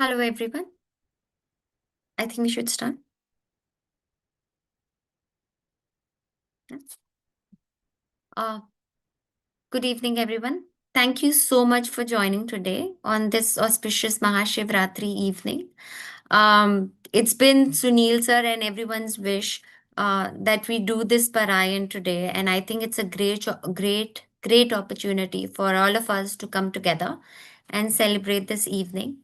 Hello, everyone. I think we should start. Yes. Uh, Good evening, everyone. Thank you so much for joining today on this auspicious Mahashivratri evening. It's been Sunil sir and everyone's wish that we do this Parayan today, and I think it's a great opportunity for all of us to come together and celebrate this evening.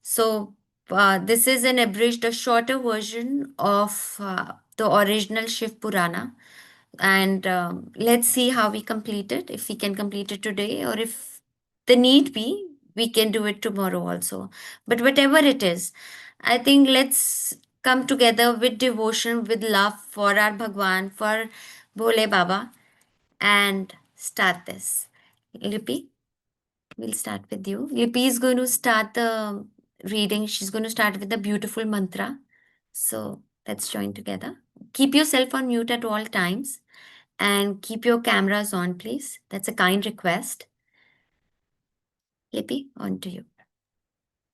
So, this is an abridged, a shorter version of the original Shiv Purana. And let's see how we complete it. If we can complete it today, or if the need be, we can do it tomorrow also. But whatever it is, I think let's come together with devotion, with love for our Bhagwan, for Bhole Baba, and start this. Lipi? We'll start with you. Lipi is going to start the reading. She's going to start with the beautiful mantra. So let's join together. Keep yourself on mute at all times and keep your cameras on, please. That's a kind request. Lipi, on to you.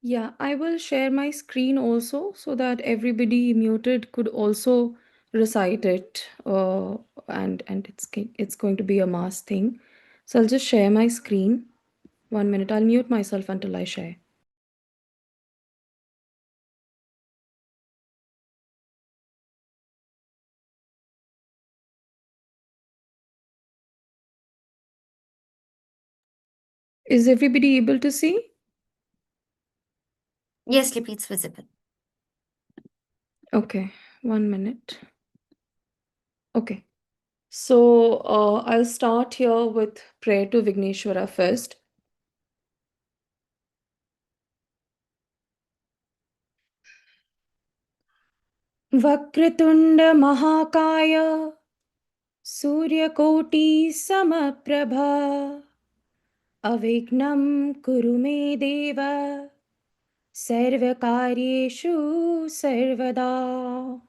Yeah, I will share my screen also so that everybody muted could also recite it. And it's going to be a mass thing. So I'll just share my screen. 1 minute. I'll mute myself until I share. Is everybody able to see? Yes, Lipi, it's visible. Okay, 1 minute. Okay. So I'll start here with prayer to Vigneshwara first. वक्रतुण्ड महाकाय सूर्यकोटि समप्रभा अविघ्नं कुरु मे देव सर्वकार्येषु सर्वदा.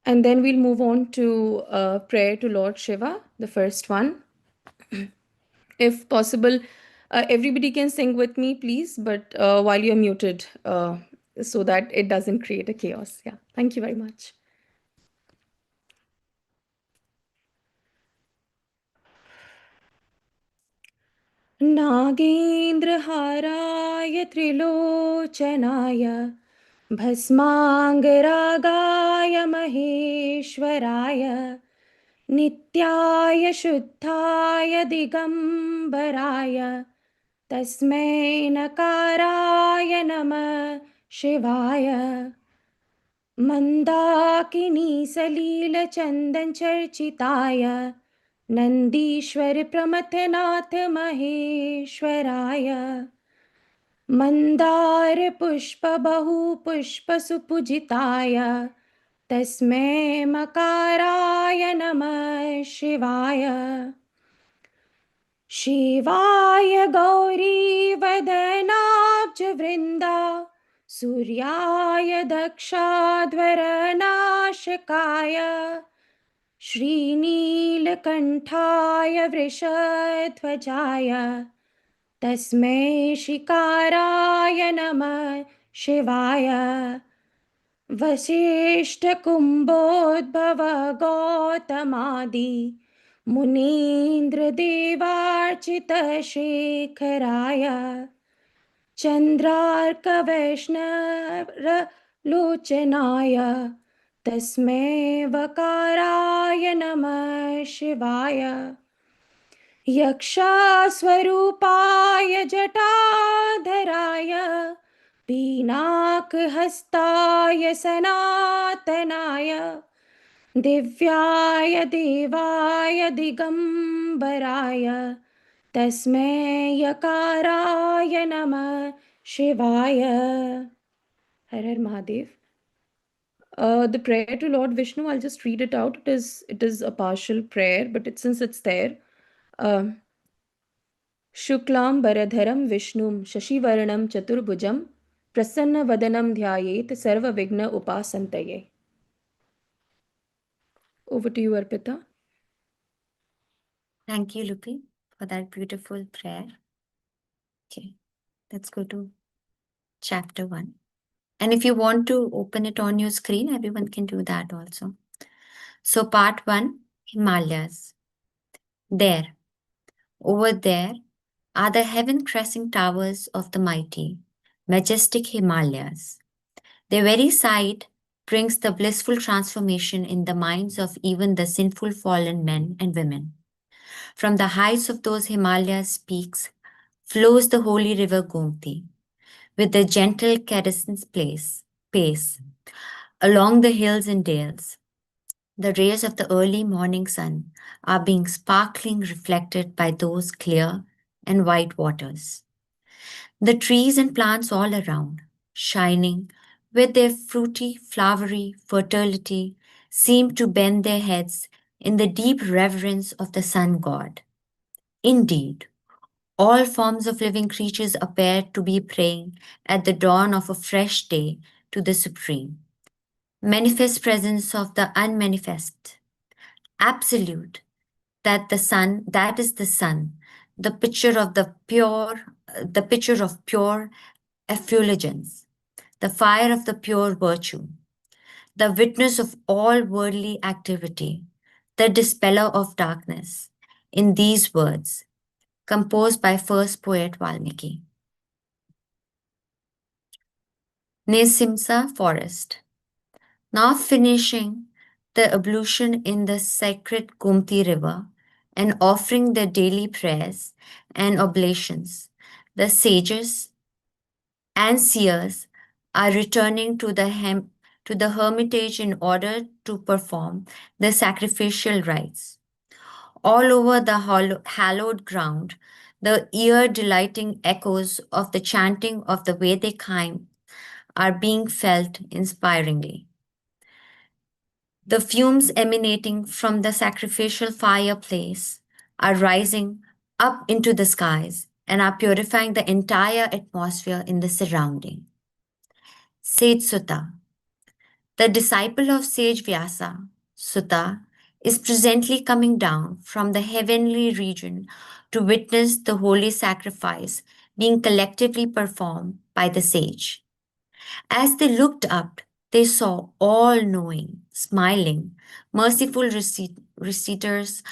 And then we'll move on to prayer to Lord Shiva, the first one. If possible, everybody can sing with me, please, but while you're muted, so that it doesn't create a chaos. Yeah, thank you very much. नागेन्द्रहाराय त्रिलोचनाय भस्माङ्गरागाय महेश्वराय नित्याय शुद्धाय दिगम्बराय तस्मै नकाराय नमः शिवाय मन्दाकिनी सलीलचन्दनचर्चिताय नन्दीश्वर प्रमथनाथ महेश्वराय मन्दार पुष्प बहु पुष्प सुपूजिताय तस्मै मकाराय नमः शिवाय शिवाय गौरी वदनाब्जवृन्दा सूर्याय दक्षाध्वरनाशकाय श्रीनीलकण्ठाय वृषध्वजाय तस्मै शिकाराय नमः शिवाय वसिष्ठकुम्भोद्भव गौतमादि मुनीन्द्रदेवार्चितशेखराय चन्द्रार्कवैष्णवलोचनाय तस्मै वकाराय नमः शिवाय यक्षास्वरूपाय जटाधराय पिनाकहस्ताय सनातनाय दिव्याय देवाय दिगम्बराय तस्मै यकाराय नमः शिवाय. हर हर Mahadev. The prayer to Lord Vishnu, I'll just read it out. It is a partial prayer, but since it's there. शुक्लां वरधरं विष्णुं शशिवर्णं चतुर्भुजं प्रसन्नवदनं ध्यायेत् सर्वविघ्न उपासन्तये. Over to you, Arpita. Thank you, Lipi, for that beautiful prayer. Okay. Let's go to chapter 1. And if you want to open it on your screen, everyone can do that also. So part 1, Himalayas. There, over there, are the heaven-cresting towers of the mighty, majestic Himalayas. Their very sight brings the blissful transformation in the minds of even the sinful fallen men and women. From the heights of those Himalayas peaks flows the holy river Gomti, with a gentle caressing pace along the hills and dales. The rays of the early morning sun are being sparkling reflected by those clear and white waters. The trees and plants all around, shining with their fruity, flowery fertility, seem to bend their heads in the deep reverence of the sun god. Indeed, all forms of living creatures appear to be praying at the dawn of a fresh day to the Supreme, manifest presence of the unmanifest, absolute, that is the sun, the picture of pure effulgence, the fire of the pure virtue, the witness of all worldly activity, the dispeller of darkness. In these words, composed by first poet Valmiki. Nisimsa forest. Now finishing the ablution in the sacred Gomti river and offering their daily prayers and oblations, the sages and seers are returning to the hermitage in order to perform the sacrificial rites. All over the hallowed ground, the ear-delighting echoes of the chanting of the Vedic hymn are being felt inspiringly. The fumes emanating from the sacrificial fireplace are rising up into the skies and are purifying the entire atmosphere in the surrounding. Sage Sutta, the disciple of sage Vyasa, Sutta, is presently coming down from the heavenly region to witness the holy sacrifice being collectively performed by the sage. As they looked up, they saw all-knowing, smiling, merciful reciters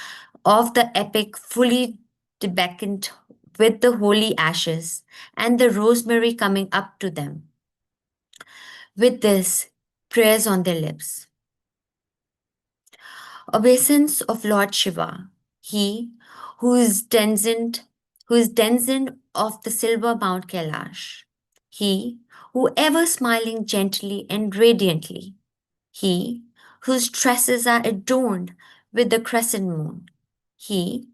of the epic fully debecant with the holy ashes and the rosemary coming up to them. With this, prayers on their lips. Obeisance of Lord Shiva, he who is denizen of the silver Mount Kailash, he who ever smiling gently and radiantly, he whose tresses are adorned with the crescent moon, he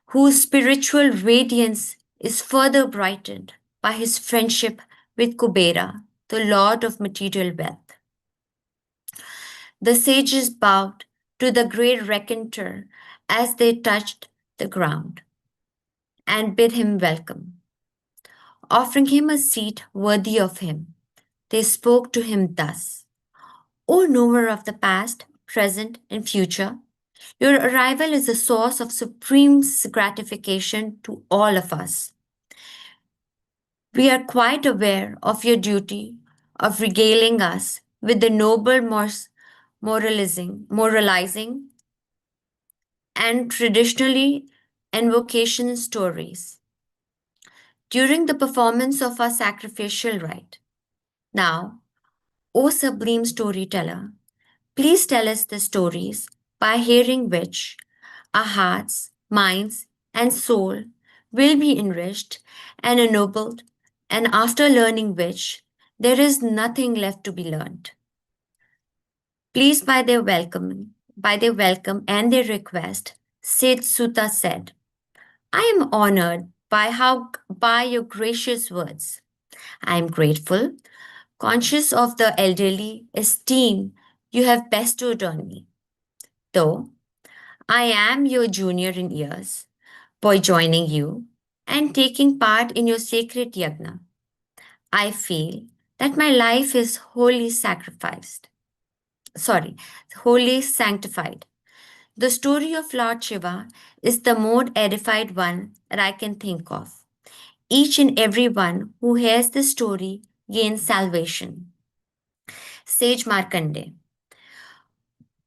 whose spiritual radiance is further brightened by his friendship with Kubera, the lord of material wealth. The sages bowed to the great raconteur as they touched the ground and bid him welcome. Offering him a seat worthy of him, they spoke to him thus: O knower of the past, present, and future, your arrival is a source of supreme gratification to all of us. We are quite aware of your duty of regaling us with the noble moralizing and traditionally invocation stories during the performance of our sacrificial rite. Now, O sublime storyteller, please tell us the stories by hearing which our hearts, minds, and soul will be enriched and ennobled, and after learning which, there is nothing left to be learned. Pleased by their welcome and their request, Sage Sutta said, I am honored by your gracious words. I am grateful, conscious of the elderly esteem you have bestowed on me. Though I am your junior in years, by joining you and taking part in your sacred yagna, I feel that my life is wholly sanctified. The story of Lord Shiva is the most edified one that I can think of. Each and every one who hears this story gains salvation. Sage Markandeya.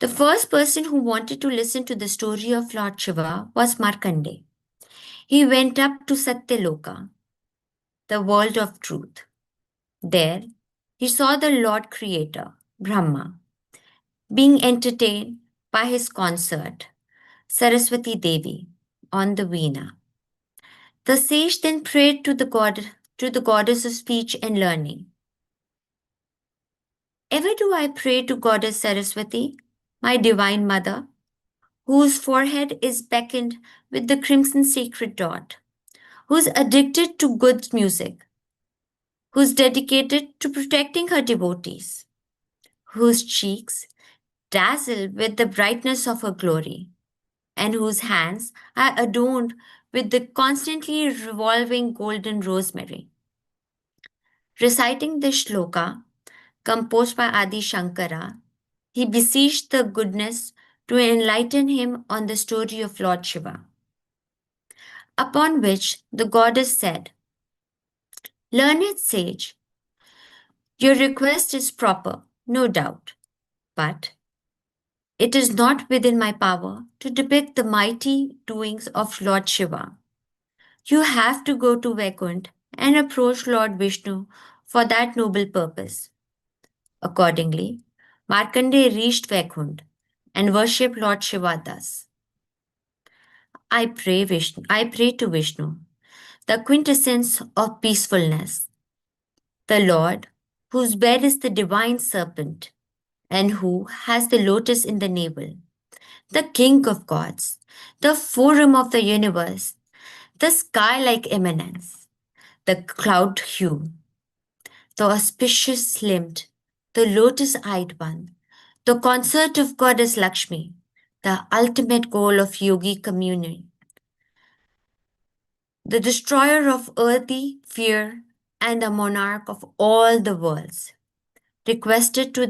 The first person who wanted to listen to the story of Lord Shiva was Markandeya. He went up to Satyaloka, the world of truth. There, he saw the Lord Creator, Brahma, being entertained by his consort, Saraswati Devi, on the veena. The sage then prayed to the goddess of speech and learning. Ever do I pray to Goddess Saraswati, my divine mother, whose forehead is beckoned with the crimson sacred dot, who's addicted to good music, who's dedicated to protecting her devotees, whose cheeks dazzle with the brightness of her glory, and whose hands are adorned with the constantly revolving golden rosemary. Reciting the shloka, composed by Adi Shankara, he beseeched the goodness to enlighten him on the story of Lord Shiva. Upon which the goddess said, "Learned sage, your request is proper, no doubt, but it is not within my power to depict the mighty doings of Lord Shiva. You have to go to Vaikuntha and approach Lord Vishnu for that noble purpose." Accordingly, Markandeya reached Vaikuntha and worshipped Lord Shiva thus. I pray to Vishnu, the quintessence of peacefulness, the Lord, whose bed is the divine serpent, and who has the lotus in the navel, the king of gods, the forum of the universe, the sky-like eminence, the cloud hue, the auspicious limbed, the lotus-eyed one, the consort of goddess Lakshmi, the ultimate goal of yogi communion, the destroyer of earthly fear and the monarch of all the worlds, requested to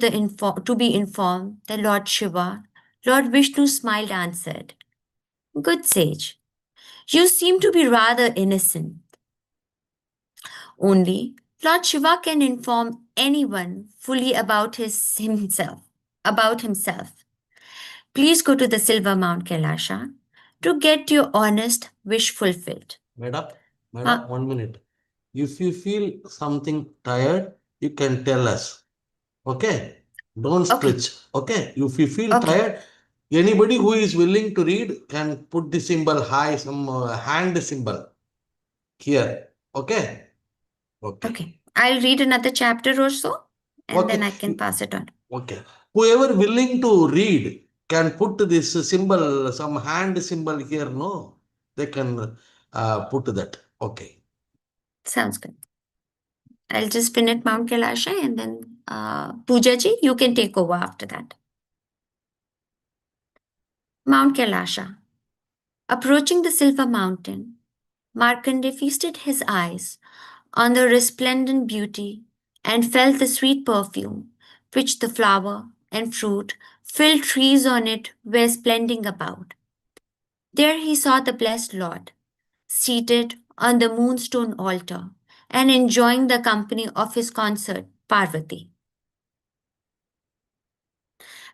be informed that Lord Shiva, Lord Vishnu smiled answered, "Good sage, you seem to be rather innocent. Only Lord Shiva can inform anyone fully about himself. Please go to the silver Mount Kailasha to get your honest wish fulfilled." Madam, Ah, 1 minute. If you feel something tired, you can tell us. Okay? Don't okay, stretch. Okay? If you feel okay, tired, anybody who is willing to read can put the symbol high, some hand symbol here. Okay? Okay. okay. I'll read another chapter or so and then Okay. I can pass it on. Okay. Whoever willing to read can put this symbol, some hand symbol here, no? They can put that. Okay. Sounds good. I'll just finish Mount Kailasha and then Pooja ji, you can take over after that. Mount Kailasha. Approaching the silver mountain, Markandeya feasted his eyes on the resplendent beauty and felt the sweet perfume which the flower and fruit filled trees on it were splending about. There he saw the blessed Lord, seated on the moonstone altar and enjoying the company of his consort, Parvati.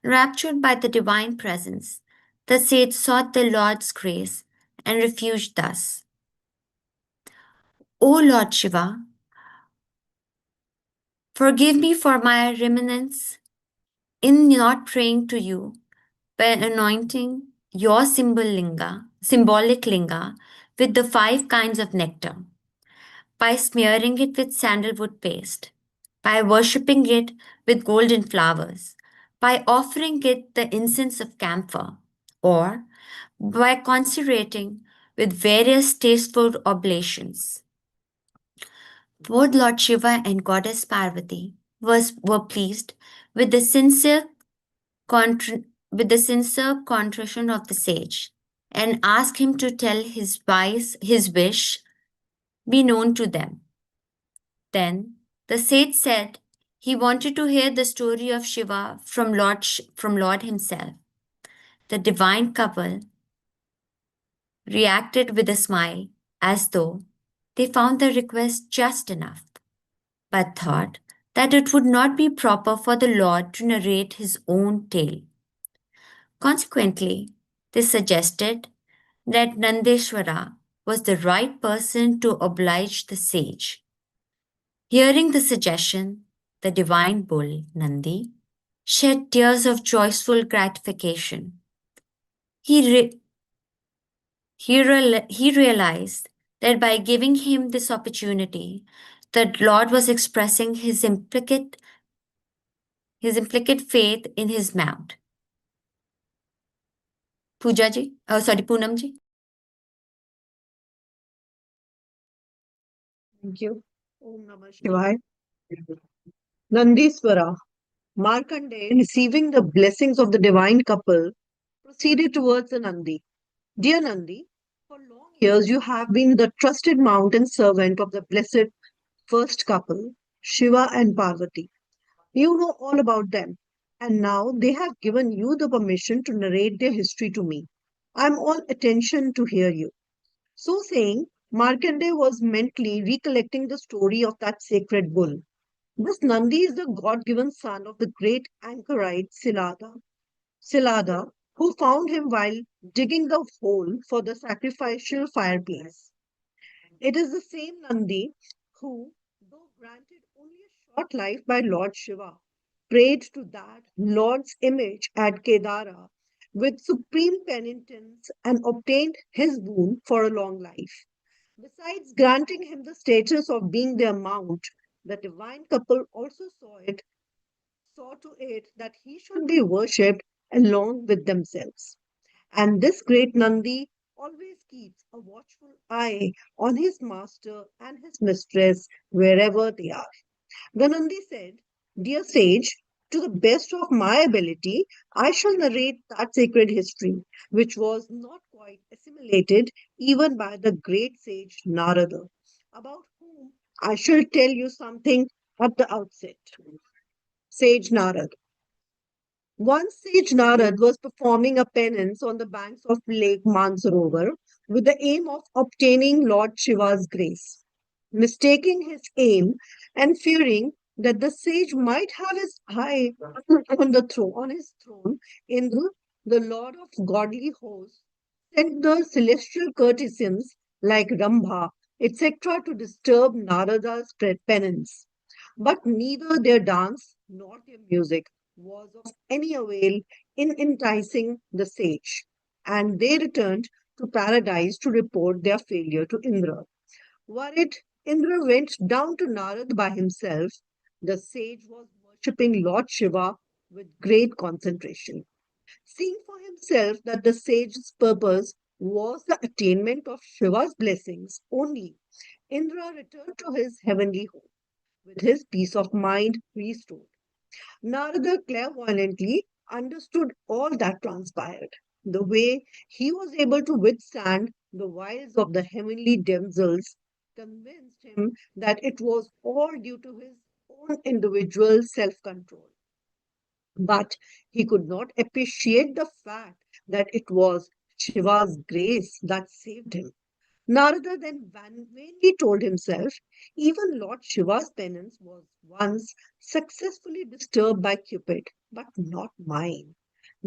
Raptured by the divine presence, the sage sought the Lord's grace and refused thus. "O Lord Shiva, forgive me for my reminiscence in not praying to you by anointing your symbolic linga with the 5 kinds of nectar, by smearing it with sandalwood paste, by worshipping it with golden flowers, by offering it the incense of camphor, or by consecrating with various tasteful oblations." Both Lord Shiva and Goddess Parvati were pleased with the sincere contrition of the sage and asked him to tell his wish be known to them. Then the sage said he wanted to hear the story of Shiva from Lord himself. The divine couple reacted with a smile as though they found the request just enough, but thought that it would not be proper for the Lord to narrate his own tale. Consequently, they suggested that Nandeshwara was the right person to oblige the sage. Hearing the suggestion, the divine bull, Nandi, shed tears of joyful gratification. He realized that by giving him this opportunity, the Lord was expressing his implicit faith in his mount. Pooja ji, Poonam ji. Thank you. Om Namah Shivaya. Nandiswara. Markandeya, receiving the blessings of the divine couple, proceeded towards the Nandi. Dear Nandi, for long years you have been the trusted mount and servant of the blessed first couple, Shiva and Parvati. You know all about them, and now they have given you the permission to narrate their history to me. I am all attention to hear you. So saying, Markandeya was mentally recollecting the story of that sacred bull. This Nandi is the God-given son of the great anchorite Silada, who found him while digging the hole for the sacrificial fireplace. It is the same Nandi who, though granted only a short life by Lord Shiva, prayed to that Lord's image at Kedara with supreme penitence and obtained his boon for a long life. Besides granting him the status of being their mount, the divine couple also saw to it that he should be worshipped along with themselves. And this great Nandi always keeps a watchful eye on his master and his mistress wherever they are. The Nandi said, Dear sage, to the best of my ability, I shall narrate that sacred history, which was not quite assimilated even by the great sage Narada, about whom I shall tell you something at the outset. Sage Narad. Once Sage Narad was performing a penance on the banks of Lake Mansarovar with the aim of obtaining Lord Shiva's grace. Mistaking his aim and fearing that the sage might have his eye on his throne, Indra, the lord of godly hosts, sent the celestial courtesans like Rambha, etc., to disturb Narada's penance. But neither their dance nor their music was of any avail in enticing the sage, and they returned to paradise to report their failure to Indra. Worried, Indra went down to Narad by himself. The sage was worshipping Lord Shiva with great concentration. Seeing for himself that the sage's purpose was the attainment of Shiva's blessings only, Indra returned to his heavenly home with his peace of mind restored. Narada clairvoyantly understood all that transpired. The way he was able to withstand the wiles of the heavenly damsels convinced him that it was all due to his own individual self control. But he could not appreciate the fact that it was Shiva's grace that saved him. Narada then vainly told himself, even Lord Shiva's penance was once successfully disturbed by Cupid, but not mine.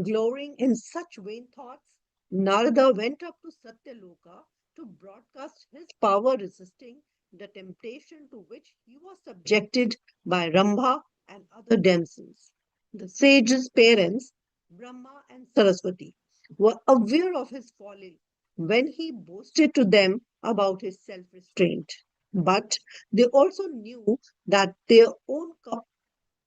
Glorying in such vain thoughts, Narada went up to Satyaloka to broadcast his power resisting the temptation to which he was subjected by Rambha and other damsels. The sage's parents, Brahma and Saraswati, were aware of his folly when he boasted to them about his self restraint. But they also knew that their own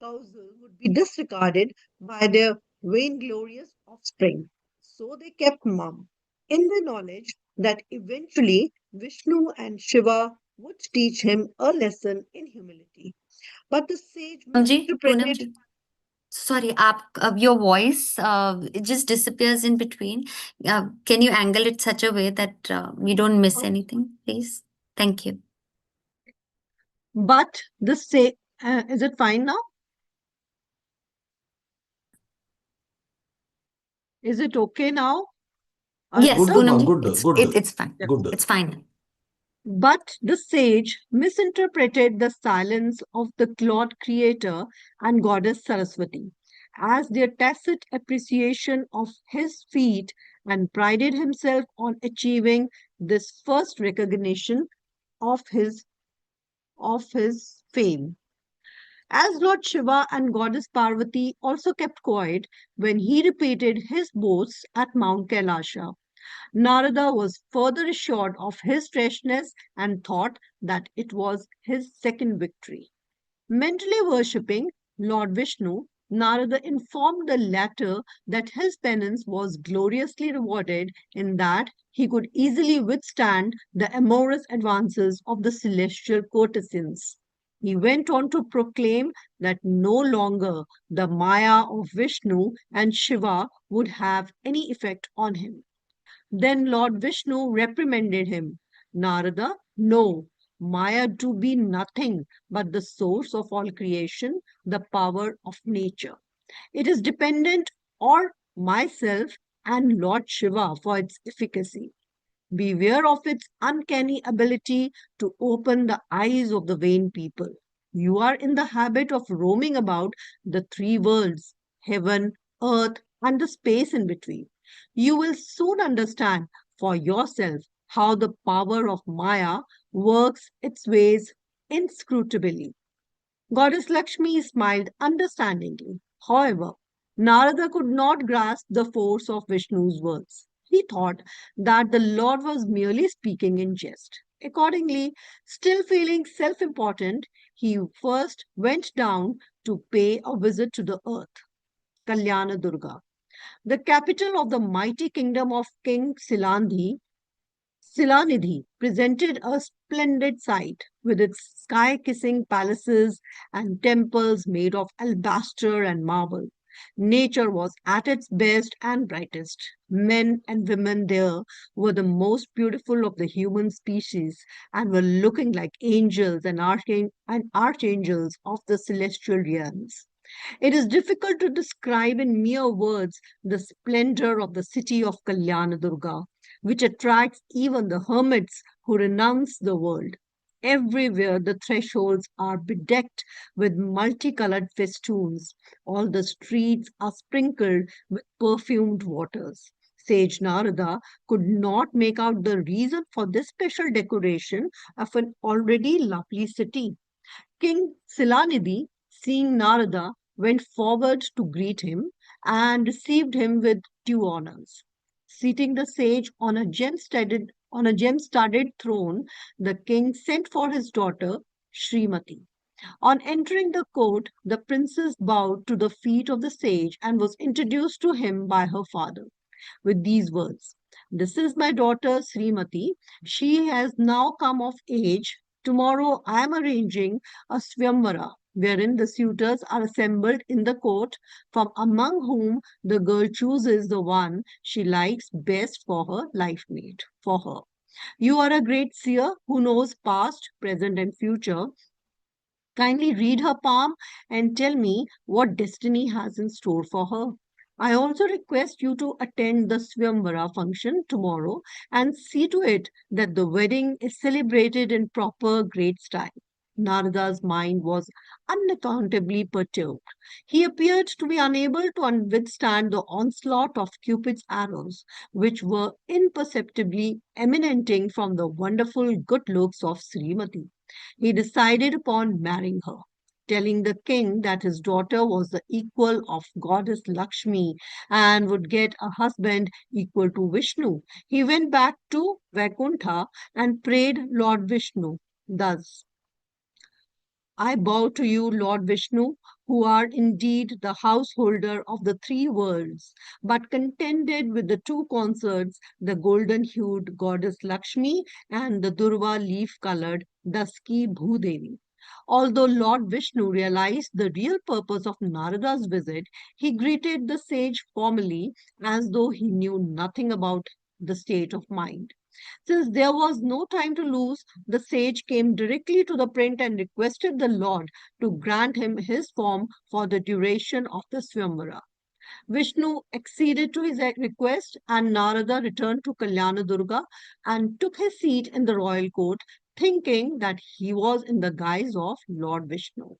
counsel would be disregarded by their vainglorious offspring. So they kept mum, in the knowledge that eventually Vishnu and Shiva would teach him a lesson in humility. But the sage Poonam misinterpreted. ji. Sorry, your voice it just disappears in between. Can you angle it such a way that we don't miss anything, please? Thank you. But the is it fine now? Is it okay now? Yes, Good, Poonam ma'am. ji, Good, good. it's fine. Good. It's fine. But the sage misinterpreted the silence of the cloud creator and goddess Saraswati as their tacit appreciation of his feat and prided himself on achieving this first recognition of his fame. As Lord Shiva and Goddess Parvati also kept quiet when he repeated his boasts at Mount Kailasha, Narada was further assured of his freshness and thought that it was his second victory. Mentally worshipping Lord Vishnu, Narada informed the latter that his penance was gloriously rewarded in that he could easily withstand the amorous advances of the celestial courtesans. He went on to proclaim that no longer the Maya of Vishnu and Shiva would have any effect on him. Then Lord Vishnu reprimanded him. Narada, know Maya to be nothing but the source of all creation, the power of nature. It is dependent on myself and Lord Shiva for its efficacy. Beware of its uncanny ability to open the eyes of the vain people. You are in the habit of roaming about the three worlds, heaven, earth, and the space in between. You will soon understand for yourself how the power of Maya works its ways inscrutably. Goddess Lakshmi smiled understandingly. However, Narada could not grasp the force of Vishnu's words. He thought that the Lord was merely speaking in jest. Accordingly, still feeling self important, he first went down to pay a visit to the earth, Kalyana Durga, the capital of the mighty kingdom of King Silanidhi presented a splendid sight with its sky-kissing palaces and temples made of alabaster and marble. Nature was at its best and brightest. Men and women there were the most beautiful of the human species and were looking like angels and archangels of the celestial realms. It is difficult to describe in mere words the splendor of the city of Kalyanadurga, which attracts even the hermits who renounce the world. Everywhere the thresholds are bedecked with multicolored festoons. All the streets are sprinkled with perfumed waters. Sage Narada could not make out the reason for this special decoration of an already lovely city. King Silanidhi, seeing Narada, went forward to greet him and received him with due honors. Seating the sage on a gem-studded throne, the king sent for his daughter Srimati. On entering the court, the princess bowed to the feet of the sage and was introduced to him by her father with these words. This is my daughter Srimati. She has now come of age. Tomorrow I am arranging a Swamvara, wherein the suitors are assembled in the court, from among whom the girl chooses the one she likes best for her life mate, for her. You are a great seer who knows past, present, and future. Kindly read her palm and tell me what destiny has in store for her. I also request you to attend the Swamvara function tomorrow and see to it that the wedding is celebrated in proper great style. Narada's mind was unaccountably perturbed. He appeared to be unable to withstand the onslaught of Cupid's arrows, which were imperceptibly emanating from the wonderful good looks of Srimati. He decided upon marrying her, telling the king that his daughter was the equal of goddess Lakshmi and would get a husband equal to Vishnu. He went back to Vaikuntha and prayed Lord Vishnu thus. I bow to you, Lord Vishnu, who are indeed the householder of the three worlds, but contended with the two consorts, the golden-hued goddess Lakshmi and the Durva leaf-colored dusky Bhudevi. Although Lord Vishnu realized the real purpose of Narada's visit, he greeted the sage formally as though he knew nothing about the state of mind. Since there was no time to lose, the sage came directly to the prince and requested the Lord to grant him his form for the duration of the Swamvara. Vishnu acceded to his request, and Narada returned to Kalyanadurga and took his seat in the royal court, thinking that he was in the guise of Lord Vishnu.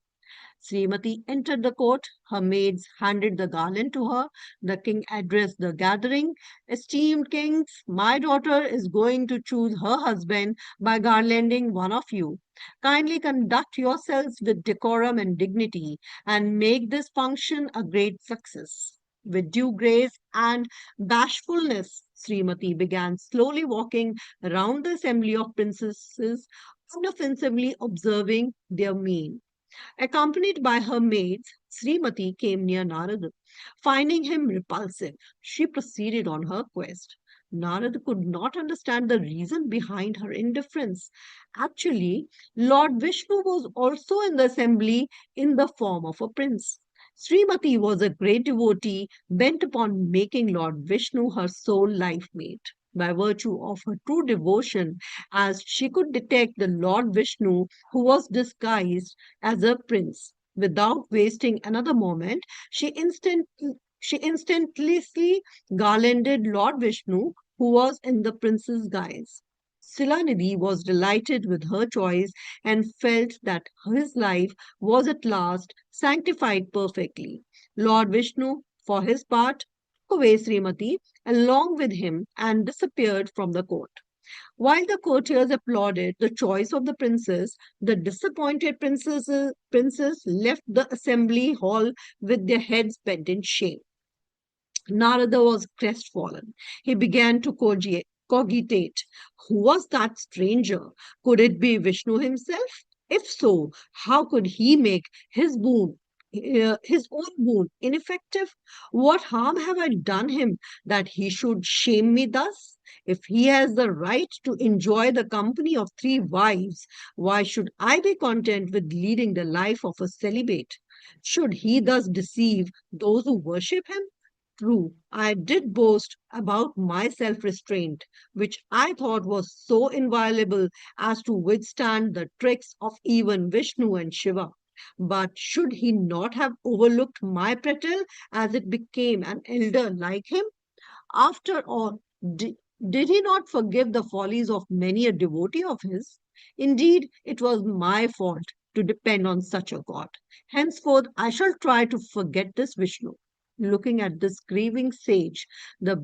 Srimati entered the court. Her maids handed the garland to her. The king addressed the gathering. Esteemed kings, my daughter is going to choose her husband by garlanding one of you. Kindly conduct yourselves with decorum and dignity and make this function a great success. With due grace and bashfulness, Srimati began slowly walking around the assembly of princesses, unoffensively observing their mien. Accompanied by her maids, Srimati came near Narada. Finding him repulsive, she proceeded on her quest. Narada could not understand the reason behind her indifference. Actually, Lord Vishnu was also in the assembly in the form of a prince. Srimati was a great devotee bent upon making Lord Vishnu her sole life mate. By virtue of her true devotion, as she could detect the Lord Vishnu who was disguised as a prince. Without wasting another moment, she instantly garlanded Lord Vishnu, who was in the prince's guise. Silanidhi was delighted with her choice and felt that his life was at last sanctified perfectly. Lord Vishnu, for his part, took away Srimati along with him and disappeared from the court. While the courtiers applauded the choice of the princess, the disappointed princess left the assembly hall with their heads bent in shame. Narada was crestfallen. He began to cogitate. Who was that stranger? Could it be Vishnu himself? If so, how could he make his own boon ineffective? What harm have I done him that he should shame me thus? If he has the right to enjoy the company of three wives, why should I be content with leading the life of a celibate? Should he thus deceive those who worship him? True, I did boast about my self restraint, which I thought was so inviolable as to withstand the tricks of even Vishnu and Shiva. But should he not have overlooked my prattle as it became an elder like him? After all, did he not forgive the follies of many a devotee of his? Indeed, it was my fault to depend on such a god. Henceforth, I shall try to forget this Vishnu. Looking at this grieving sage, the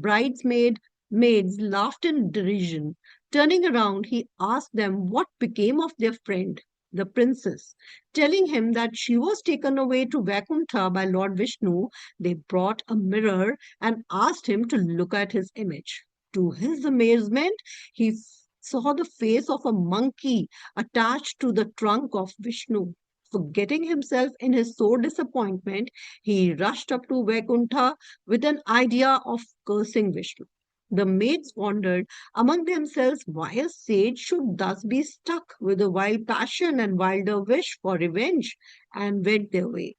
maids laughed in derision. Turning around, he asked them what became of their friend, the princess. Telling him that she was taken away to Vaikuntha by Lord Vishnu, they brought a mirror and asked him to look at his image. To his amazement, he saw the face of a monkey attached to the trunk of Vishnu. Forgetting himself in his sore disappointment, he rushed up to Vaikuntha with an idea of cursing Vishnu. The maids wondered among themselves why a sage should thus be struck with a wild passion and wilder wish for revenge, and went their way.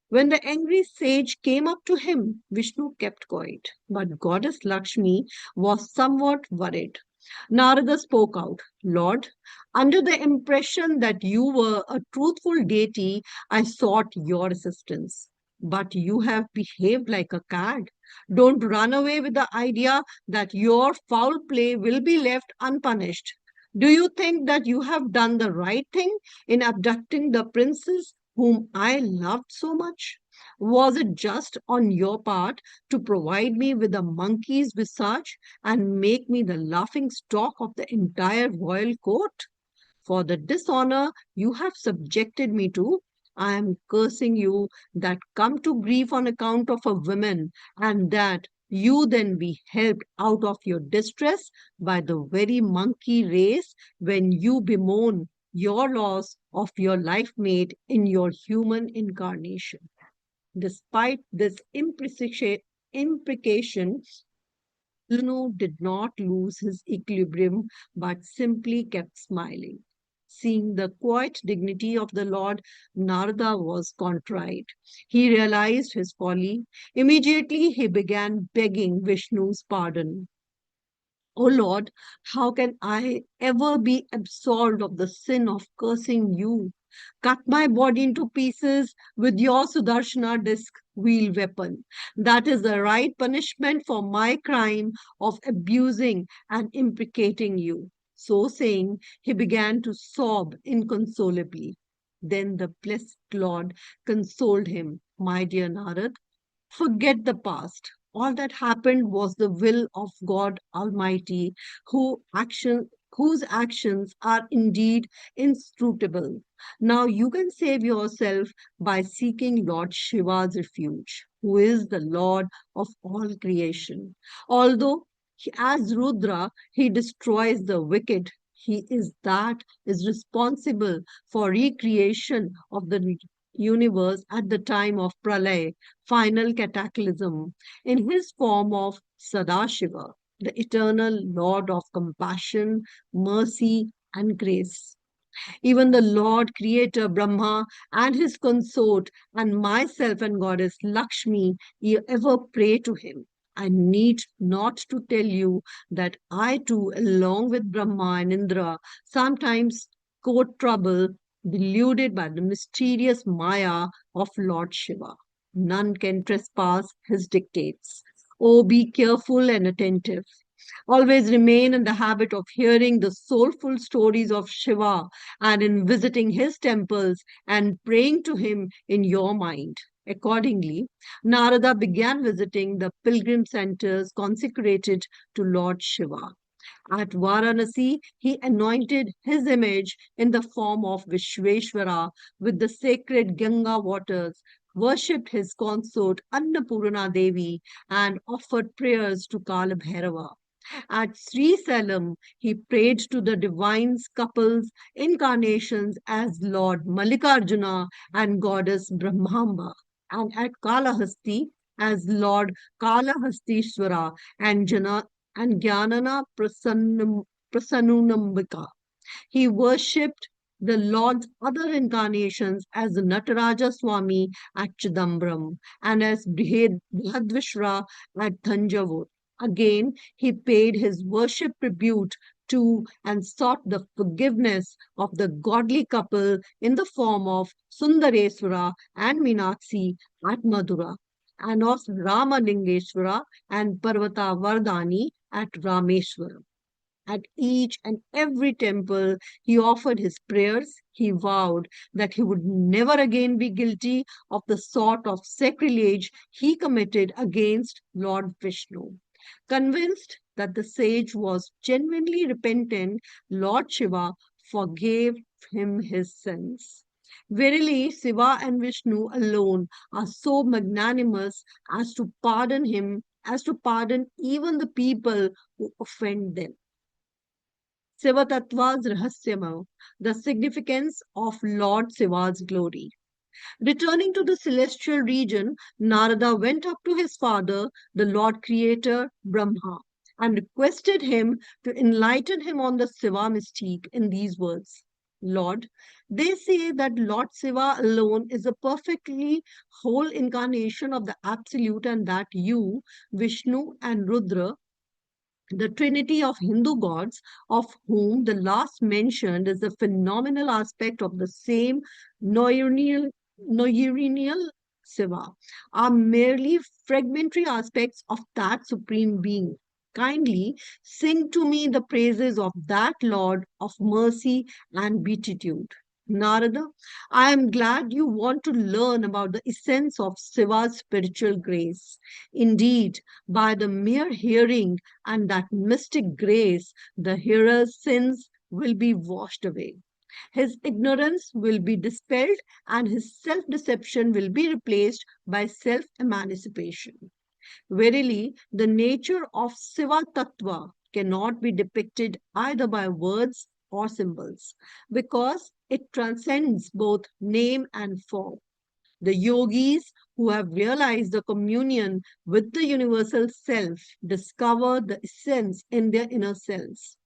When the angry sage came up to him, Vishnu kept quiet, but goddess Lakshmi was somewhat worried. Narada spoke out, Lord, under the impression that you were a truthful deity, I sought your assistance. But you have behaved like a cad. Don't run away with the idea that your foul play will be left unpunished. Do you think that you have done the right thing in abducting the princess whom I loved so much? Was it just on your part to provide me with a monkey's visage and make me the laughing stock of the entire royal court? For the dishonor you have subjected me to, I am cursing you that come to grief on account of a woman, and that you then be helped out of your distress by the very monkey race when you bemoan your loss of your life mate in your human incarnation. Despite this imprecation, Luno did not lose his equilibrium but simply kept smiling. Seeing the quiet dignity of the Lord, Narada was contrite. He realized his folly. Immediately he began begging Vishnu's pardon. O Lord, how can I ever be absolved of the sin of cursing you? Cut my body into pieces with your Sudarshana disc wheel weapon. That is the right punishment for my crime of abusing and imprecating you. So saying, he began to sob inconsolably. Then the blessed Lord consoled him. My dear Narad, forget the past. All that happened was the will of God Almighty, whose actions are indeed inscrutable. Now you can save yourself by seeking Lord Shiva's refuge, who is the Lord of all creation. Although as Rudra, he destroys the wicked. He is that is responsible for recreation of the universe at the time of Pralay, final cataclysm, in his form of Sadashiva, the eternal Lord of compassion, mercy, and grace. Even the Lord Creator Brahma and his consort, and myself and Goddess Lakshmi, ever pray to him. I need not to tell you that I too, along with Brahma and Indra, sometimes court trouble, deluded by the mysterious Maya of Lord Shiva. None can trespass his dictates. Oh, be careful and attentive. Always remain in the habit of hearing the soulful stories of Shiva and in visiting his temples and praying to him in your mind. Accordingly, Narada began visiting the pilgrim centers consecrated to Lord Shiva. At Varanasi, he anointed his image in the form of Vishveshwara with the sacred Ganga waters, worshipped his consort Annapurna Devi, and offered prayers to Kala Bhairava. At Sri Salem, he prayed to the divine couples incarnations as Lord Mallikarjuna and Goddess Brahmamba, and at Kalahasti as Lord Kalahastishwara and Jnanana Prasannunambika. He worshipped the Lord's other incarnations as Nataraja Swami at Chidambaram and as Brihadvishra at Thanjavur. Again, he paid his worship tribute to and sought the forgiveness of the godly couple in the form of Sundareswara and Meenakshi at Madura, and of Ramalingeshwara and Parvata Vardhani at Rameshwaram. At each and every temple, he offered his prayers. He vowed that he would never again be guilty of the sort of sacrilege he committed against Lord Vishnu. Convinced that the sage was genuinely repentant, Lord Shiva forgave him his sins. Verily, Shiva and Vishnu alone are so magnanimous as to pardon even the people who offend them. Shiva Tattva's Rahasyama, the significance of Lord Shiva's glory. Returning to the celestial region, Narada went up to his father, the Lord Creator Brahma, and requested him to enlighten him on the Shiva mystique in these words. Lord, they say that Lord Shiva alone is a perfectly whole incarnation of the Absolute, and that you, Vishnu and Rudra, the trinity of Hindu gods, of whom the last mentioned is the phenomenal aspect of the same noeurnal Shiva, are merely fragmentary aspects of that supreme being. Kindly sing to me the praises of that Lord of mercy and beatitude. Narada, I am glad you want to learn about the essence of Shiva's spiritual grace. Indeed, by the mere hearing and that mystic grace, the hearer's sins will be washed away. His ignorance will be dispelled and his self-deception will be replaced by self-emancipation. Verily, the nature of Shiva Tattva cannot be depicted either by words or symbols, because it transcends both name and form. The yogis who have realized the communion with the universal self discover the essence in their inner selves.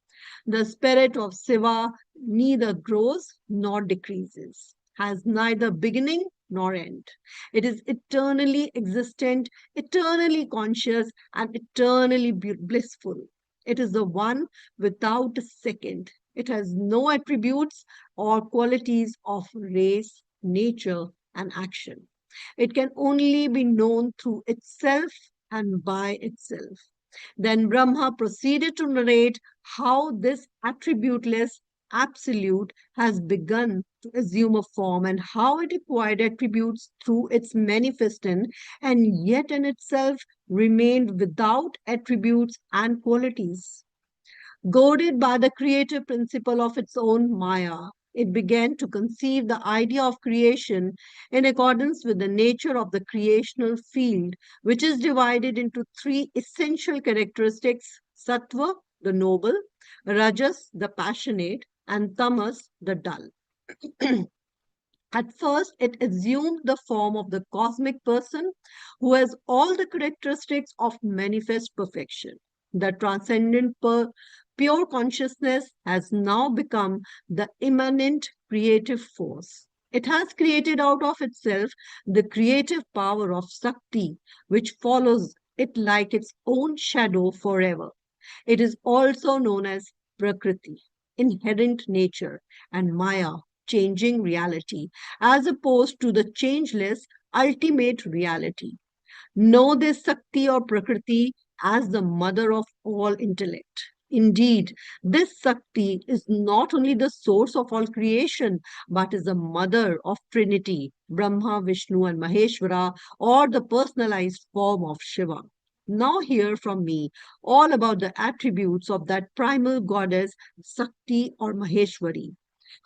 The spirit of Shiva neither grows nor decreases, has neither beginning nor end. It is eternally existent, eternally conscious, and eternally blissful. It is the one without a second, It has no attributes or qualities of race, nature, and action. It can only be known through itself and by itself. Then Brahma proceeded to narrate how this attributeless absolute has begun to assume a form and how it acquired attributes through its manifestation and yet in itself remained without attributes and qualities. Goaded by the creative principle of its own Maya, it began to conceive the idea of creation in accordance with the nature of the creational field, which is divided into three essential characteristics: Sattva, the noble; Rajas, the passionate; and Tamas, the dull. At first, it assumed the form of the cosmic person who has all the characteristics of manifest perfection. The transcendent pure consciousness has now become the immanent creative force. It has created out of itself the creative power of Sakti, which follows it like its own shadow forever. It is also known as Prakriti, inherent nature, and Maya, changing reality, as opposed to the changeless ultimate reality. Know this Sakti or Prakriti as the mother of all intellect. Indeed, this Sakti is not only the source of all creation, but is the mother of Trinity, Brahma, Vishnu, and Maheshwara, or the personalized form of Shiva. Now, hear from me all about the attributes of that primal goddess, Sakti or Maheshwari.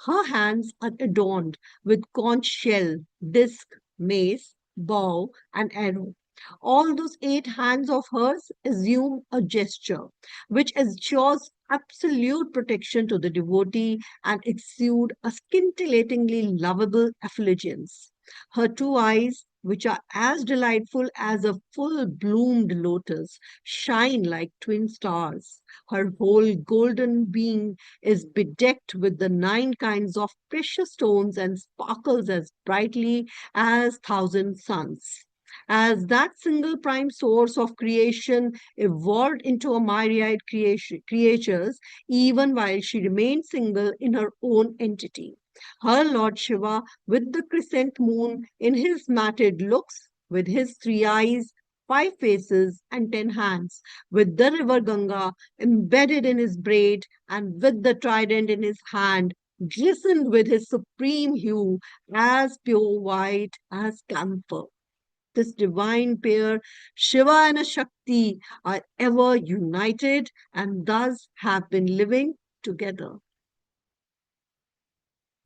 Her hands are adorned with conch shell, disc, mace, bow, and arrow. All those 8 hands of hers assume a gesture which ensures absolute protection to the devotee and exude a scintillatingly lovable effulgence. Her 2 eyes, which are as delightful as a full-bloomed lotus, shine like twin stars. Her whole golden being is bedecked with the 9 kinds of precious stones and sparkles as brightly as 1,000 suns. As that single prime source of creation evolved into a myriad creatures, even while she remained single in her own entity. Her Lord Shiva, with the crescent moon in his matted looks, with his 3 eyes, 5 faces, and 10 hands, with the river Ganga embedded in his braid, and with the trident in his hand, glistened with his supreme hue, as pure white as camphor. This divine pair, Shiva and a Shakti, are ever united and thus have been living together.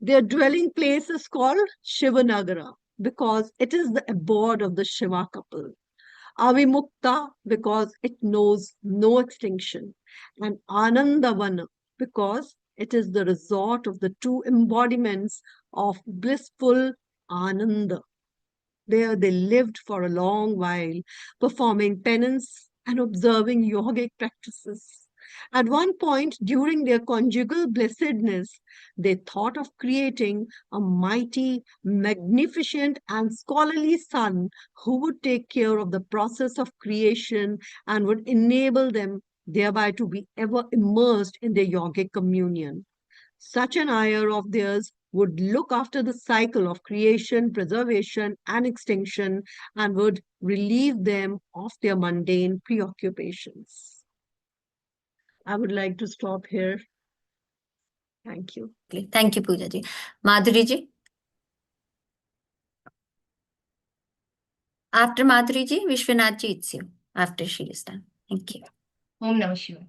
Their dwelling place is called Shivanagara because it is the abode of the Shiva couple. Avimukta because it knows no extinction, and Anandavana because it is the resort of the two embodiments of blissful Ananda. There they lived for a long while, performing penance and observing yogic practices. At one point during their conjugal blessedness, they thought of creating a mighty, magnificent, and scholarly son who would take care of the process of creation and would enable them thereby to be ever immersed in their yogic communion. Such an ayah of theirs would look after the cycle of creation, preservation, and extinction and would relieve them of their mundane preoccupations. I would like to stop here. Thank you. Thank you, Pooja ji. Madhuri ji. After Madhuri ji, Vishwanath ji, it's you. After she is done. Thank you. Om Namah Shiva.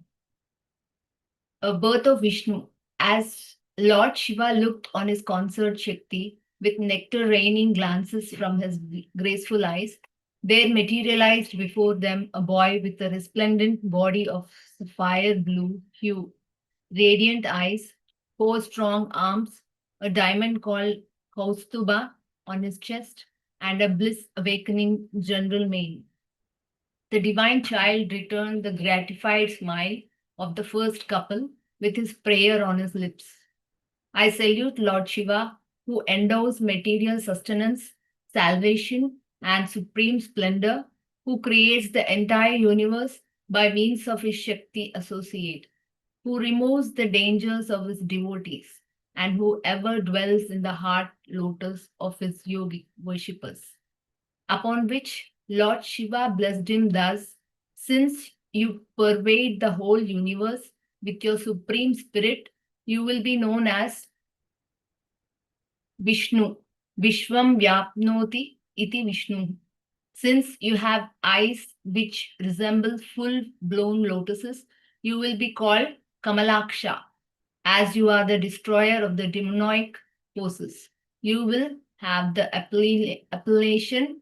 A birth of Vishnu. As Lord Shiva looked on his consort Shakti with nectar raining glances from his graceful eyes, there materialized before them a boy with a resplendent body of sapphire blue hue, radiant eyes, 4 strong arms, a diamond called Kaustuba on his chest, and a bliss awakening general mane. The divine child returned the gratified smile of the first couple with his prayer on his lips. I salute Lord Shiva, who endows material sustenance, salvation, and supreme splendor, who creates the entire universe by means of his Shakti associate. who removes the dangers of his devotees, and who ever dwells in the heart lotus of his yogi worshippers. Upon which Lord Shiva blessed him thus: since you pervade the whole universe with your supreme spirit, you will be known as Vishnu. Vishwam Vyapnoti iti Vishnu. Since you have eyes which resemble full-blown lotuses, you will be called Kamalaksha. As you are the destroyer of the demonic forces, you will have the appellation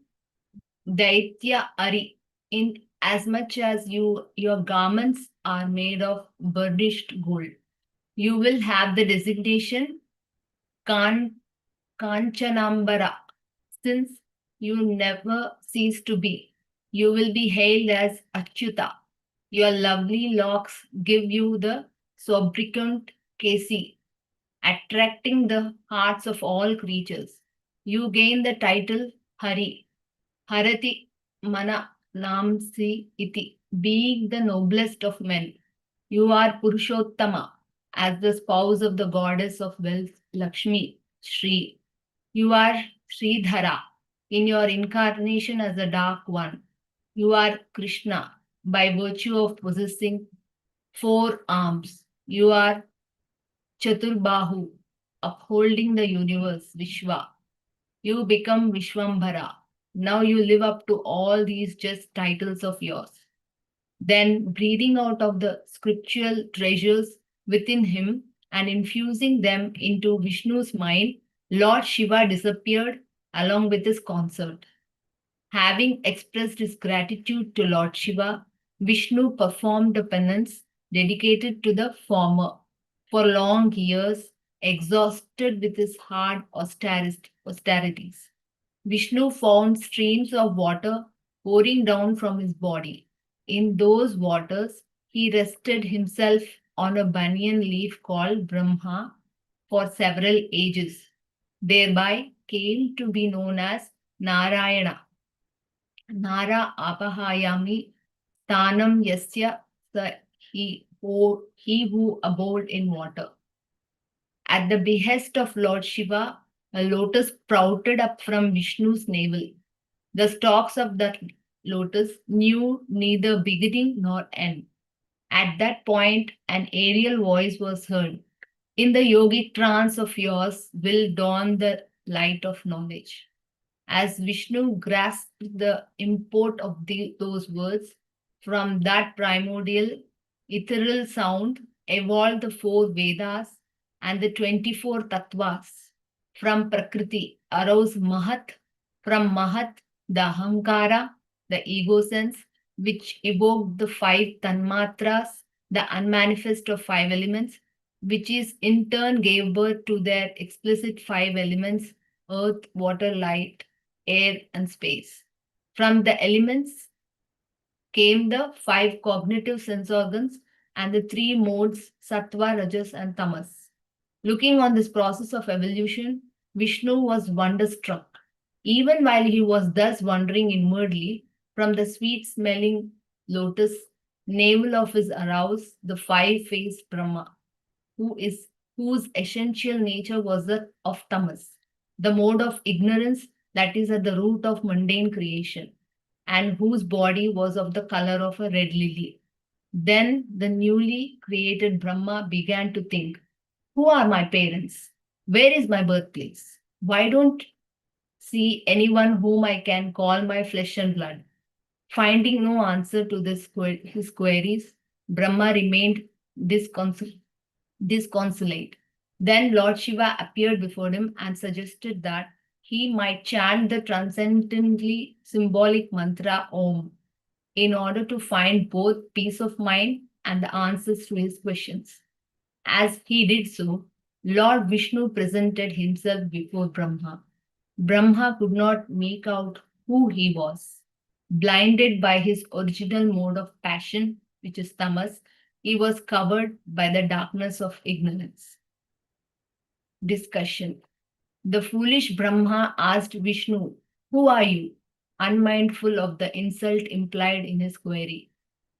Daitya Ari, in as much as your garments are made of burnished gold. You will have the designation Kanchanambara, since you never cease to be. You will be hailed as Achyuta. Your lovely locks give you the sobriquet 𝐂𝐸, attracting the hearts of all creatures. You gain the title Hari, Harati Mana Namsi iti, being the noblest of men. You are Purushottama, as the spouse of the goddess of wealth, Lakshmi, Shri. You are Sridhara, in your incarnation as the Dark One. You are Krishna, by virtue of possessing 4 arms. You are Chaturbahu, upholding the universe, Vishwa. You become Vishwambhara. Now you live up to all these just titles of yours. Then, breathing out of the scriptural treasures within him and infusing them into Vishnu's mind, Lord Shiva disappeared along with his consort. Having expressed his gratitude to Lord Shiva, Vishnu performed a penance dedicated to the former. For long years, exhausted with his hard austerities, Vishnu found streams of water pouring down from his body. In those waters, he rested himself on a banyan leaf called Brahma for several ages, thereby came to be known as Narayana. Nara apahayami stanam yasya sa he who abode in water. At the behest of Lord Shiva, a lotus sprouted up from Vishnu's navel. The stalks of that lotus knew neither beginning nor end. At that point, an aerial voice was heard. In the yogic trance of yours will dawn the light of knowledge. As Vishnu grasped the import of those words, from that primordial ethereal sound evolved the 4 Vedas and the 24 Tattvas. From Prakriti arose Mahat, from Mahat the Ahankara, the ego sense, which evoked the 5 Tanmatras, the unmanifest of 5 elements, which is in turn gave birth to their explicit 5 elements: earth, water, light, air, and space. From the elements came the 5 cognitive sense organs and the 3 modes, sattva, rajas, and tamas. Looking on this process of evolution, Vishnu was wonderstruck. Even while he was thus wondering inwardly, from the sweet-smelling lotus navel of his arouse, the 5-faced Brahma, whose essential nature was that of tamas, the mode of ignorance that is at the root of mundane creation, and whose body was of the color of a red lily. Then the newly created Brahma began to think, who are my parents? Where is my birthplace? Why don't see anyone whom I can call my flesh and blood? Finding no answer to his queries, Brahma remained disconsolate. Then Lord Shiva appeared before him and suggested that he might chant the transcendently symbolic mantra Om in order to find both peace of mind and the answers to his questions. As he did so, Lord Vishnu presented himself before Brahma. Brahma could not make out who he was. Blinded by his original mode of passion, which is tamas, he was covered by the darkness of ignorance. Discussion. The foolish Brahma asked Vishnu, who are you? Unmindful of the insult implied in his query.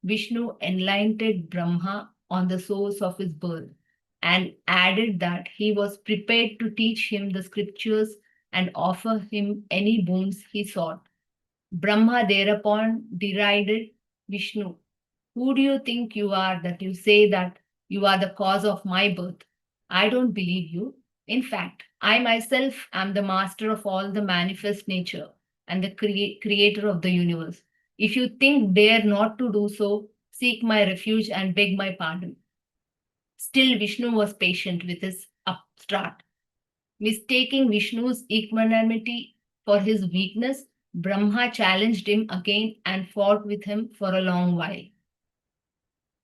Vishnu enlightened Brahma on the source of his birth, and added that he was prepared to teach him the scriptures and offer him any boons he sought. Brahma thereupon derided Vishnu. Who do you think you are that you say that you are the cause of my birth? I don't believe you. In fact, I myself am the master of all the manifest nature and the creator of the universe. If you dare not to do so, seek my refuge and beg my pardon. Still, Vishnu was patient with his upstart. Mistaking Vishnu's equanimity for his weakness, Brahma challenged him again and fought with him for a long while.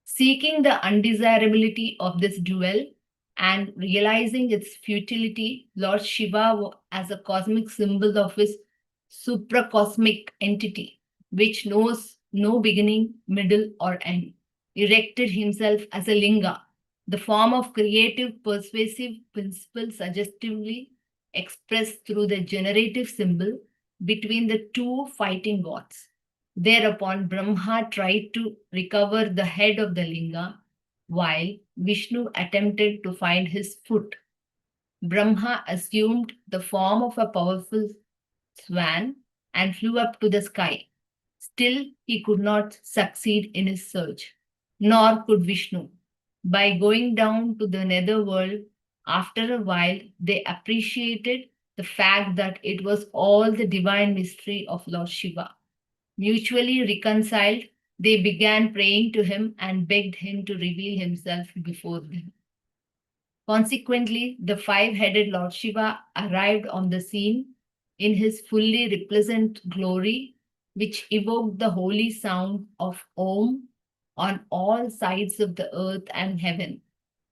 Seeking the undesirability of this duel and realizing its futility, Lord Shiva, as a cosmic symbol of his supracosmic entity, which knows no beginning, middle, or end, erected himself as a linga, the form of creative, persuasive principle suggestively expressed through the generative symbol between the two fighting gods. Thereupon, Brahma tried to recover the head of the linga, while Vishnu attempted to find his foot. Brahma assumed the form of a powerful swan and flew up to the sky. Still, he could not succeed in his search, nor could Vishnu. By going down to the nether world, after a while, they appreciated the fact that it was all the divine mystery of Lord Shiva. Mutually reconciled, they began praying to him and begged him to reveal himself before them. Consequently, the five-headed Lord Shiva arrived on the scene in his fully replacent glory, which evoked the holy sound of Om on all sides of the earth and heaven.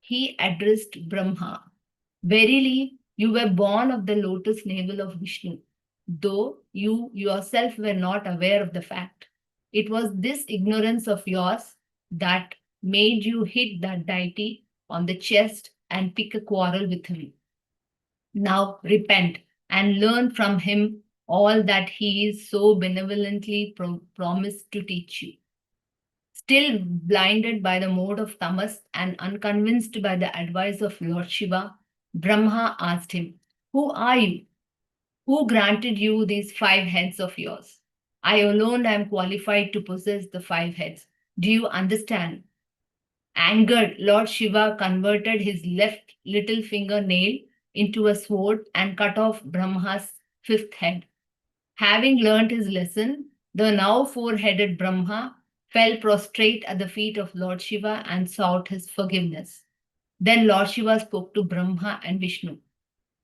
He addressed Brahma. Verily, you were born of the lotus navel of Vishnu, though you yourself were not aware of the fact. It was this ignorance of yours that made you hit that deity on the chest and pick a quarrel with him. Now repent and learn from him all that he is so benevolently promised to teach you. Still blinded by the mode of tamas and unconvinced by the advice of Lord Shiva, Brahma asked him, "Who are you? Who granted you these 5 heads of yours? I alone am qualified to possess the 5 heads. Do you understand?" Angered, Lord Shiva converted his left little finger nail into a sword and cut off Brahma's 5th head. Having learnt his lesson, the now 4-headed Brahma fell prostrate at the feet of Lord Shiva and sought his forgiveness. Then Lord Shiva spoke to Brahma and Vishnu.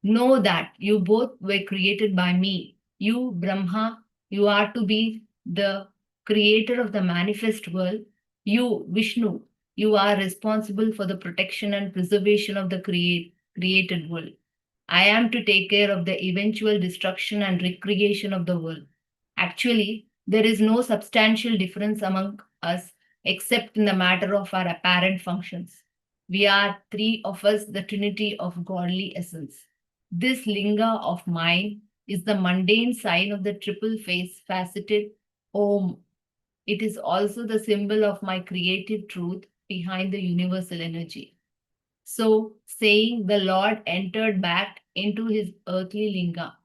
Know that you both were created by me. You, Brahma, you are to be the creator of the manifest world. You, Vishnu, you are responsible for the protection and preservation of the created world. I am to take care of the eventual destruction and recreation of the world. Actually, there is no substantial difference among us except in the matter of our apparent functions. We are 3 of us, the trinity of godly essence. This linga of mine is the mundane sign of the triple faceted Om. It is also the symbol of my creative truth behind the universal energy. So, saying, the Lord entered back into his earthly linga.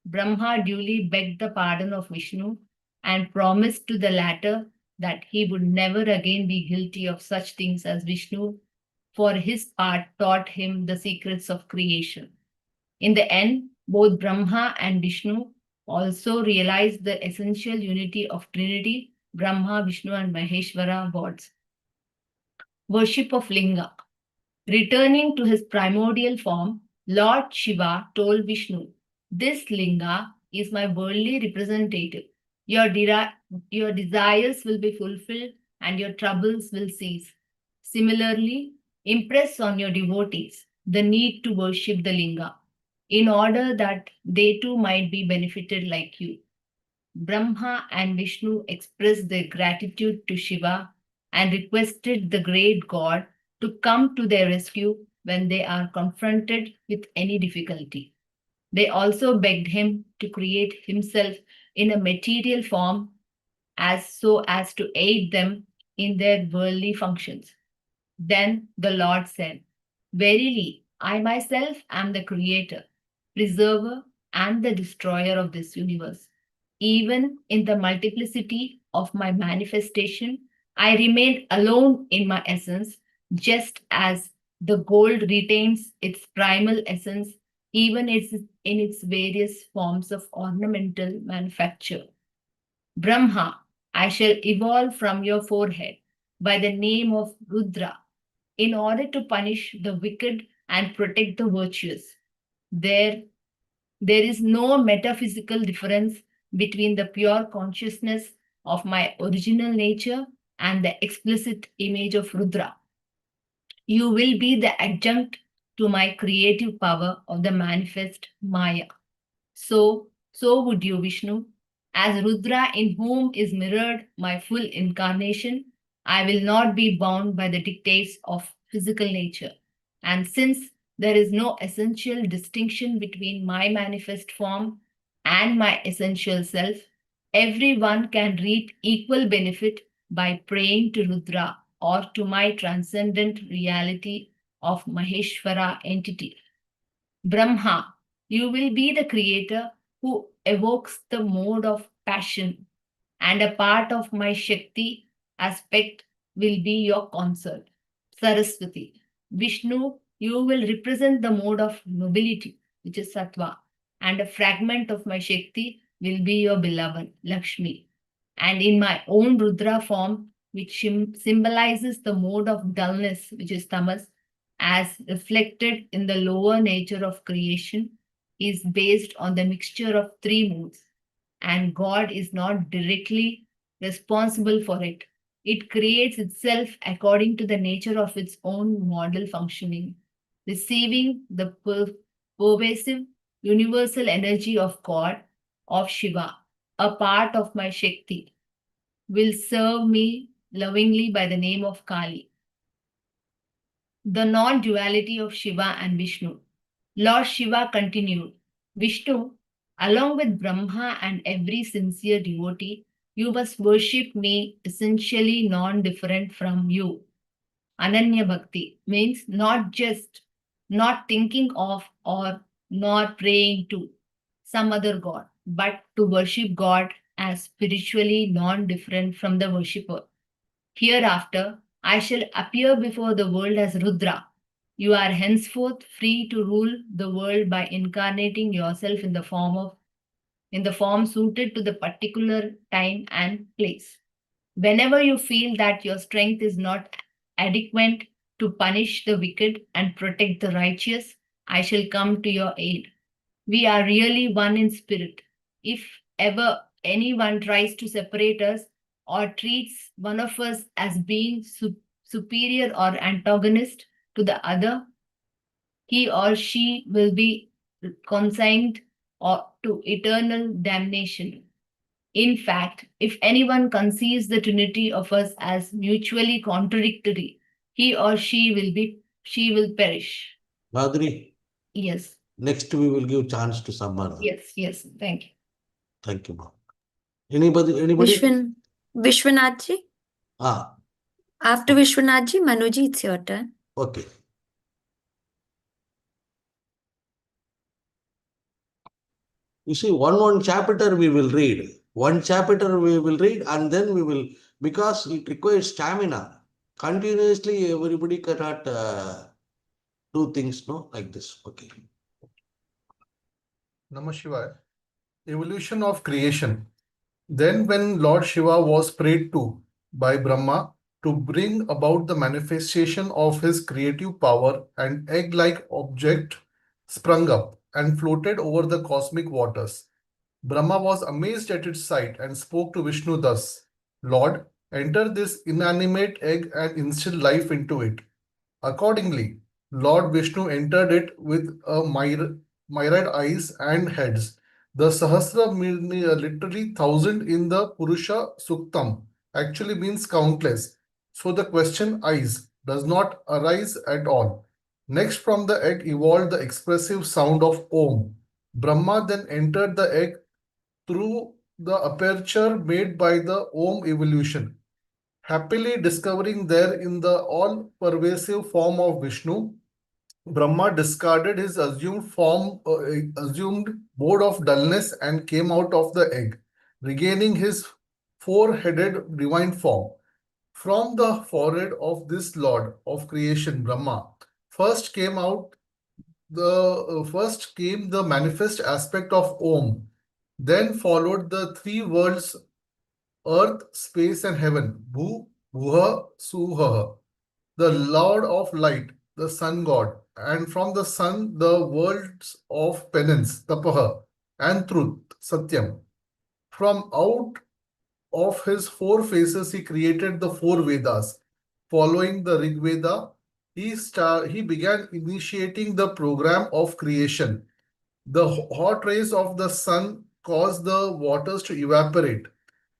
Brahma duly begged the pardon of Vishnu and promised to the latter that he would never again be guilty of such things as Vishnu, for his part, taught him the secrets of creation. In the end, both Brahma and Vishnu also realized the essential unity of Trinity, Brahma, Vishnu, and Maheshwara gods. Worship of Linga. Returning to his primordial form, Lord Shiva told Vishnu, "This linga is my worldly representative. Your desires will be fulfilled and your troubles will cease. Similarly, impress on your devotees the need to worship the linga, in order that they too might be benefited like you." Brahma and Vishnu expressed their gratitude to Shiva and requested the great god to come to their rescue when they are confronted with any difficulty. They also begged him to create himself in a material form so as to aid them in their worldly functions. Then the Lord said, Verily, I myself am the creator, preserver, and the destroyer of this universe. Even in the multiplicity of my manifestation, I remain alone in my essence, just as the gold retains its primal essence even in its various forms of ornamental manufacture. Brahma, I shall evolve from your forehead by the name of Rudra in order to punish the wicked and protect the virtuous. There, there is no metaphysical difference between the pure consciousness of my original nature and the explicit image of Rudra. You will be the adjunct to my creative power of the manifest Maya. So would you, Vishnu. As Rudra, in whom is mirrored my full incarnation, I will not be bound by the dictates of physical nature. And since there is no essential distinction between my manifest form and my essential self, everyone can reap equal benefit by praying to Rudra or to my transcendent reality of Maheshwara entity. Brahma, you will be the creator who evokes the mode of passion, and a part of my Shakti aspect will be your consort. Saraswati, Vishnu, you will represent the mode of nobility, which is Sattva, and a fragment of my Shakti will be your beloved, Lakshmi. And in my own Rudra form, which symbolizes the mode of dullness, which is Tamas, as reflected in the lower nature of creation, is based on the mixture of three moods, and God is not directly responsible for it. It creates itself according to the nature of its own model functioning, receiving the pervasive universal energy of God, of Shiva, a part of my Shakti, will serve me lovingly by the name of Kali. The non-duality of Shiva and Vishnu. Lord Shiva continued, Vishnu, along with Brahma and every sincere devotee, you must worship me essentially non-different from you. Ananya Bhakti means not just not thinking of or not praying to some other god, but to worship God as spiritually non-different from the worshipper. Hereafter, I shall appear before the world as Rudra. You are henceforth free to rule the world by incarnating yourself in the form suited to the particular time and place. Whenever you feel that your strength is not adequate to punish the wicked and protect the righteous, I shall come to your aid. We are really one in spirit. If ever anyone tries to separate us or treats one of us as being superior or antagonist to the other, he or she will be consigned to eternal damnation. In fact, if anyone conceives the trinity of us as mutually contradictory, he or she will perish. Madhuri, Yes, next we will give chance to someone. yes, thank you. Thank you, ma'am. Anybody? Vishwanath ji. Ah, After Vishwanath ji, Manuji, it's your turn. okay. You see, one chapter we will read. One chapter we will read, and then we will, because it requires stamina. Continuously, everybody cannot do things, no, like this. Okay. Namah Shivaya. Evolution of creation. Then when Lord Shiva was prayed to by Brahma to bring about the manifestation of his creative power, an egg-like object sprung up and floated over the cosmic waters. Brahma was amazed at its sight and spoke to Vishnu thus, Lord, enter this inanimate egg and instill life into it. Accordingly, Lord Vishnu entered it with a myriad eyes and heads. The Sahasra literally thousand in the Purusha Suktam actually means countless. So the question eyes does not arise at all. Next from the egg evolved the expressive sound of Om. Brahma then entered the egg through the aperture made by the Om evolution. Happily discovering there in the all-pervasive form of Vishnu, Brahma discarded his assumed mode of dullness and came out of the egg, regaining his four-headed divine form. From the forehead of this Lord of creation, Brahma, first came out first came the manifest aspect of Om. Then followed the three worlds, earth, space, and heaven, Bhu, Bhuha, Suha, the Lord of light, the sun god, and from the sun the worlds of penance, Tapaha, and truth, Satyam. From out of his four faces he created the four Vedas. Following the Rig Veda, he began initiating the program of creation. The hot rays of the sun caused the waters to evaporate.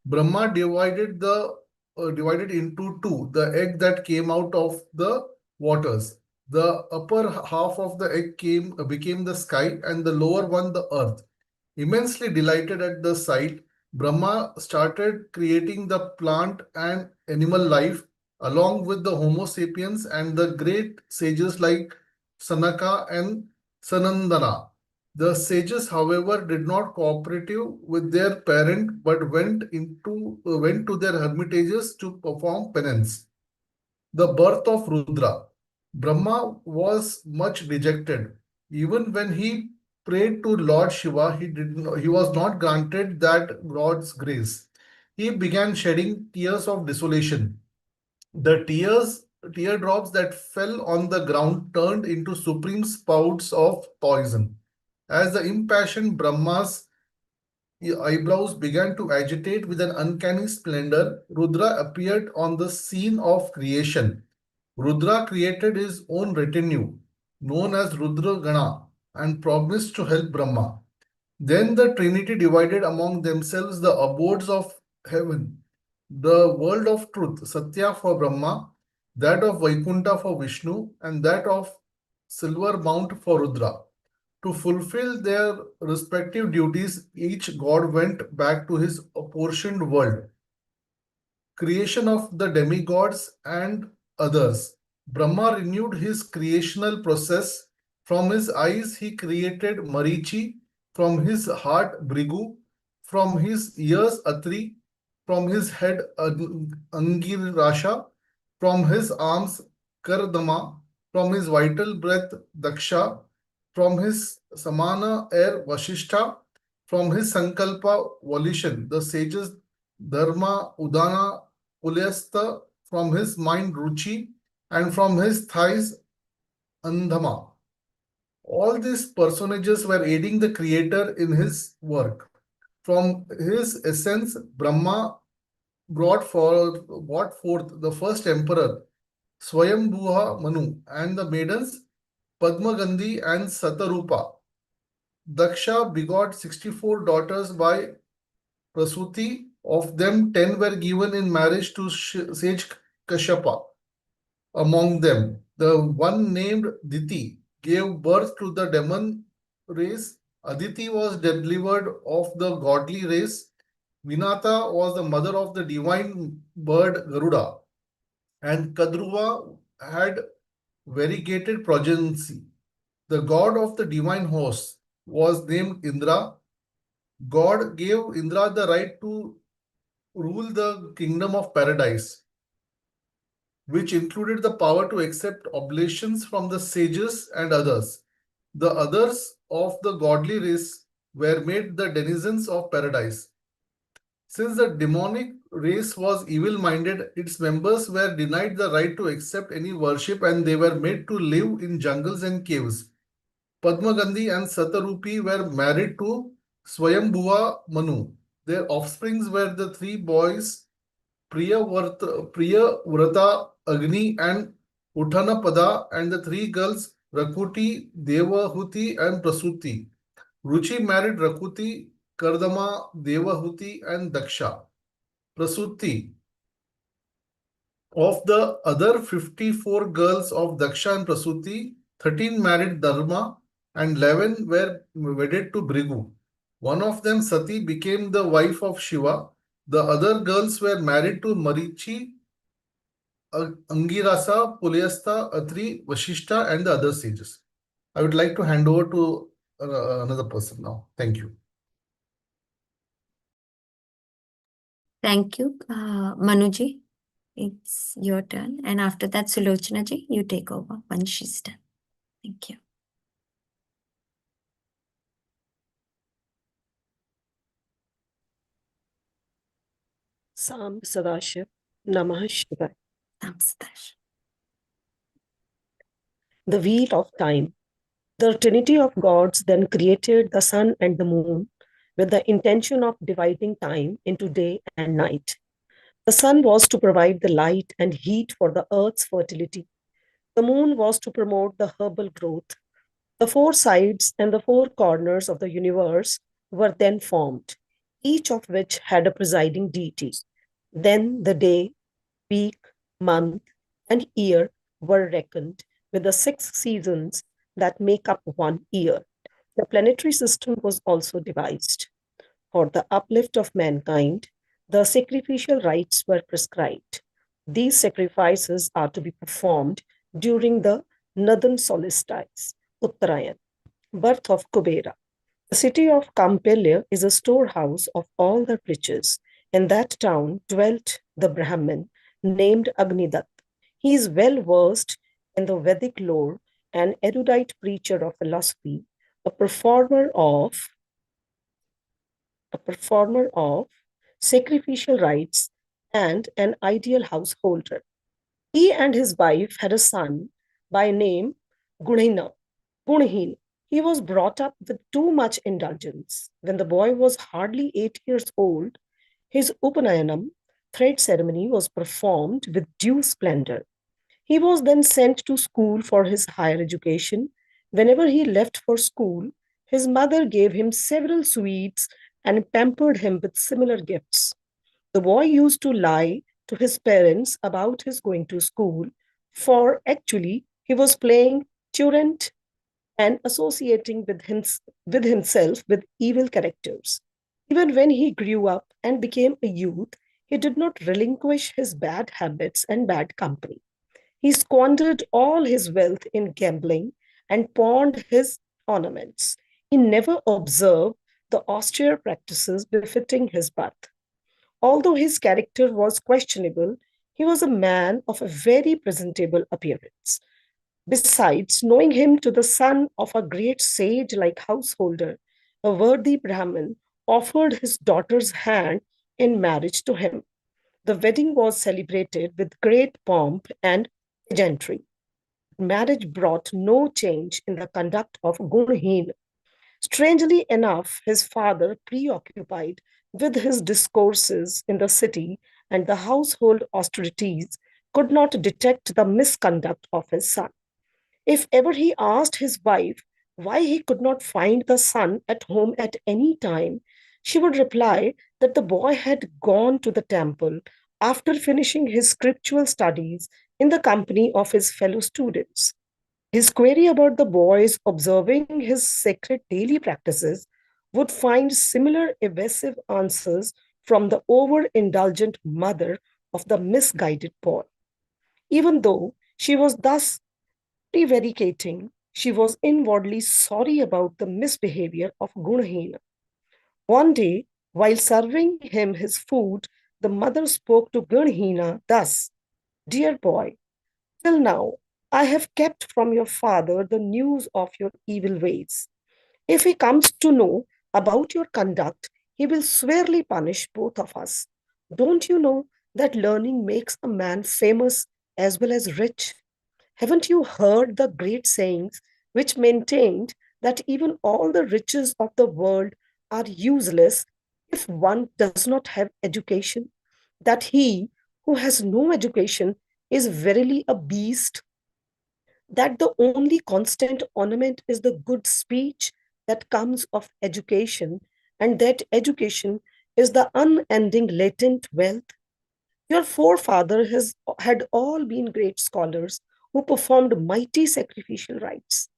Brahma divided into two the egg that came out of the waters. The upper half of the egg became the sky, and the lower one the earth. Immensely delighted at the sight, Brahma started creating the plant and animal life along with the Homo sapiens and the great sages like Sanaka and Sanandana. The sages, however, did not cooperate with their parent but went to their hermitages to perform penance. The birth of Rudra. Brahma was much dejected. Even when he prayed to Lord Shiva, he was not granted that God's grace. He began shedding tears of desolation. The teardrops that fell on the ground turned into supreme spouts of poison. As the impassioned Brahma's eyebrows began to agitate with an uncanny splendor, Rudra appeared on the scene of creation. Rudra created his own retinue, known as Rudra Gana, and promised to help Brahma. Then the Trinity divided among themselves the abodes of heaven, the world of truth, Satya for Brahma, that of Vaikuntha for Vishnu, and that of Silver Mount for Rudra. To fulfill their respective duties, each god went back to his apportioned world. Creation of the demigods and others. Brahma renewed his creational process. From his eyes, he created Marichi, from his heart, Brigu, from his ears, Atri, from his head, Angirasha, from his arms, Kardama, from his vital breath, Daksha, from his Samana air, Vashishta, from his Sankalpa volition, the sages Dharma, Udana, Pulyastha, from his mind Ruchi, and from his thighs Andhama. All these personages were aiding the creator in his work. From his essence, Brahma brought forth the first emperor, Swayambhuva Manu, and the maidens Padmagandhi and Satarupa. Daksha begot 64 daughters by Prasuti. Of them, 10 were given in marriage to sage Kashyapa. Among them, the one named Diti gave birth to the demon race. Aditi was delivered of the godly race. Vinata was the mother of the divine bird Garuda. And Kadruva had variegated progeny. The god of the divine hosts was named Indra. God gave Indra the right to rule the kingdom of paradise, which included the power to accept oblations from the sages and others. The others of the godly race were made the denizens of paradise. Since the demonic race was evil-minded, its members were denied the right to accept any worship and they were made to live in jungles and caves. Padmagandhi and Satarupi were married to Swayambhuva Manu. Their offsprings were the three boys Priyavrata, Agni, and Uttanapada, and the three girls Rakuti, Devahuti, and Prasuti. Ruchi married Rakuti, Kardama, Devahuti, and Daksha. Prasuti. Of the other 54 girls of Daksha and Prasuti, 13 married Dharma and 11 were wedded to Brigu. One of them, Sati, became the wife of Shiva. The other girls were married to Marichi, Angirasa, Pulyasta, Atri, Vashishta, and the other sages. I would like to hand over to another person now. Thank you. Thank you. Manuji, it's your turn. And after that, Sulochana ji, you take over once she's done. Thank you. Sam Sadashiv, Namah Shivaya. Namaste. The wheel of time. The Trinity of gods then created the sun and the moon with the intention of dividing time into day and night. The sun was to provide the light and heat for the earth's fertility. The moon was to promote the herbal growth. The four sides and the four corners of the universe were then formed, each of which had a presiding deity. Then the day, week, month, and year were reckoned with the 6 seasons that make up one year. The planetary system was also devised. For the uplift of mankind, the sacrificial rites were prescribed. These sacrifices are to be performed during the northern solstice, Uttarayan, birth of Kubera. The city of Kampilya is a storehouse of all the riches. In that town dwelt the Brahmin named Agnidat. He is well versed in the Vedic lore, an erudite preacher of philosophy, a performer of sacrificial rites, and an ideal householder. He and his wife had a son by name Gunhina. He was brought up with too much indulgence. When the boy was hardly 8 years old, his Upanayanam, thread ceremony, was performed with due splendor. He was then sent to school for his higher education. Whenever he left for school, his mother gave him several sweets and pampered him with similar gifts. The boy used to lie to his parents about his going to school, for actually he was playing truant and associating with himself with evil characters. Even when he grew up and became a youth, he did not relinquish his bad habits and bad company. He squandered all his wealth in gambling and pawned his ornaments. He never observed the austere practices befitting his birth. Although his character was questionable, he was a man of a very presentable appearance. Besides, knowing him to the son of a great sage-like householder, a worthy Brahmin offered his daughter's hand in marriage to him. The wedding was celebrated with great pomp and pageantry. Marriage brought no change in the conduct of Gunheen. Strangely enough, his father, preoccupied with his discourses in the city and the household austerities, could not detect the misconduct of his son. If ever he asked his wife why he could not find the son at home at any time, she would reply that the boy had gone to the temple after finishing his scriptural studies in the company of his fellow students. His query about the boy's observing his sacred daily practices would find similar evasive answers from the overindulgent mother of the misguided boy. Even though she was thus prevaricating, she was inwardly sorry about the misbehavior of Gunhina. One day, while serving him his food, the mother spoke to Gunhina thus: "Dear boy, till now I have kept from your father the news of your evil ways. If he comes to know about your conduct, he will severely punish both of us. Don't you know that learning makes a man famous as well as rich? Haven't you heard the great sayings which maintained that even all the riches of the world are useless if one does not have education? That he who has no education is verily a beast? That the only constant ornament is the good speech that comes of education, and that education is the unending latent wealth? Your forefathers had all been great scholars who performed mighty sacrificial rites.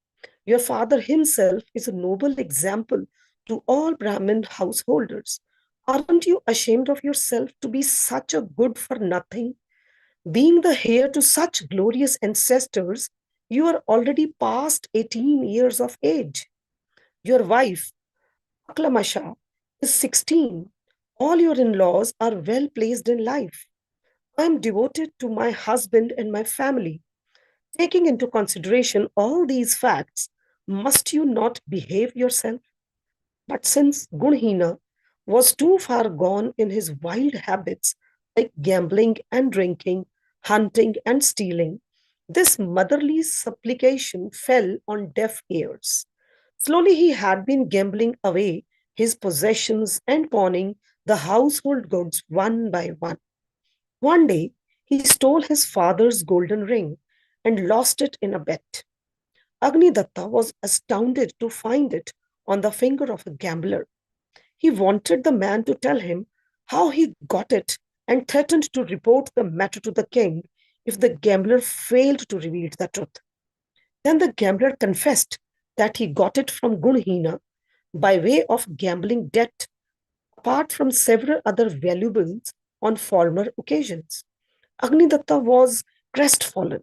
Your father himself is a noble example to all Brahmin householders. Aren't you ashamed of yourself to be such a good for nothing? Being the heir to such glorious ancestors, you are already past 18 years of age. Your wife, Aklamasha, is 16. All your in-laws are well placed in life. I am devoted to my husband and my family. Taking into consideration all these facts, must you not behave yourself? But since Gunhina was too far gone in his wild habits, like gambling and drinking, hunting and stealing, this motherly supplication fell on deaf ears. Slowly he had been gambling away his possessions and pawning the household goods one by one. One day, he stole his father's golden ring and lost it in a bet. Agnidatta was astounded to find it on the finger of a gambler. He wanted the man to tell him how he got it and threatened to report the matter to the king if the gambler failed to reveal the truth. Then the gambler confessed that he got it from Gunhina by way of gambling debt, apart from several other valuables on former occasions. Agnidatta was crestfallen,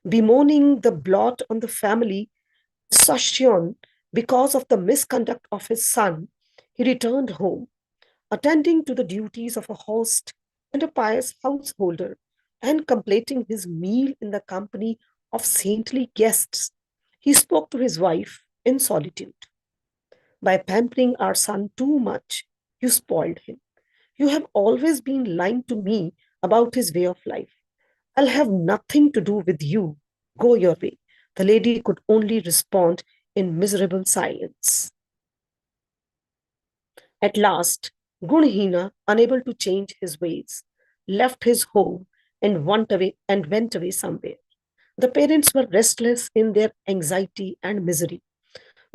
bemoaning the blot on the family succession because of the misconduct of his son. He returned home, attending to the duties of a host and a pious householder, and completing his meal in the company of saintly guests. He spoke to his wife in solitude. By pampering our son too much, you spoiled him. You have always been lying to me about his way of life. I'll have nothing to do with you. Go your way. The lady could only respond in miserable silence. At last, Gunhina, unable to change his ways, left his home and went away somewhere. The parents were restless in their anxiety and misery.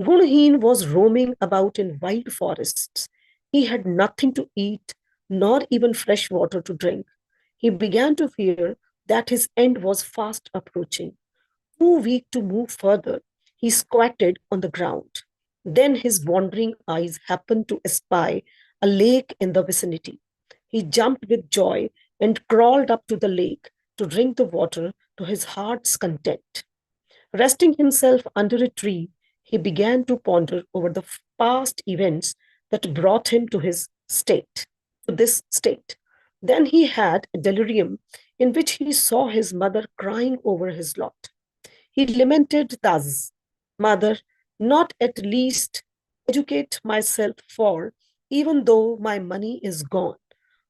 Gunheen was roaming about in wild forests. He had nothing to eat, nor even fresh water to drink. He began to fear that his end was fast approaching. Too weak to move further, he squatted on the ground. Then his wandering eyes happened to espy a lake in the vicinity. He jumped with joy and crawled up to the lake to drink the water to his heart's content. Resting himself under a tree, he began to ponder over the past events that brought him to this state. Then he had a delirium in which he saw his mother crying over his lot. He lamented thus, Mother, not at least educate myself for, even though my money is gone,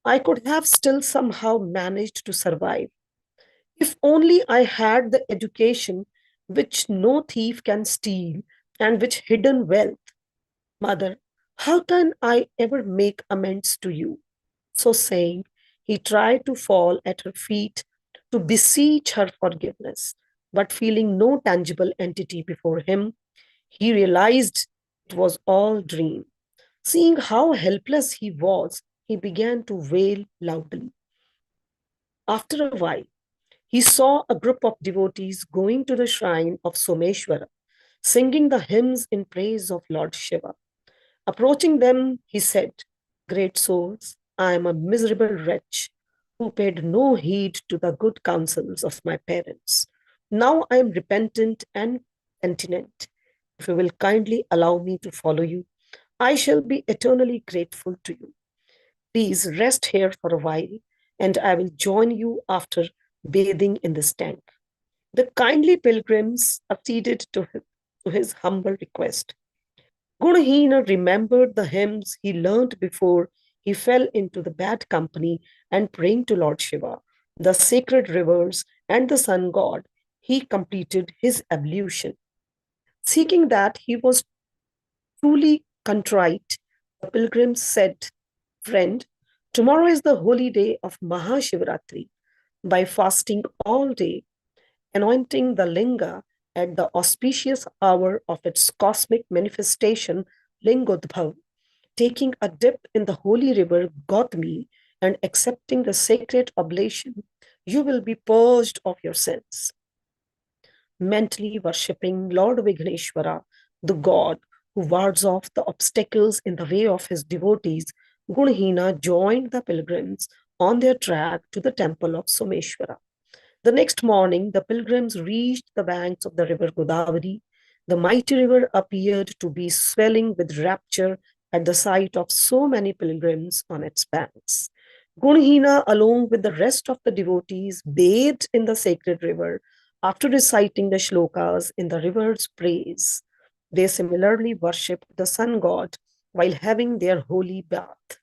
I could have still somehow managed to survive. If only I had the education which no thief can steal and which hidden wealth. Mother, how can I ever make amends to you? So saying, he tried to fall at her feet to beseech her forgiveness, but feeling no tangible entity before him, he realized it was all dream. Seeing how helpless he was, he began to wail loudly. After a while, he saw a group of devotees going to the shrine of Someshwara, singing the hymns in praise of Lord Shiva. Approaching them, he said, Great souls, I am a miserable wretch who paid no heed to the good counsels of my parents. Now I am repentant and penitent. If you will kindly allow me to follow you, I shall be eternally grateful to you. Please rest here for a while, and I will join you after bathing in this tank. The kindly pilgrims acceded to his humble request. Gunhina remembered the hymns he learned before he fell into the bad company and praying to Lord Shiva, the sacred rivers, and the sun god. He completed his ablution. Seeking that he was truly contrite, the pilgrims said, Friend, tomorrow is the holy day of Mahashivratri. By fasting all day, anointing the linga at the auspicious hour of its cosmic manifestation, Lingodbhav, taking a dip in the holy river 𝐷𝐿𝐴, and accepting the sacred oblation, you will be purged of your sins. Mentally worshipping Lord Vigneshwara, the god who wards off the obstacles in the way of his devotees, Gunhina joined the pilgrims on their track to the temple of Someshwara. The next morning, the pilgrims reached the banks of the river Godavari. The mighty river appeared to be swelling with rapture at the sight of so many pilgrims on its banks. Gunhina, along with the rest of the devotees, bathed in the sacred river after reciting the shlokas in the river's praise. They similarly worshipped the sun god while having their holy bath.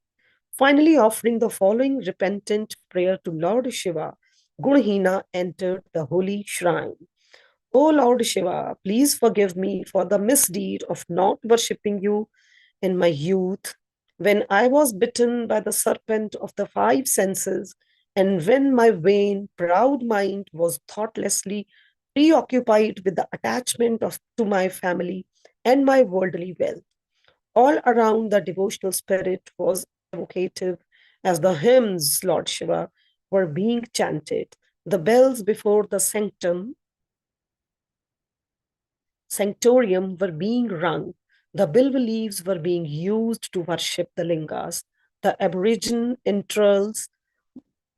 Finally, offering the following repentant prayer to Lord Shiva, Gunhina entered the holy shrine. O Lord Shiva, please forgive me for the misdeed of not worshipping you in my youth, when I was bitten by the serpent of the five senses, and when my vain, proud mind was thoughtlessly preoccupied with the attachment to my family and my worldly wealth. All around, the devotional spirit was evocative as the hymns, Lord Shiva, were being chanted. The bells before the sanctorium were being rung. The bilva leaves were being used to worship the lingas. The Aboriginal interals,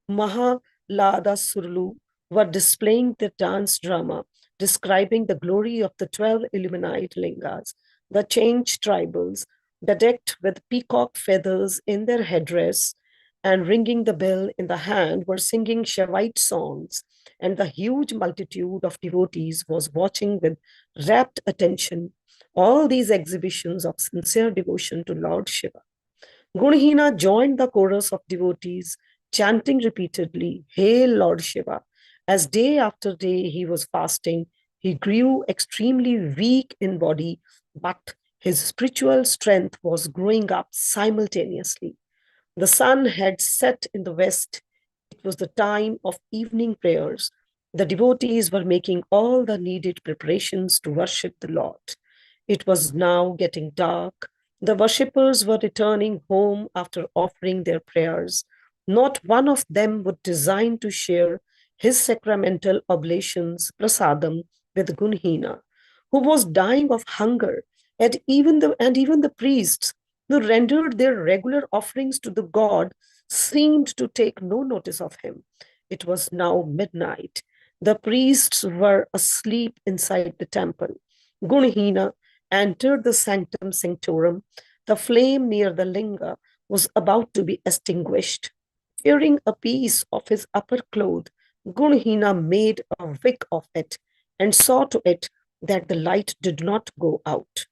Mahalada Surlu, were displaying the dance drama, describing the glory of the 12 illuminate lingas. The changed tribals, bedecked with peacock feathers in their headdress and ringing the bell in the hand, were singing Shaivite songs, and the huge multitude of devotees was watching with rapt attention all these exhibitions of sincere devotion to Lord Shiva. Gunhina joined the chorus of devotees, chanting repeatedly, Hail Lord Shiva. As day after day he was fasting, he grew extremely weak in body, but his spiritual strength was growing up simultaneously. The sun had set in the west. It was the time of evening prayers. The devotees were making all the needed preparations to worship the Lord. It was now getting dark. The worshippers were returning home after offering their prayers. Not one of them would design to share his sacramental oblations, prasadam, with Gunhina, who was dying of hunger, and even the priests who rendered their regular offerings to the god seemed to take no notice of him. It was now midnight. The priests were asleep inside the temple. Gunhina entered the sanctum sanctorum. The flame near the linga was about to be extinguished. Tearing a piece of his upper cloth, Gunhina made a wick of it and saw to it that the light did not go out.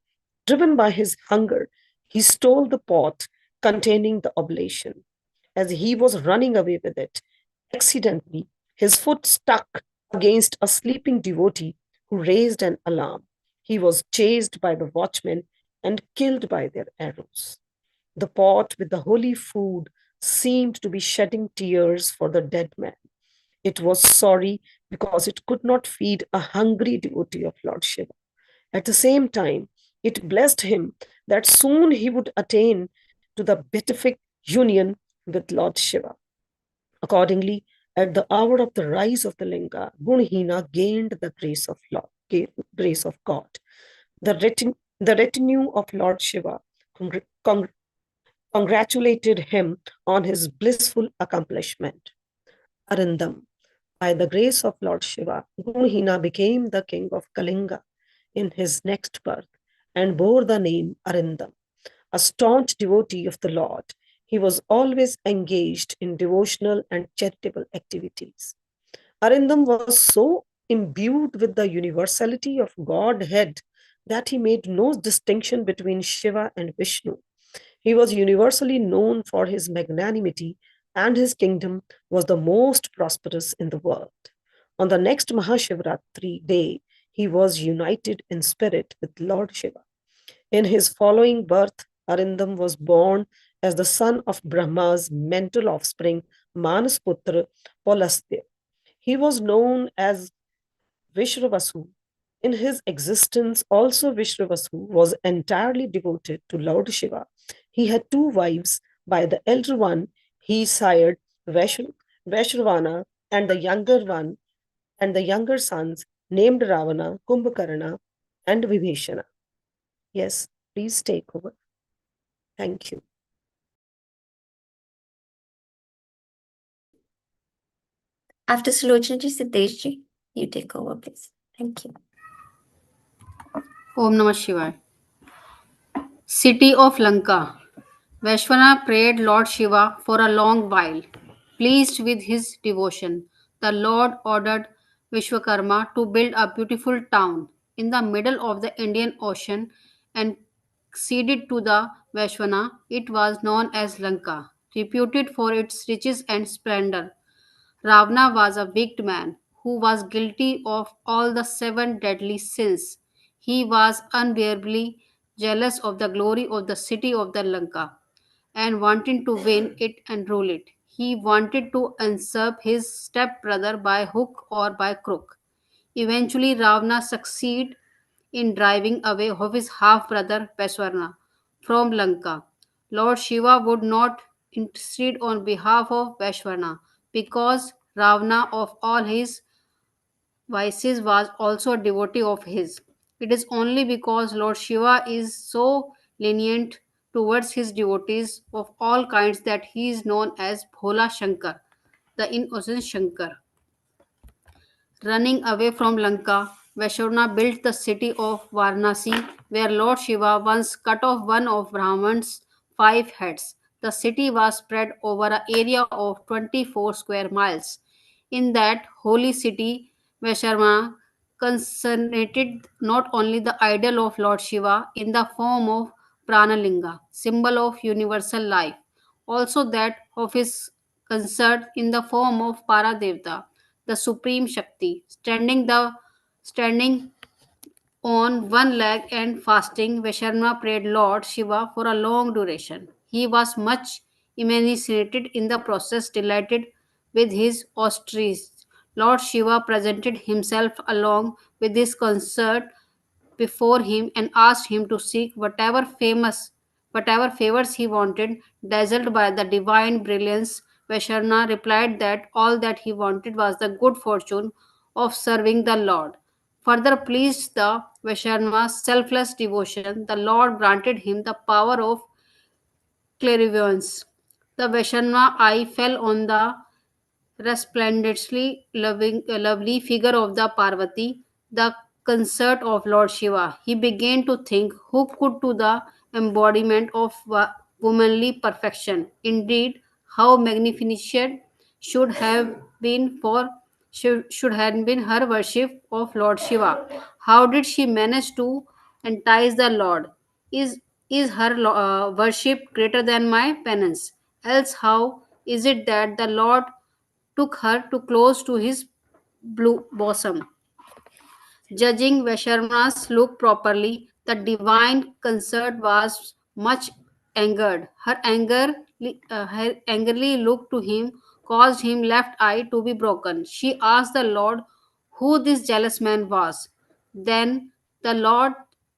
Driven by his hunger, he stole the pot containing the oblation. As he was running away with it, accidentally, his foot stuck against a sleeping devotee who raised an alarm. He was chased by the watchmen and killed by their arrows. The pot with the holy food seemed to be shedding tears for the dead man. It was sorry because it could not feed a hungry devotee of Lord Shiva. At the same time, it blessed him that soon he would attain to the beatific union with Lord Shiva. Accordingly, at the hour of the rise of the linga, Gunhina gained the grace of God. The retinue of Lord Shiva congratulated him on his blissful accomplishment. Arindam, by the grace of Lord Shiva, Gunhina became the king of Kalinga in his next birth and bore the name Arindam. A staunch devotee of the Lord, he was always engaged in devotional and charitable activities. Arindam was so imbued with the universality of Godhead that he made no distinction between Shiva and Vishnu. He was universally known for his magnanimity, and his kingdom was the most prosperous in the world. On the next Mahashivratri day, he was united in spirit with Lord Shiva. In his following birth, Arindam was born as the son of Brahma's mental offspring, Manasputra Polastya. He was known as Vishwavasu. In his existence, also Vishwavasu was entirely devoted to Lord Shiva. He had two wives. By the elder one, he sired Vaishravana, and the younger sons named Ravana, Kumbhakarna, and Vibhishana. Yes, please take over. Thank you. After Sulochana ji, Siddesh ji, you take over, please. Thank you. Om Namah Shivaya. City of Lanka. Vaishwana prayed Lord Shiva for a long while. Pleased with his devotion, the Lord ordered Vishwakarma to build a beautiful town in the middle of the Indian Ocean and ceded to the Vaishwana. It was known as Lanka, reputed for its riches and splendor. Ravana was a wicked man who was guilty of all the seven deadly sins. He was unbearably jealous of the glory of the city of the Lanka and wanted to win it and rule it. He wanted to usurp his stepbrother by hook or by crook. Eventually, Ravana succeeded in driving away of his half brother Peswarna from Lanka. Lord Shiva would not intercede on behalf of Veshwarna because Ravana, of all his vices, was also a devotee of his. It is only because Lord Shiva is so lenient towards his devotees of all kinds that he is known as Bhola Shankar, the innocent Shankar. Running away from Lanka, Vaishnav built the city of Varanasi, where Lord Shiva once cut off one of Brahman's five heads. The city was spread over an area of 24 square miles. In that holy city, Vaishnav concentrated not only the idol of Lord Shiva in the form of Pranalinga, symbol of universal life, also that of his consort in the form of Paradevta, the supreme Shakti, standing on one leg and fasting, Vaishnav prayed Lord Shiva for a long duration. He was much emancipated in the process, delighted with his austerities. Lord Shiva presented himself along with his consort before him and asked him to seek whatever favors he wanted. Dazzled by the divine brilliance, Vaishnav replied that all that he wanted was the good fortune of serving the Lord. Further pleased the Vaishnava's selfless devotion, the Lord granted him the power of clairvoyance. The Vaishnava eye fell on the resplendently lovely figure of the Parvati, the consort of Lord Shiva. He began to think who could do the embodiment of womanly perfection. Indeed, how magnificent should have been for should have been her worship of Lord Shiva. How did she manage to entice the Lord? Is is her worship greater than my penance? Else, how is it that the Lord took her too close to his blue bosom? Judging Vaishna's look properly, the divine consort was much angered. Her angrily look to him caused him left eye to be broken. She asked the Lord who this jealous man was. Then the Lord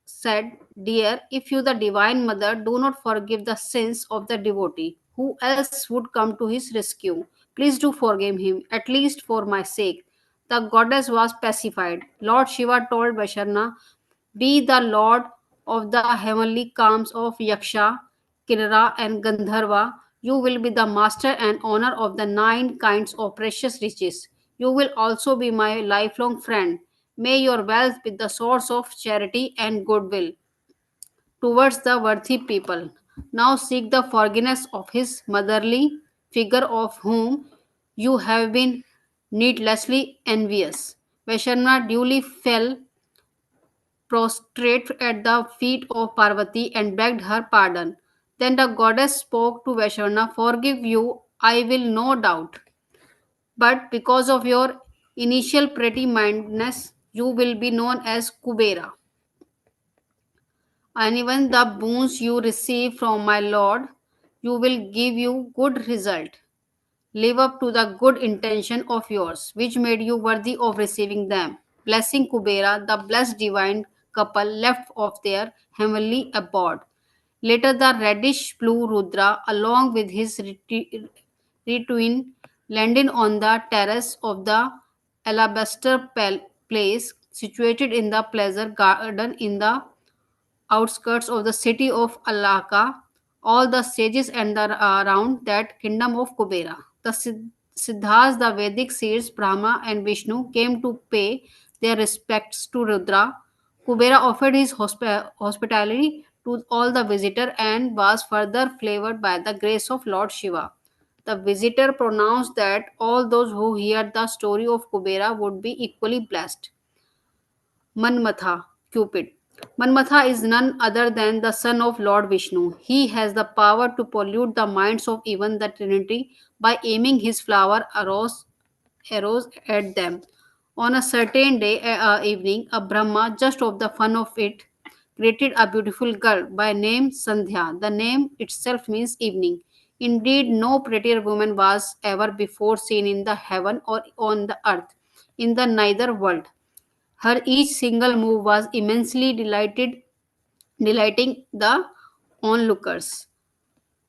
said, Dear, if you, the Divine Mother, do not forgive the sins of the devotee, who else would come to his rescue? Please do forgive him, at least for my sake. The goddess was pacified. Lord Shiva told Vaishna, Be the lord of the heavenly calms of Yaksha, Kinara, and Gandharva. You will be the master and owner of the nine kinds of precious riches. You will also be my lifelong friend. May your wealth be the source of charity and goodwill towards the worthy people. Now seek the forgiveness of his motherly figure of whom you have been needlessly envious. Vaishnav duly fell prostrate at the feet of Parvati and begged her pardon. Then the goddess spoke to Vaishnav, Forgive you, I will no doubt. But because of your initial pretty mindedness, you will be known as Kubera. And even the boons you receive from my Lord, you will give you good result. Live up to the good intention of yours, which made you worthy of receiving them. Blessing Kubera, the blessed divine couple left of their heavenly abode. Later, the reddish blue Rudra, along with his retwin, landed on the terrace of the alabaster place situated in the pleasure garden in the outskirts of the city of Alaka, all the sages and the around that kingdom of Kubera. The Siddhas, the Vedic seers Brahma and Vishnu came to pay their respects to Rudra, Kubera offered his hospitality to all the visitor and was further flavored by the grace of Lord Shiva. The visitor pronounced that all those who heard the story of Kubera would be equally blessed. Manmatha, Cupid. Manmatha is none other than the son of Lord Vishnu. He has the power to pollute the minds of even the Trinity by aiming his flower arrows at them. On a certain day evening, a Brahma, just of the fun of it, created a beautiful girl by name Sandhya. The name itself means evening. Indeed, no prettier woman was ever before seen in the heaven or on the earth, in the neither world. Her each single move was immensely delighting the onlookers.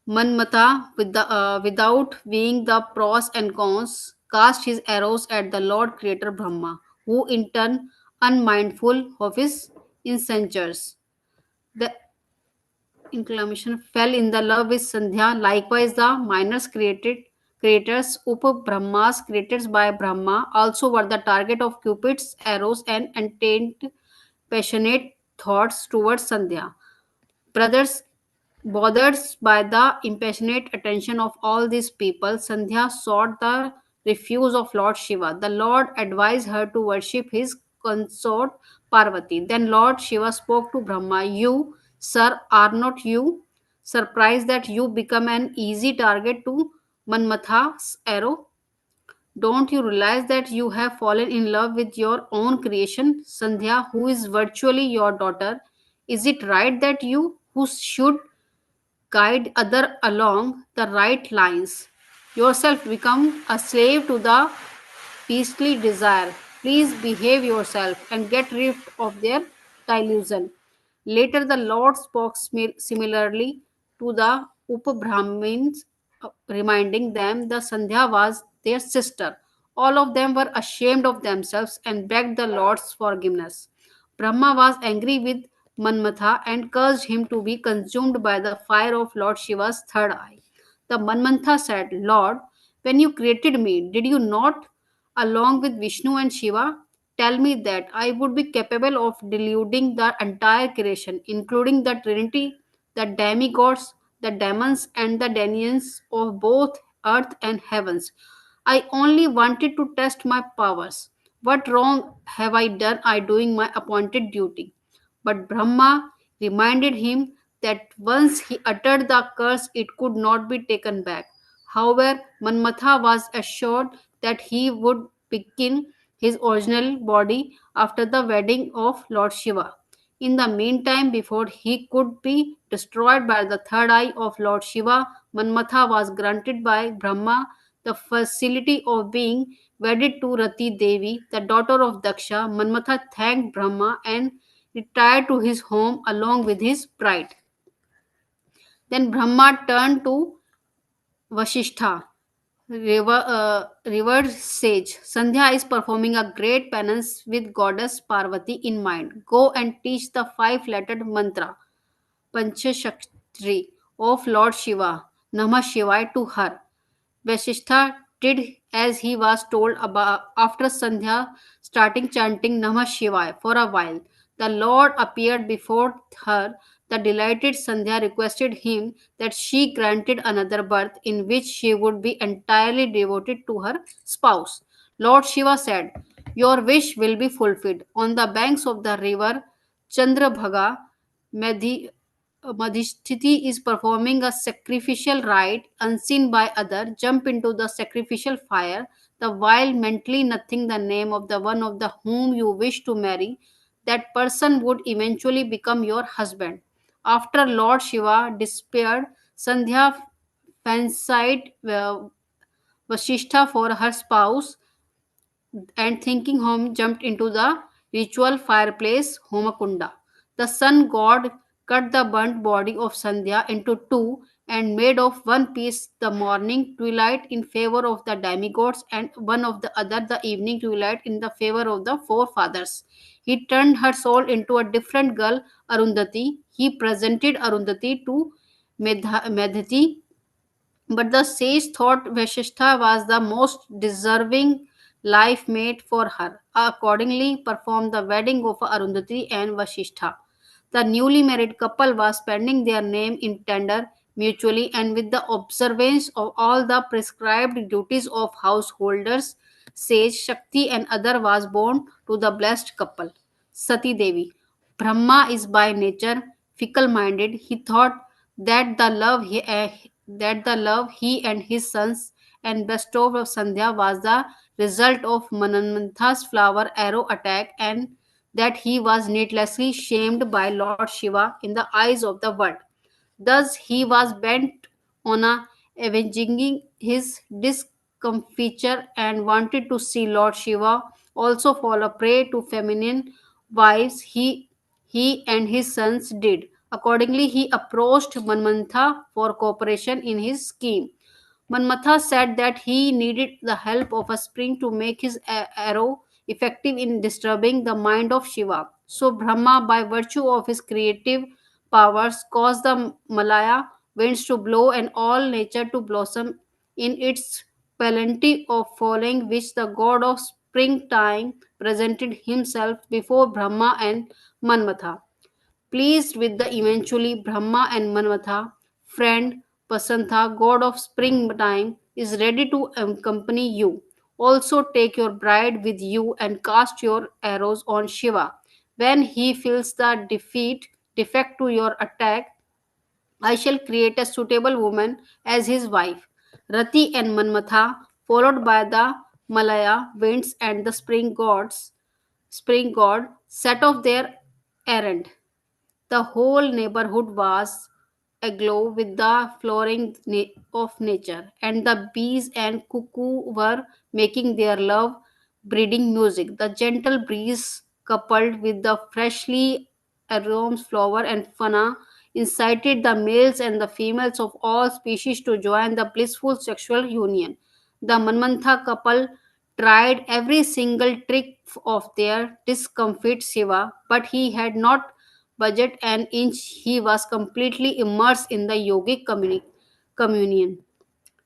Manmatha, without weighing the pros and cons, cast his arrows at the Lord Creator Brahma, who in turn, unmindful of his incensures, the inclination fell in the love with Sandhya. Likewise, the creators Up Brahmas created by Brahma also were the target of Cupid's arrows and intent passionate thoughts towards Sandhya. Brothers, bothered by the impassionate attention of all these people, Sandhya sought the refuge of Lord Shiva. The Lord advised her to worship his consort Parvati. Then Lord Shiva spoke to Brahma, "You, sir, are not you surprised that you become an easy target to Manmatha's arrow? Don't you realize that you have fallen in love with your own creation, Sandhya, who is virtually your daughter? Is it right that you, who should guide other along the right lines, yourself become a slave to the beastly desire? Please behave yourself and get rid of their delusion." Later, the Lord spoke similarly to the Upabrahmins, reminding them the Sandhya was their sister. All of them were ashamed of themselves and begged the Lord's forgiveness. Brahma was angry with Manmatha and cursed him to be consumed by the fire of Lord Shiva's third eye. The Manmatha said, "Lord, when you created me, did you not, along with Vishnu and Shiva, tell me that I would be capable of deluding the entire creation, including the Trinity, the demigods, the demons, and the deities of both earth and heavens? I only wanted to test my powers. What wrong have I done? I doing my appointed duty." But Brahma reminded him that once he uttered the curse, it could not be taken back. However, Manmatha was assured that he would begin his original body after the wedding of Lord Shiva. In the meantime, before he could be destroyed by the third eye of Lord Shiva, Manmatha was granted by Brahma the facility of being wedded to Rati Devi, the daughter of Daksha. Manmatha thanked Brahma and retired to his home along with his bride. Then Brahma turned to Vasishtha, revered sage. Sandhya is performing a great penance with goddess Parvati in mind. Go and teach the five-lettered mantra, Panchashakti, of Lord Shiva, Namah Shivaya, to her. Vasishtha did as he was told after Sandhya, starting chanting Namah Shivaya for a while. The Lord appeared before her. The delighted Sandhya requested him that she granted another birth in which she would be entirely devoted to her spouse. Lord Shiva said, "Your wish will be fulfilled." On the banks of the river Chandrabhaga, Madhi Madhishthiti is performing a sacrificial rite unseen by other. Jump into the sacrificial fire, the while mentally nothing the name of the one of the whom you wish to marry. That person would eventually become your husband. After Lord Shiva despaired, Sandhya fancied Vasishtha for her spouse, and thinking home jumped into the ritual fireplace Homakunda. The sun god cut the burnt body of Sandhya into two and made of one piece the morning twilight in favor of the demigods and one of the other the evening twilight in the favor of the forefathers. He turned her soul into a different girl, Arundhati. He presented Arundhati to Medhati, But the sage thought Vasishtha was the most deserving life mate for her. Accordingly, performed the wedding of Arundhati and Vasishtha. The newly married couple was spending their name in tender mutually and with the observance of all the prescribed duties of householders. Sage Shakti and other was born to the blessed couple. Sati Devi. Brahma is by nature fickle-minded. He thought that the love he and his sons and bestowed of Sandhya was the result of Manmantha's flower arrow attack, and that he was needlessly shamed by Lord Shiva in the eyes of the world. Thus, he was bent on avenging his discomfiture and wanted to see Lord Shiva also fall a prey to feminine wives. He and his sons did. Accordingly, he approached Manmantha for cooperation in his scheme. Manmatha said that he needed the help of a spring to make his arrow effective in disturbing the mind of Shiva. So Brahma, by virtue of his creative powers, caused the Malaya winds to blow and all nature to blossom in its plenty of falling, which the god of springtime presented himself before Brahma and Manmatha. Pleased with the eventually Brahma and Manmatha, friend Pasantha, god of springtime, is ready to accompany you. Also take your bride with you and cast your arrows on Shiva. When he feels the defect to your attack, I shall create a suitable woman as his wife. Rati and Manmatha, followed by the Malaya winds and the spring god, set off their errand. The whole neighborhood was aglow with the flowering of nature, and the bees and cuckoo were making their love breeding music. The gentle breeze, coupled with the freshly aromas flower and fauna, incited the males and the females of all species to join the blissful sexual union. The Manmantha couple tried every single trick of their discomfit Shiva, but he had not budget an inch. He was completely immersed in the yogic communion.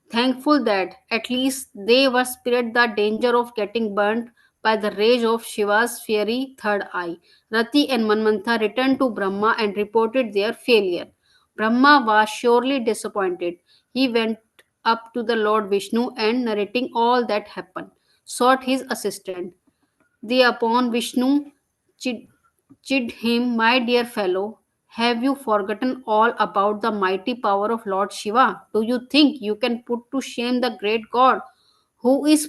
Thankful that at least they were spared the danger of getting burnt by the rage of Shiva's fiery third eye. Rati and Manmantha returned to Brahma and reported their failure. Brahma was surely disappointed. He went up to the Lord Vishnu and, narrating all that happened, sought his assistant. Thereupon Vishnu chid, chid him, "My dear fellow, have you forgotten all about the mighty power of Lord Shiva? Do you think you can put to shame the great God who is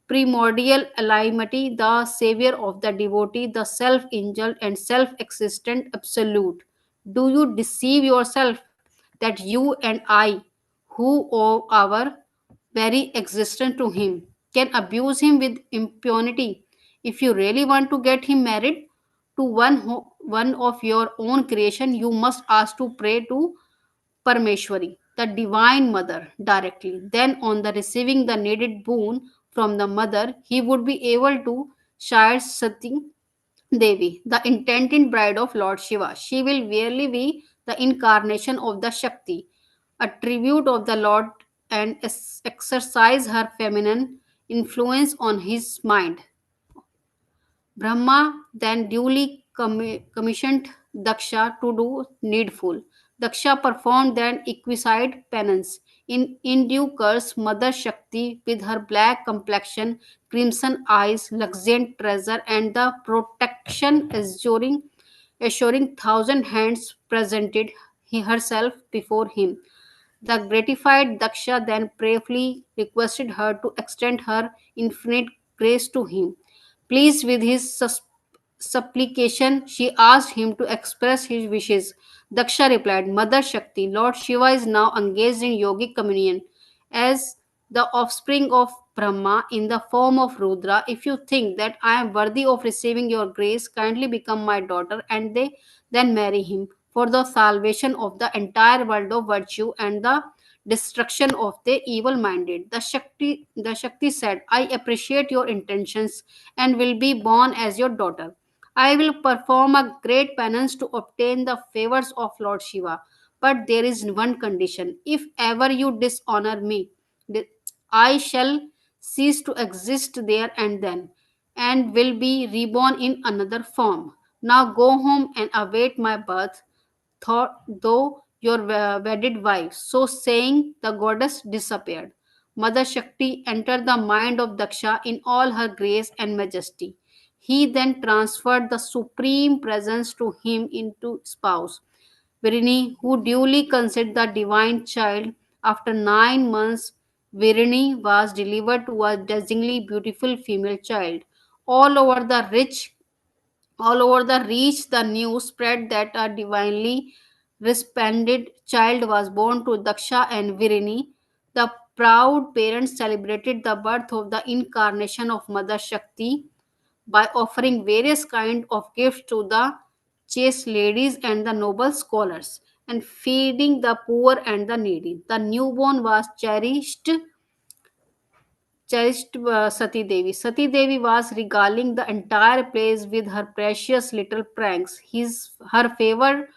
primordial almighty, the savior of the devotee, the self-indulgent and self-existent absolute? Do you deceive yourself that you and I, who owe our very existence to him, can abuse him with impunity? If you really want to get him married to one of your own creation, you must ask to pray to Parmeshwari, the Divine Mother, directly. Then, on the receiving the needed boon from the Mother, he would be able to share Sati Devi, the intended bride of Lord Shiva. She will really be the incarnation of the Shakti, a tribute of the Lord, and exercise her feminine influence on his mind. Brahma then duly commissioned Daksha to do needful. Daksha performed then exquisite penance. In due course, Mother Shakti, with her black complexion, crimson eyes, luxuriant treasure, and the protection assuring thousand hands, presented herself before him. The gratified Daksha then prayerfully requested her to extend her infinite grace to him. Pleased with his supplication, she asked him to express his wishes. Daksha replied, Mother Shakti, Lord Shiva is now engaged in yogic communion as the offspring of Brahma in the form of Rudra. If you think that I am worthy of receiving your grace, kindly become my daughter, and they then marry him for the salvation of the entire world of virtue and the destruction of the evil minded. The Shakti said, I appreciate your intentions and will be born as your daughter. I will perform a great penance to obtain the favors of Lord Shiva. But there is one condition. If ever you dishonor me, I shall cease to exist there and then, and will be reborn in another form. Now go home and await my birth, though your wedded wife. So saying, the goddess disappeared. Mother Shakti entered the mind of Daksha in all her grace and majesty. He then transferred the supreme presence to him into spouse. Virini, who duly conceived the divine child, after 9 months, Virini was delivered to a dazzlingly beautiful female child. All over the rich all over the reach, the news spread that a divinely resplendent child was born to Daksha and Virini. The proud parents celebrated the birth of the incarnation of Mother Shakti by offering various kinds of gifts to the chaste ladies and the noble scholars, and feeding the poor and the needy. The newborn was cherished Sati Devi. Sati Devi was regaling the entire place with her precious little pranks. Her favorite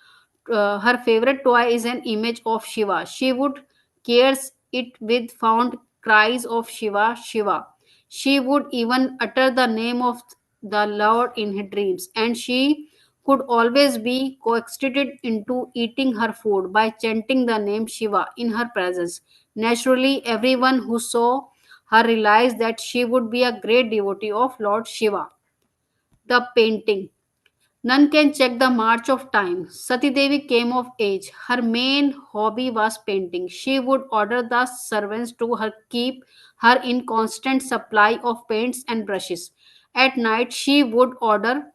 toy is an image of Shiva. She would caress it with fond cries of Shiva, Shiva. She would even utter the name of the Lord in her dreams, and she could always be coaxed into eating her food by chanting the name Shiva in her presence. Naturally, everyone who saw her realized that she would be a great devotee of Lord Shiva. The painting. None can check the march of time. Sati Devi came of age. Her main hobby was painting. She would order the servants to her keep her in constant supply of paints and brushes. At night, she would order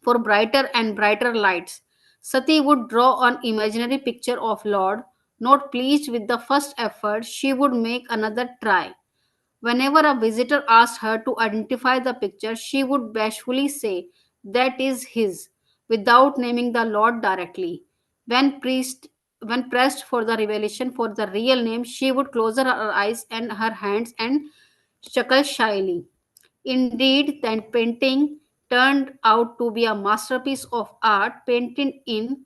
for brighter and brighter lights. Sati would draw an imaginary picture of Lord. Not pleased with the first effort, she would make another try. Whenever a visitor asked her to identify the picture, she would bashfully say, "That is his," without naming the Lord directly. When, priest, when pressed for the revelation for the real name, she would close her eyes and her hands and chuckle shyly. Indeed, that painting turned out to be a masterpiece of art, painted in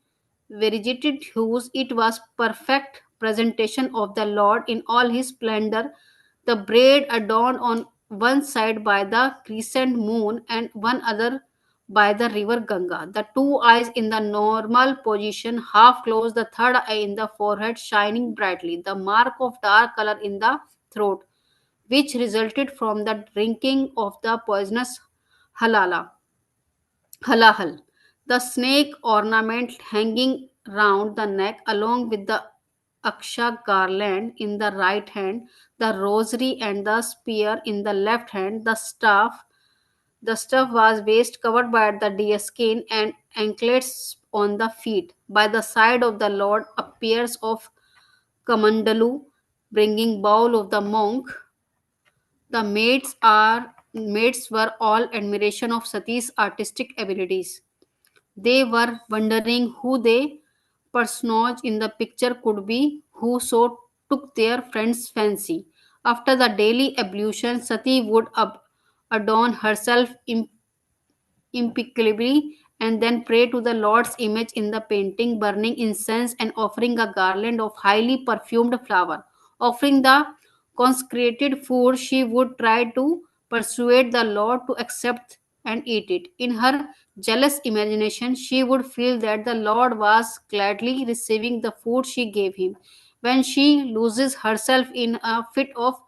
variegated hues. It was perfect presentation of the Lord in all his splendor. The braid adorned on one side by the crescent moon and one other by the river Ganga. The two eyes in the normal position, half closed, the third eye in the forehead shining brightly, the mark of dark color in the throat, which resulted from the drinking of the poisonous halala, halahal. The snake ornament hanging round the neck, along with the aksha garland in the right hand, the rosary and the spear in the left hand, the staff was waist covered by the deer skin and anklets on the feet. By the side of the Lord, a pairs of kamandalu, bringing bowl of the monk. The maids were all admiration of Sati's artistic abilities. They were wondering who the personage in the picture could be who so took their friend's fancy. After the daily ablution, Sati would adorn herself impeccably and then pray to the Lord's image in the painting, burning incense and offering a garland of highly perfumed flower. Offering the consecrated food, she would try to persuade the Lord to accept and eat it. In her jealous imagination, she would feel that the Lord was gladly receiving the food she gave him. When she loses herself in a fit of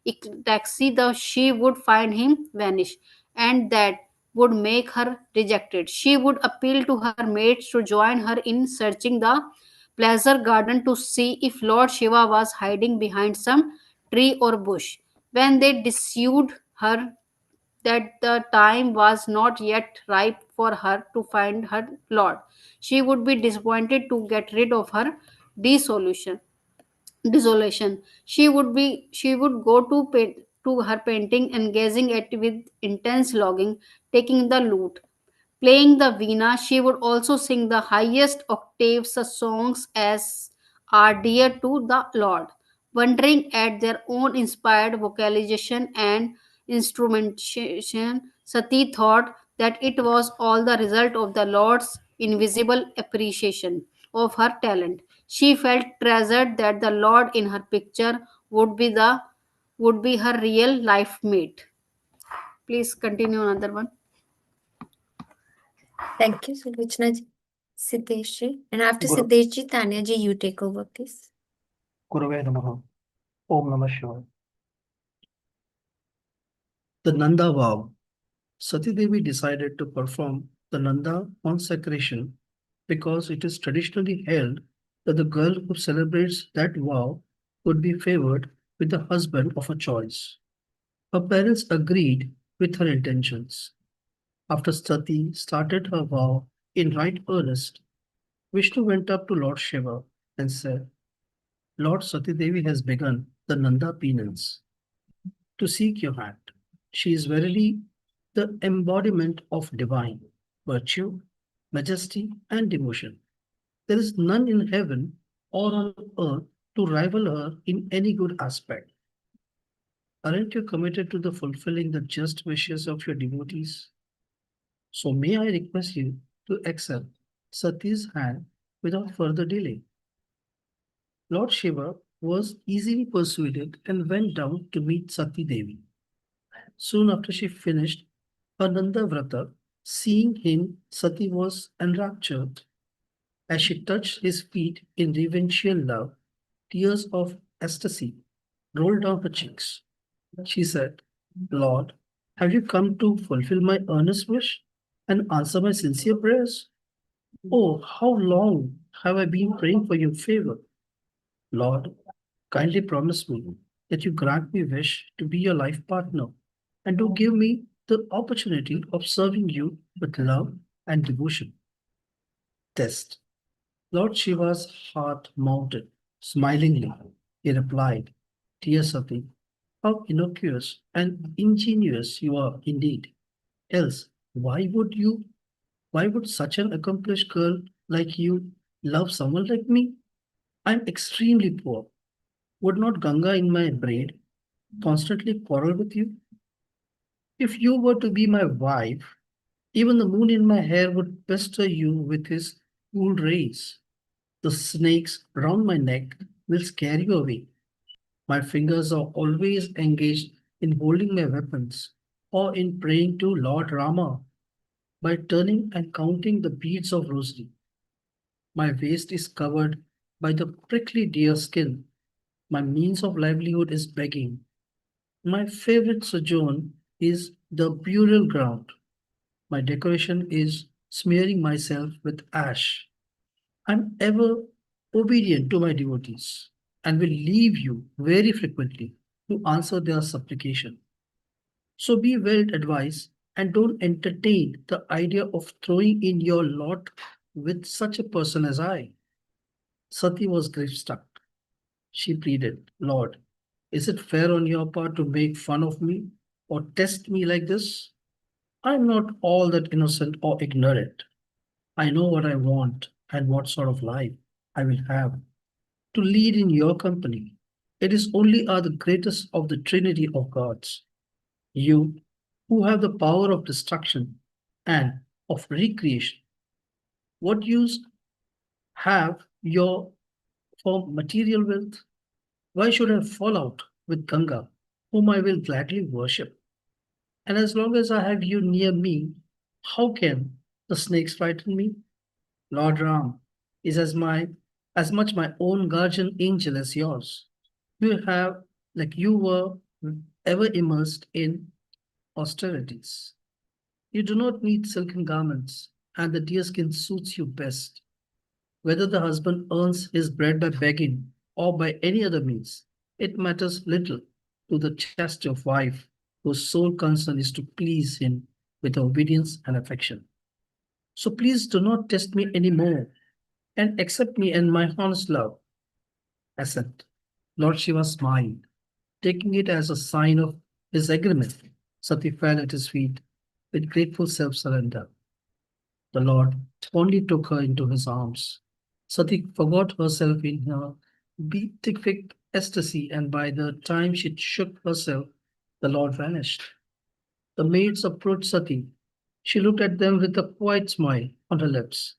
ecstasy, she would find him vanish, and that would make her rejected. She would appeal to her mates to join her in searching the pleasure garden to see if Lord Shiva was hiding behind some tree or bush. When they dissuaded her that the time was not yet ripe for her to find her Lord, she would be disappointed to get rid of her dissolution desolation. She would go to her painting and gazing at it with intense longing, taking the lute, playing the veena. She would also sing the highest octaves of songs as are dear to the Lord. Wondering at their own inspired vocalization and instrumentation, Sati thought that it was all the result of the Lord's invisible appreciation of her talent. She felt treasured that the Lord in her picture would be her real life mate. Please continue another one. Thank you, Sulochana ji. Siddesh ji. And after Guru- Siddesh ji, Tanya ji, you take over, please. Gurave Namaha. Om Namah Shivaya. The Nanda vow. Sati Devi decided to perform the Nanda consecration because it is traditionally held that the girl who celebrates that vow would be favored with the husband of her choice. Her parents agreed with her intentions. After Sati started her vow in right earnest, Vishnu went up to Lord Shiva and said, Lord Sati Devi has begun the Nanda penance to seek your hand. She is verily the embodiment of divine virtue, majesty, and devotion. There is none in heaven or on earth to rival her in any good aspect. Aren't you committed to the fulfilling the just wishes of your devotees? So may I request you to accept Sati's hand without further delay. Lord Shiva was easily persuaded and went down to meet Sati Devi. Soon after she finished her Nanda Vrata, seeing him, Sati was enraptured. As she touched his feet in reverential love, tears of ecstasy rolled down her cheeks. She said, Lord, have you come to fulfill my earnest wish and answer my sincere prayers? Oh, how long have I been praying for your favor? Lord, kindly promise me that you grant me wish to be your life partner and to give me the opportunity of serving you with love and devotion. Test. Lord Shiva's heart mounted. Smilingly, he replied, Dear Sati, how innocuous and ingenious you are indeed. Else, why would such an accomplished girl like you love someone like me? I'm extremely poor. Would not Ganga in my braid constantly quarrel with you? If you were to be my wife, even the moon in my hair would pester you with his cool rays. The snakes round my neck will scare you away. My fingers are always engaged in holding my weapons or in praying to Lord Rama by turning and counting the beads of rosary. My waist is covered by the prickly deer skin. My means of livelihood is begging. My favorite sojourn is the burial ground. My decoration is smearing myself with ash. I'm ever obedient to my devotees and will leave you very frequently to answer their supplication. So be well advised and don't entertain the idea of throwing in your lot with such a person as I. Sati was grief struck. She pleaded, Lord, is it fair on your part to make fun of me or test me like this? I'm not all that innocent or ignorant. I know what I want and what sort of life I will have to lead in your company. It is only are the greatest of the Trinity of gods. You who have the power of destruction and of recreation. What use have your for material wealth? Why should I fall out with Ganga, whom I will gladly worship? And as long as I have you near me, how can the snakes frighten me? Lord Ram is as much my own guardian angel as yours. You have, like you were ever immersed in austerities. You do not need silken garments, and the deerskin suits you best. Whether the husband earns his bread by begging or by any other means, it matters little to the chastity of wife whose sole concern is to please him with obedience and affection. So please do not test me any more and accept me and my honest love. Assent. Lord Shiva smiled, taking it as a sign of his agreement. Sati fell at his feet with grateful self surrender. The Lord only took her into his arms. Sati forgot herself in her beatific ecstasy, and by the time she shook herself, the Lord vanished. The maids approached Sati. She looked at them with a quiet smile on her lips,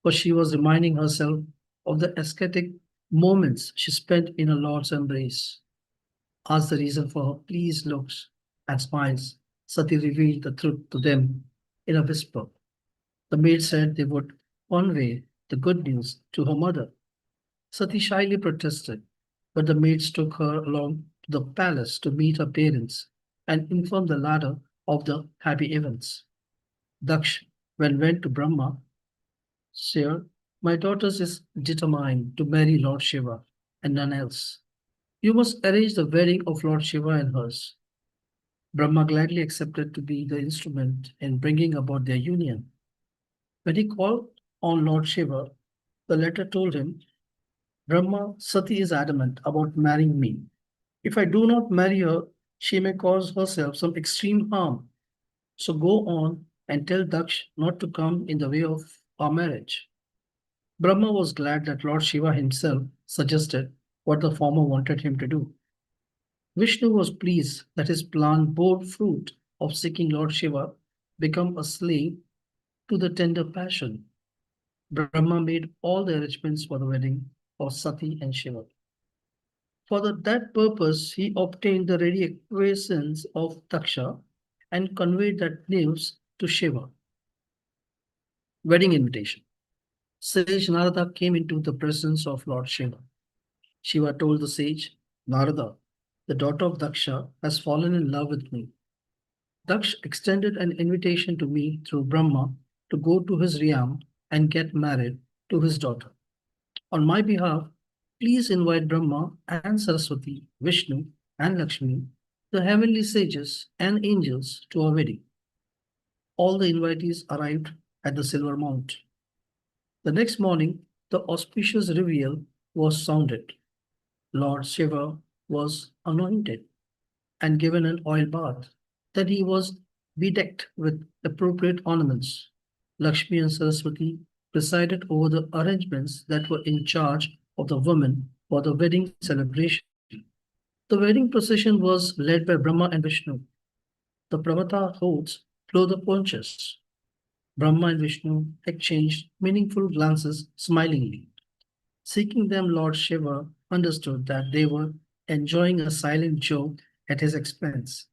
for she was reminding herself of the ascetic moments she spent in her Lord's embrace. Asked the reason for her pleased looks and smiles, Sati revealed the truth to them in a whisper. The maid said they would convey the good news to her mother. Sati shyly protested, but the maids took her along to the palace to meet her parents and inform the latter of the happy events. Daksh then went to Brahma. Sir, my daughter is determined to marry Lord Shiva and none else. You must arrange the wedding of Lord Shiva and hers. Brahma gladly accepted to be the instrument in bringing about their union. When he called on Lord Shiva, the letter told him, Brahma, Sati is adamant about marrying me. If I do not marry her, she may cause herself some extreme harm. So go on and tell Daksh not to come in the way of our marriage. Brahma was glad that Lord Shiva himself suggested what the former wanted him to do. Vishnu was pleased that his plan bore fruit of seeking Lord Shiva become a slave to the tender passion. Brahma made all the arrangements for the wedding of Sati and Shiva. For that purpose, he obtained the ready acquiescence of Daksha and conveyed that news to Shiva. Wedding invitation. Sage Narada came into the presence of Lord Shiva. Shiva told the sage, Narada, the daughter of Daksha, has fallen in love with me. Daksh extended an invitation to me through Brahma to go to his realm and get married to his daughter. On my behalf, please invite Brahma and Saraswati, Vishnu and Lakshmi, the heavenly sages and angels, to our wedding. All the invitees arrived at the Silver Mount. The next morning, the auspicious reveal was sounded. Lord Shiva was anointed and given an oil bath. Then he was bedecked with appropriate ornaments. Lakshmi and Saraswati presided over the arrangements that were in charge of the women for the wedding celebration. The wedding procession was led by Brahma and Vishnu. The Pravata holds blow the conches. Brahma and Vishnu exchanged meaningful glances smilingly. Seeking them, Lord Shiva understood that they were enjoying a silent joke at his expense,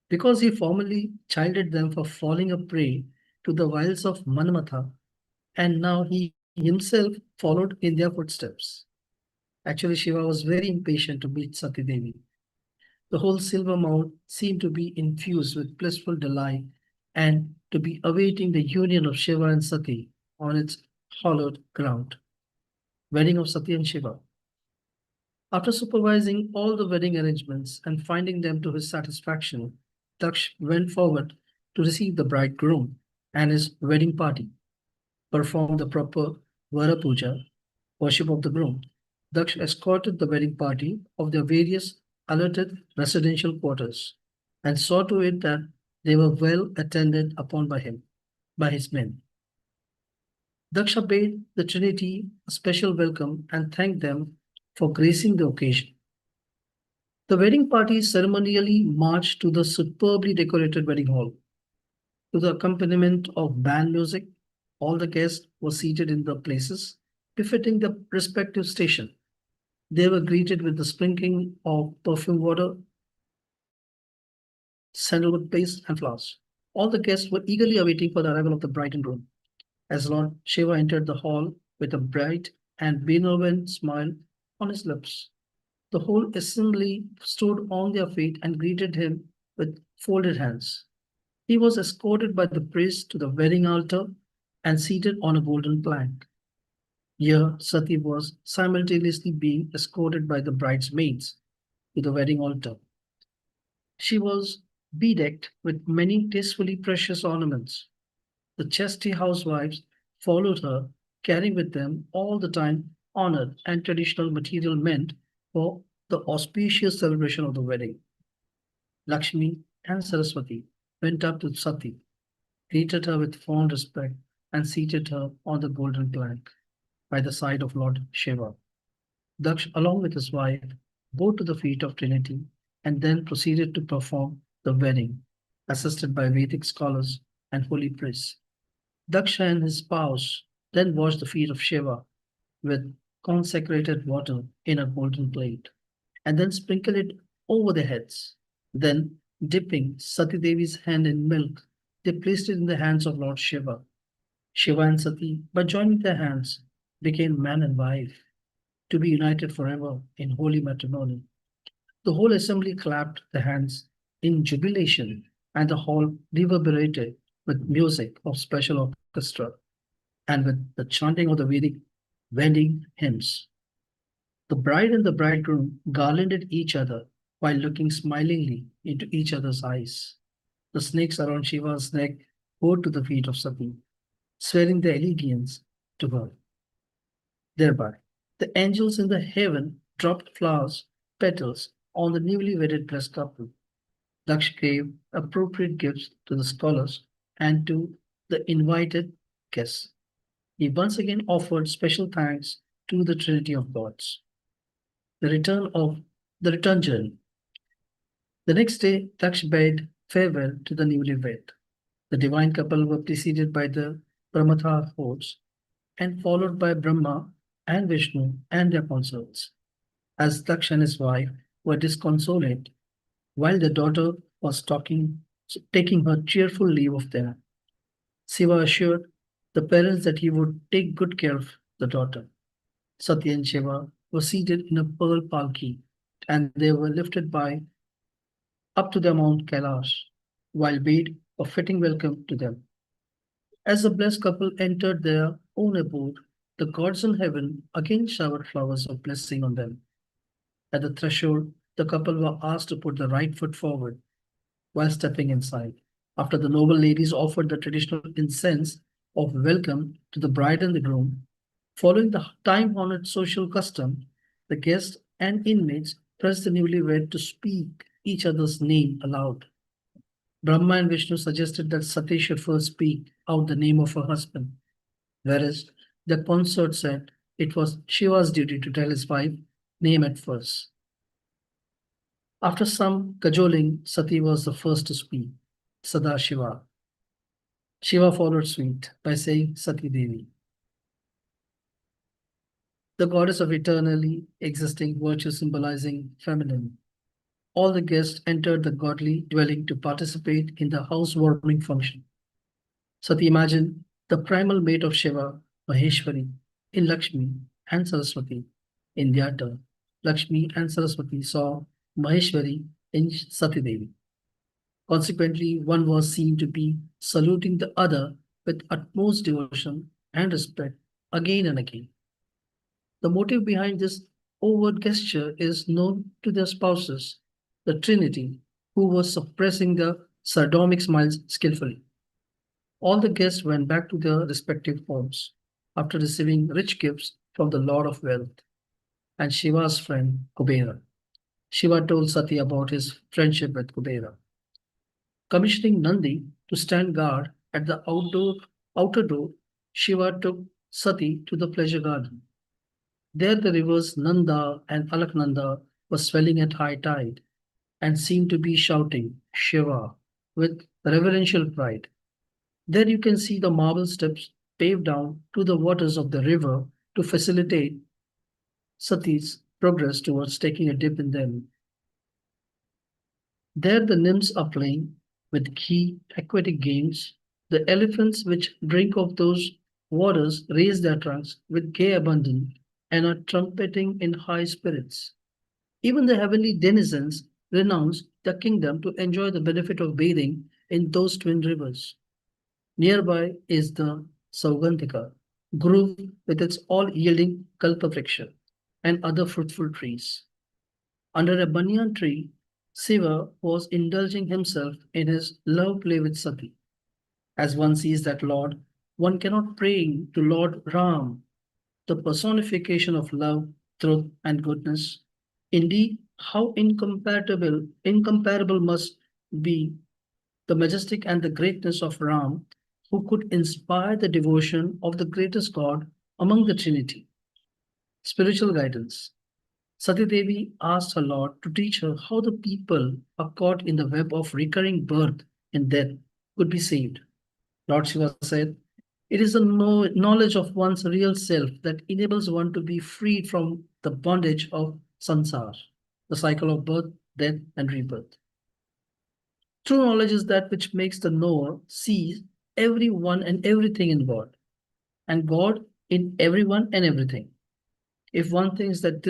because he formerly chided them for falling a prey to the wiles of Manmatha, and now he himself followed in their footsteps. Actually, Shiva was very impatient to meet Sati Devi. The whole silver mount seemed to be infused with blissful delight and to be awaiting the union of Shiva and Sati on its hallowed ground. Wedding of Sati and Shiva. After supervising all the wedding arrangements and finding them to his satisfaction, Daksh went forward to receive the bridegroom and his wedding party, performed the proper Vara Puja, worship of the groom. Daksh escorted the wedding party of their various allotted residential quarters and saw to it that they were well attended upon by his men. Daksha bade the Trinity a special welcome and thanked them for gracing the occasion. The wedding party ceremonially marched to the superbly decorated wedding hall. To the accompaniment of band music, all the guests were seated in the places befitting the respective station. They were greeted with the sprinkling of perfume water, sandalwood paste, and flowers. All the guests were eagerly awaiting for the arrival of the bride and groom. As Lord Shiva entered the hall with a bright and benevolent smile on his lips, the whole assembly stood on their feet and greeted him with folded hands. He was escorted by the priest to the wedding altar and seated on a golden plank. Here, Sati was simultaneously being escorted by the bridesmaids to the wedding altar. She was bedecked with many tastefully precious ornaments. The chesty housewives followed her, carrying with them all the time honored and traditional material meant for the auspicious celebration of the wedding. Lakshmi and Saraswati went up to Sati, greeted her with fond respect, and seated her on the golden plank by the side of Lord Shiva. Daksh, along with his wife, bowed to the feet of Trinity and then proceeded to perform the wedding, assisted by Vedic scholars and holy priests. Daksha and his spouse then washed the feet of Shiva with consecrated water in a golden plate and then sprinkle it over their heads. Then, dipping Sati Devi's hand in milk, they placed it in the hands of Lord Shiva. Shiva and Sati, by joining their hands, became man and wife, to be united forever in holy matrimony. The whole assembly clapped their hands in jubilation, and the hall reverberated with music of special orchestra and with the chanting of the Vedic wedding hymns. The bride and the bridegroom garlanded each other while looking smilingly into each other's eyes. The snakes around Shiva's neck bowed to the feet of Sati, swearing their allegiance to her. Thereby, the angels in the heaven dropped flowers, petals on the newly wedded blessed couple. Daksh gave appropriate gifts to the scholars and to the invited guests. He once again offered special thanks to the Trinity of Gods. The return journey. The next day, Daksh bade farewell to the newlywed. The divine couple were preceded by the Brahmata hordes and followed by Brahma and Vishnu and their consorts. As Daksh and his wife were disconsolate, while the daughter was taking her cheerful leave of them, Shiva assured the parents that he would take good care of the daughter. Sati and Shiva were seated in a pearl palki, and they were lifted by up to the Mount Kailash, while bade a fitting welcome to them. As the blessed couple entered their own abode, the gods in heaven again showered flowers of blessing on them. At the threshold, the couple were asked to put the right foot forward while stepping inside. After the noble ladies offered the traditional incense of welcome to the bride and the groom, following the time-honored social custom, the guests and inmates pressed the newlywed to speak each other's name aloud. Brahma and Vishnu suggested that Sati should first speak out the name of her husband, whereas the consort said it was Shiva's duty to tell his wife name at first. After some cajoling, Sati was the first to speak, Sada Shiva. Shiva followed suit by saying Sati Devi, the goddess of eternally existing virtue symbolizing feminine. All the guests entered the godly dwelling to participate in the housewarming function. Sati imagined the primal mate of Shiva, Maheshwari, in Lakshmi and Saraswati. In their turn, Lakshmi and Saraswati saw Maheshwari in Sati Devi. Consequently, one was seen to be saluting the other with utmost devotion and respect again and again. The motive behind this overt gesture is known to their spouses, the Trinity, who was suppressing the sardonic smiles skillfully. All the guests went back to their respective homes after receiving rich gifts from the Lord of Wealth and Shiva's friend Kubera. Shiva told Sati about his friendship with Kubera. Commissioning Nandi to stand guard at the outer door, Shiva took Sati to the pleasure garden. There the rivers Nanda and Alaknanda were swelling at high tide and seemed to be shouting Shiva with reverential pride. There you can see the marble steps paved down to the waters of the river to facilitate Sati's progress towards taking a dip in them. There the nymphs are playing with key aquatic games. The elephants which drink of those waters raise their trunks with gay abandon and are trumpeting in high spirits. Even the heavenly denizens renounce their kingdom to enjoy the benefit of bathing in those twin rivers. Nearby is the Saugandhika grove with its all-yielding kalpavriksha and other fruitful trees. Under a banyan tree, Shiva was indulging himself in his love play with Sati. As one sees that Lord, one cannot pray to Lord Ram, the personification of love, truth, and goodness. Indeed, how incomparable must be the majestic and the greatness of Ram, who could inspire the devotion of the greatest God among the Trinity. Spiritual guidance. Sati Devi asked her Lord to teach her how the people are caught in the web of recurring birth and death could be saved. Lord Shiva said, It is the knowledge of one's real self that enables one to be freed from the bondage of sansar, the cycle of birth, death, and rebirth. True knowledge is that which makes the knower see everyone and everything in God, and God in everyone and everything. If one thinks that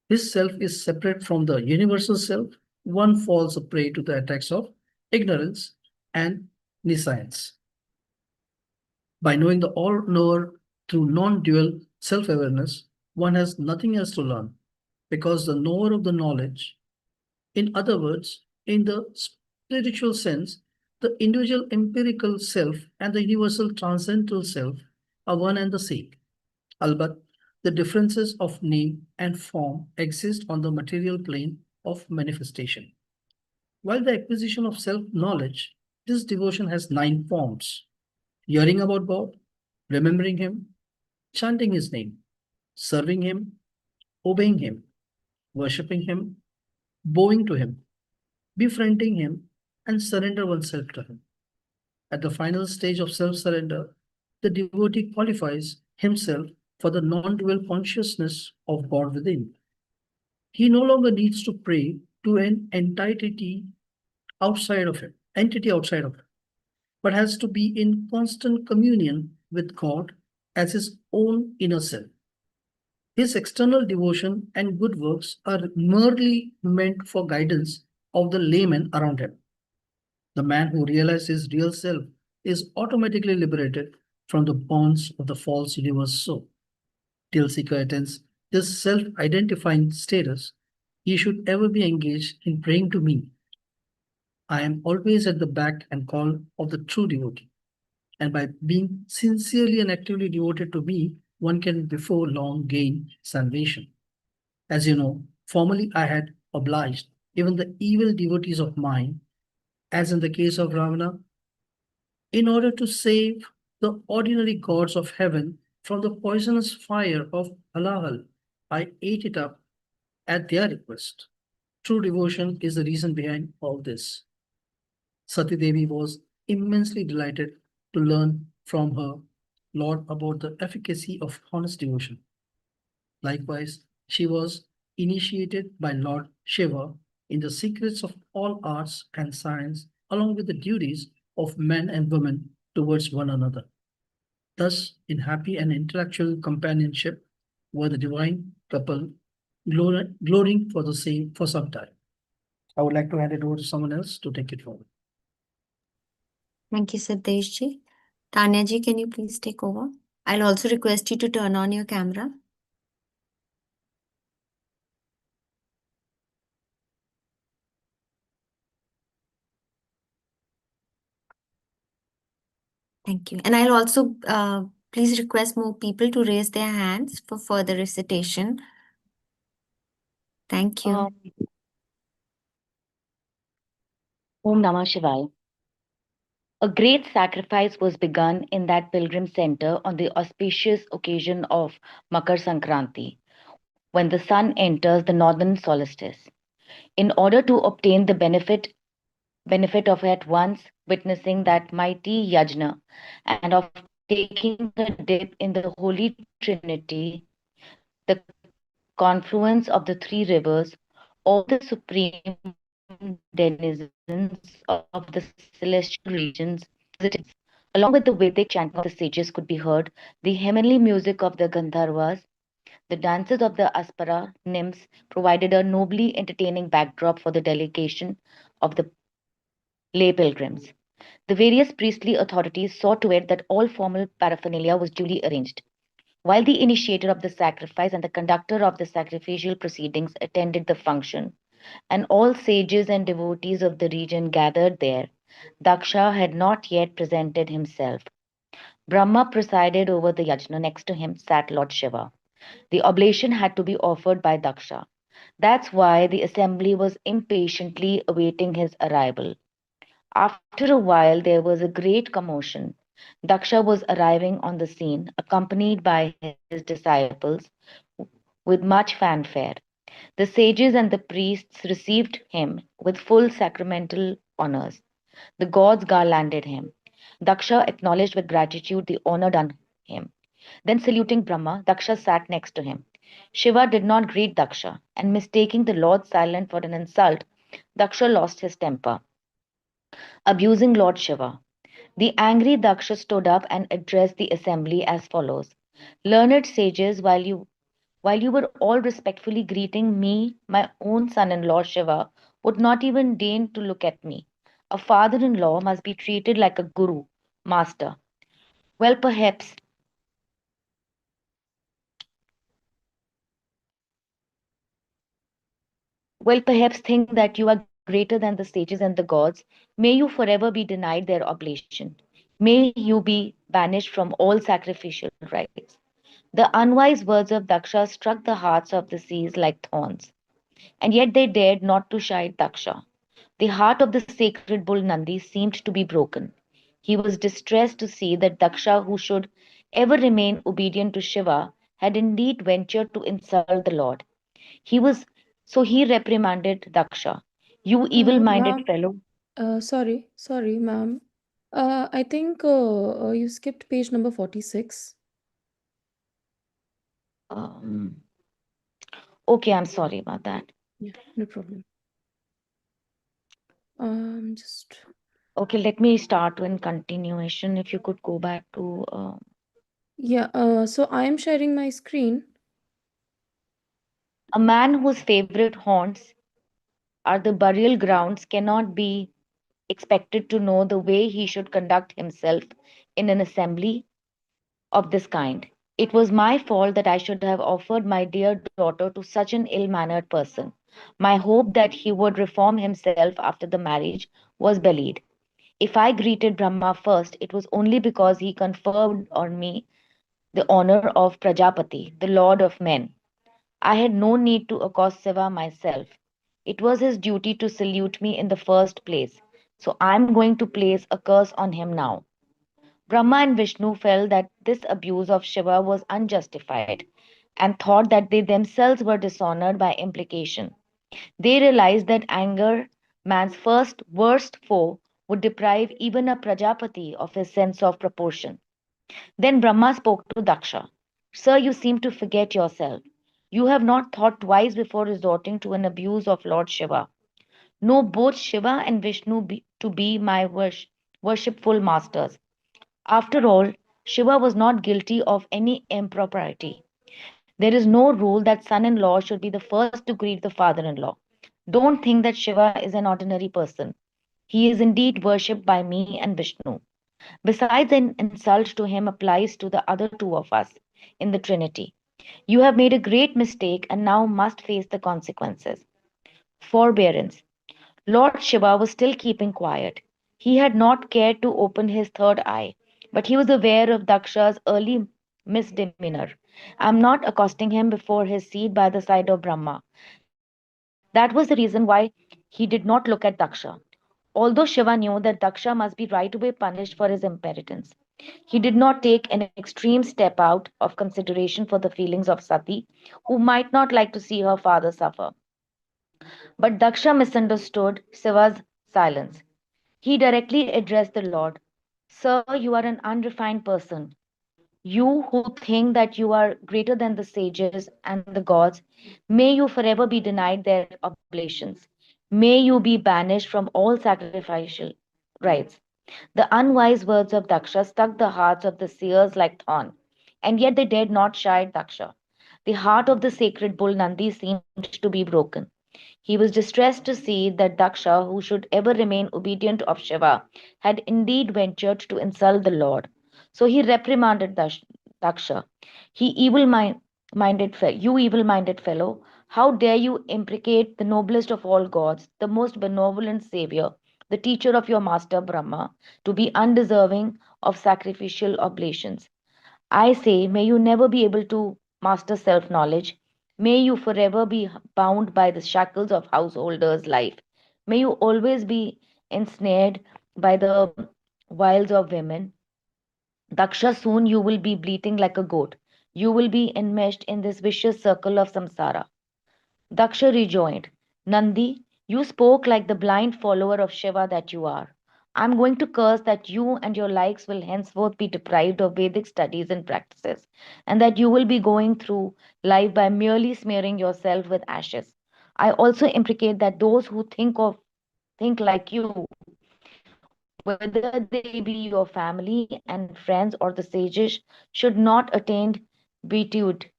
his self is separate from the universal self, one falls a prey to the attacks of ignorance and nescience. By knowing the all-knower through non-dual self-awareness, one has nothing else to learn, because the knower of the knowledge, in other words, in the spiritual sense, the individual empirical self and the universal transcendental self are one and the same. Albeit, the differences of name and form exist on the material plane of manifestation. While the acquisition of self-knowledge, this devotion has 9 forms: hearing about God, remembering Him, chanting His name, serving Him, obeying Him, worshipping Him, bowing to Him, befriending Him, and surrender oneself to Him. At the final stage of self surrender, the devotee qualifies himself for the non dual consciousness of God within. He no longer needs to pray to an entity outside of him, but has to be in constant communion with God as his own inner self. His external devotion and good works are merely meant for guidance of the layman around him. The man who realizes his real self is automatically liberated from the bonds of the false universe soul. Till seeker attains this self-identifying status, he should ever be engaged in praying to me. I am always at the back and call of the true devotee. And by being sincerely and actively devoted to me, one can before long gain salvation. As you know, formerly I had obliged even the evil devotees of mine, as in the case of Ravana, in order to save the ordinary gods of heaven from the poisonous fire of halahal. I ate it up at their request. True devotion is the reason behind all this. Sati Devi was immensely delighted to learn from her Lord about the efficacy of honest devotion. Likewise, she was initiated by Lord Shiva in the secrets of all arts and science, along with the duties of men and women towards one another. Thus, in happy and intellectual companionship, were the divine couple glorying for the same for some time. I would like to hand it over to someone else to take it forward. Thank you, Siddesh ji. Tanya ji, can you please take over? I'll also request you to turn on your camera. Thank you. And I'll also please request more people to raise their hands for further recitation. Thank you. Om Namah Shivaya. A great sacrifice was begun in that pilgrim center on the auspicious occasion of Makar Sankranti, when the sun enters the northern solstice. In order to obtain the benefit of at once witnessing that mighty yajna and of taking a dip in the Holy Trinity, the confluence of the 3 rivers, all the supreme denizens of the celestial regions, along with the Vedic chanting of the sages, could be heard, the heavenly music of the Gandharvas, the dances of the Aspara nymphs provided a nobly entertaining backdrop for the delegation of the lay pilgrims. The various priestly authorities saw to it that all formal paraphernalia was duly arranged. While the initiator of the sacrifice and the conductor of the sacrificial proceedings attended the function, and all sages and devotees of the region gathered there, Daksha had not yet presented himself. Brahma presided over the yajna. Next to him sat Lord Shiva. The oblation had to be offered by Daksha. That's why the assembly was impatiently awaiting his arrival. After a while, there was a great commotion. Daksha was arriving on the scene, accompanied by his disciples, with much fanfare. The sages and the priests received him with full sacramental honors. The gods garlanded him. Daksha acknowledged with gratitude the honor done him. Then, saluting Brahma, Daksha sat next to him. Shiva did not greet Daksha, and mistaking the Lord's silence for an insult, Daksha lost his temper, abusing Lord Shiva. The angry Daksha stood up and addressed the assembly as follows: Learned sages, while you were all respectfully greeting me, my own son in law Shiva would not even deign to look at me. A father in law must be treated like a guru, master. Well, perhaps think that you are greater than the sages and the gods. May you forever be denied their oblation. May you be banished from all sacrificial rites. The unwise words of Daksha struck the hearts of the seers like thorns, and yet they dared not to chide Daksha. The heart of the sacred bull Nandi seemed to be broken. He was distressed to see that Daksha, who should ever remain obedient to Shiva, had indeed ventured to insult the Lord. He was he reprimanded Daksha. You evil-minded Ma'am, fellow. sorry, ma'am. I think you skipped page number 46. Um, okay, I'm sorry about that. Yeah, no problem. Just Okay, let me start in continuation. If you could go back to yeah. So I am sharing my screen. a man whose favorite haunts are the burial grounds cannot be expected to know the way he should conduct himself in an assembly of this kind. It was my fault that I should have offered my dear daughter to such an ill mannered person. My hope that he would reform himself after the marriage was belied. If I greeted Brahma first, it was only because he conferred on me the honor of Prajapati, the lord of men. I had no need to accost Shiva myself. It was his duty to salute me in the first place. So I am going to place a curse on him now. Brahma and Vishnu felt that this abuse of Shiva was unjustified and thought that they themselves were dishonored by implication. They realized that anger, man's first worst foe, would deprive even a Prajapati of his sense of proportion. Then Brahma spoke to Daksha. Sir, you seem to forget yourself. You have not thought twice before resorting to an abuse of Lord Shiva. Know both Shiva and Vishnu to be my worshipful masters. After all, Shiva was not guilty of any impropriety. There is no rule that son in law should be the first to greet the father in law. Don't think that Shiva is an ordinary person. He is indeed worshipped by me and Vishnu. Besides, an insult to him applies to the other two of us in the Trinity. You have made a great mistake and now must face the consequences. Forbearance. Lord Shiva was still keeping quiet. He had not cared to open his third eye, but he was aware of Daksha's early misdemeanor. I am not accosting him before his seat by the side of Brahma. That was the reason why he did not look at Daksha. Although Shiva knew that Daksha must be right away punished for his impenitence, he did not take an extreme step out of consideration for the feelings of Sati, who might not like to see her father suffer. But Daksha misunderstood Shiva's silence. He directly addressed the Lord. Sir, you are an unrefined person. You who think that you are greater than the sages and the gods, may you forever be denied their oblations. May you be banished from all sacrificial rites. The unwise words of Daksha struck the hearts of the seers like thorn, and yet they dared not chide Daksha. The heart of the sacred bull Nandi seemed to be broken. He was distressed to see that Daksha, who should ever remain obedient of Shiva, had indeed ventured to insult the Lord. So he reprimanded Daksha. You evil-minded fellow, how dare you imprecate the noblest of all gods, the most benevolent Savior, the teacher of your master Brahma, to be undeserving of sacrificial oblations? I say, may you never be able to master self knowledge. May you forever be bound by the shackles of householder's life. May you always be ensnared by the wiles of women. Daksha, soon you will be bleating like a goat. You will be enmeshed in this vicious circle of samsara. Daksha rejoined, Nandi, you spoke like the blind follower of Shiva that you are. I'm going to curse that you and your likes will henceforth be deprived of Vedic studies and practices, and that you will be going through life by merely smearing yourself with ashes. I also imprecate that those who think like you, whether they be your family and friends or the sages, should not attain beatitude.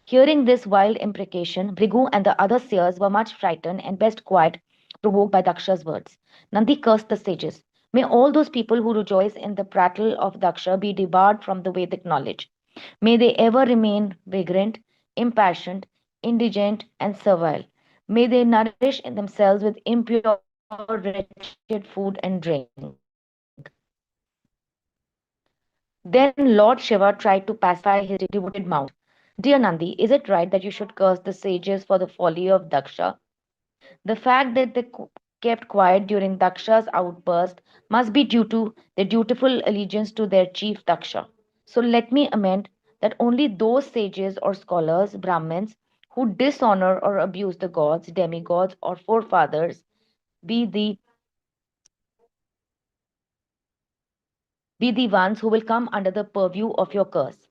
Hearing this wild imprecation, Bhrigu and the other seers were much frightened and best quiet, provoked by Daksha's words. Nandi cursed the sages. May all those people who rejoice in the prattle of Daksha be debarred from the Vedic knowledge. May they ever remain vagrant, impassioned, indigent, and servile. May they nourish themselves with impure, wretched food and drink. Then Lord Shiva tried to pacify his devoted mount. Dear Nandi, is it right that you should curse the sages for the folly of Daksha? The fact that they kept quiet during Daksha's outburst must be due to their dutiful allegiance to their chief Daksha. So let me amend that only those sages or scholars, Brahmins, who dishonor or abuse the gods, demigods, or forefathers be the be the ones who will come under the purview of your curse.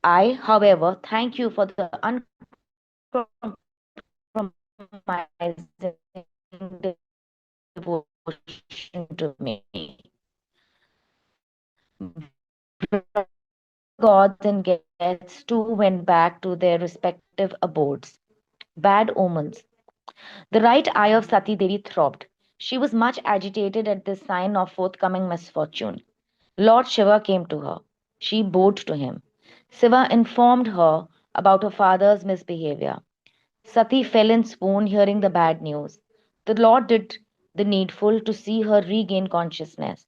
I, however, thank you for the uncompromising devotion to me. Gods and guests too went back to their respective abodes. Bad omens. The right eye of Sati Devi throbbed. She was much agitated at this sign of forthcoming misfortune. Lord Shiva came to her. She bowed to him. Shiva informed her about her father's misbehavior. Sati fell in swoon hearing the bad news. The Lord did the needful to see her regain consciousness.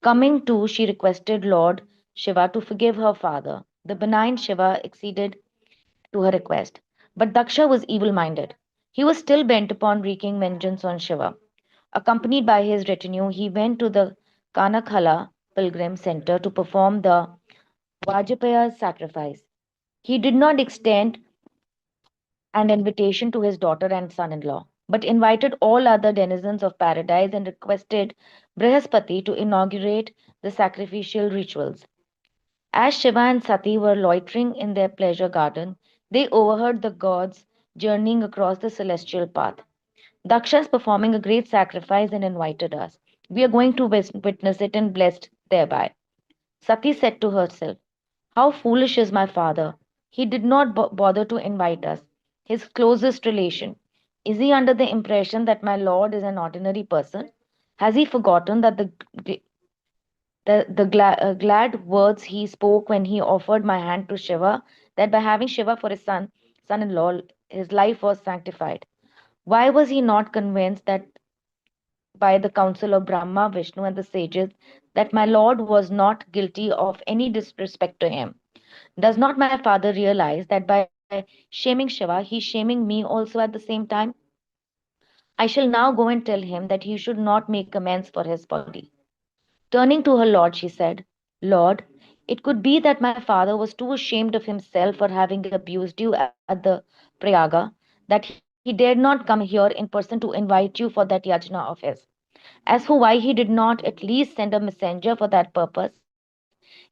Coming to, she requested Lord Shiva to forgive her father. The benign Shiva acceded to her request. But Daksha was evil minded. He was still bent upon wreaking vengeance on Shiva. Accompanied by his retinue, he went to the Kanakhala pilgrim center to perform the Vajpaya's sacrifice. He did not extend an invitation to his daughter and son in law, but invited all other denizens of paradise and requested Brihaspati to inaugurate the sacrificial rituals. As Shiva and Sati were loitering in their pleasure garden, they overheard the gods journeying across the celestial path. Daksha is performing a great sacrifice and invited us. We are going to witness it and blessed thereby. Sati said to herself, how foolish is my father! He did not bother to invite us, his closest relation. Is he under the impression that my lord is an ordinary person? Has he forgotten that glad words he spoke when he offered my hand to Shiva, that by having Shiva for his son in law, his life was sanctified? Why was he not convinced that by the counsel of Brahma, Vishnu, and the sages that my lord was not guilty of any disrespect to him? Does not my father realize that by shaming Shiva, he is shaming me also at the same time? I shall now go and tell him that he should not make amends for his folly. Turning to her lord, she said, Lord, it could be that my father was too ashamed of himself for having abused you at the Prayaga, that he dared not come here in person to invite you for that yajna of his. As for why he did not at least send a messenger for that purpose,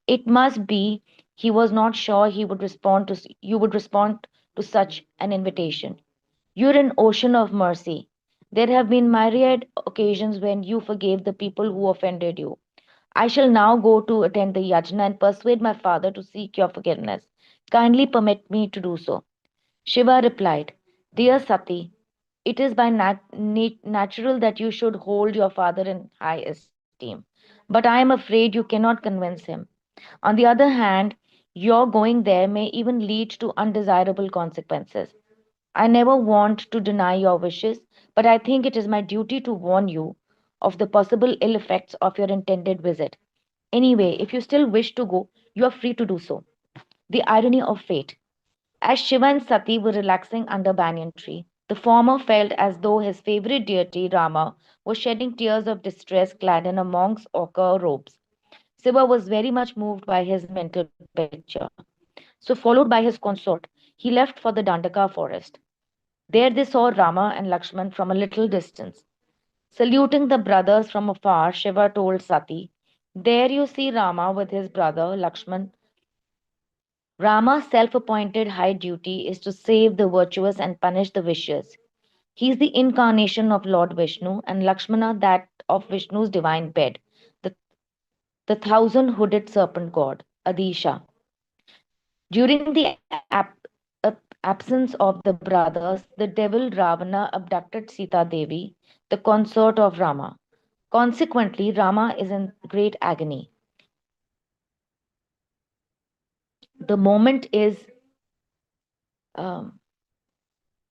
it must be he was not sure you would respond to such an invitation. You're an ocean of mercy. There have been myriad occasions when you forgave the people who offended you. I shall now go to attend the yajna and persuade my father to seek your forgiveness. Kindly permit me to do so. Shiva replied, Dear Sati, it is by natural that you should hold your father in high esteem. But I am afraid you cannot convince him. On the other hand, your going there may even lead to undesirable consequences. I never want to deny your wishes, but I think it is my duty to warn you of the possible ill effects of your intended visit. Anyway, if you still wish to go, you are free to do so. The irony of fate. As Shiva and Sati were relaxing under banyan tree, the former felt as though his favorite deity, Rama, was shedding tears of distress clad in a monk's ochre robes. Shiva was very much moved by his mental picture. So, followed by his consort, he left for the Dandaka forest. There they saw Rama and Lakshman from a little distance. Saluting the brothers from afar, Shiva told Sati, "There you see Rama with his brother Lakshman. Rama's self appointed high duty is to save the virtuous and punish the vicious. He is the incarnation of Lord Vishnu, and Lakshmana that of Vishnu's divine bed, the, the thousand hooded serpent god, Adisha. During the absence of the brothers, the devil Ravana abducted Sita Devi, the consort of Rama. Consequently, Rama is in great agony. The moment is, um,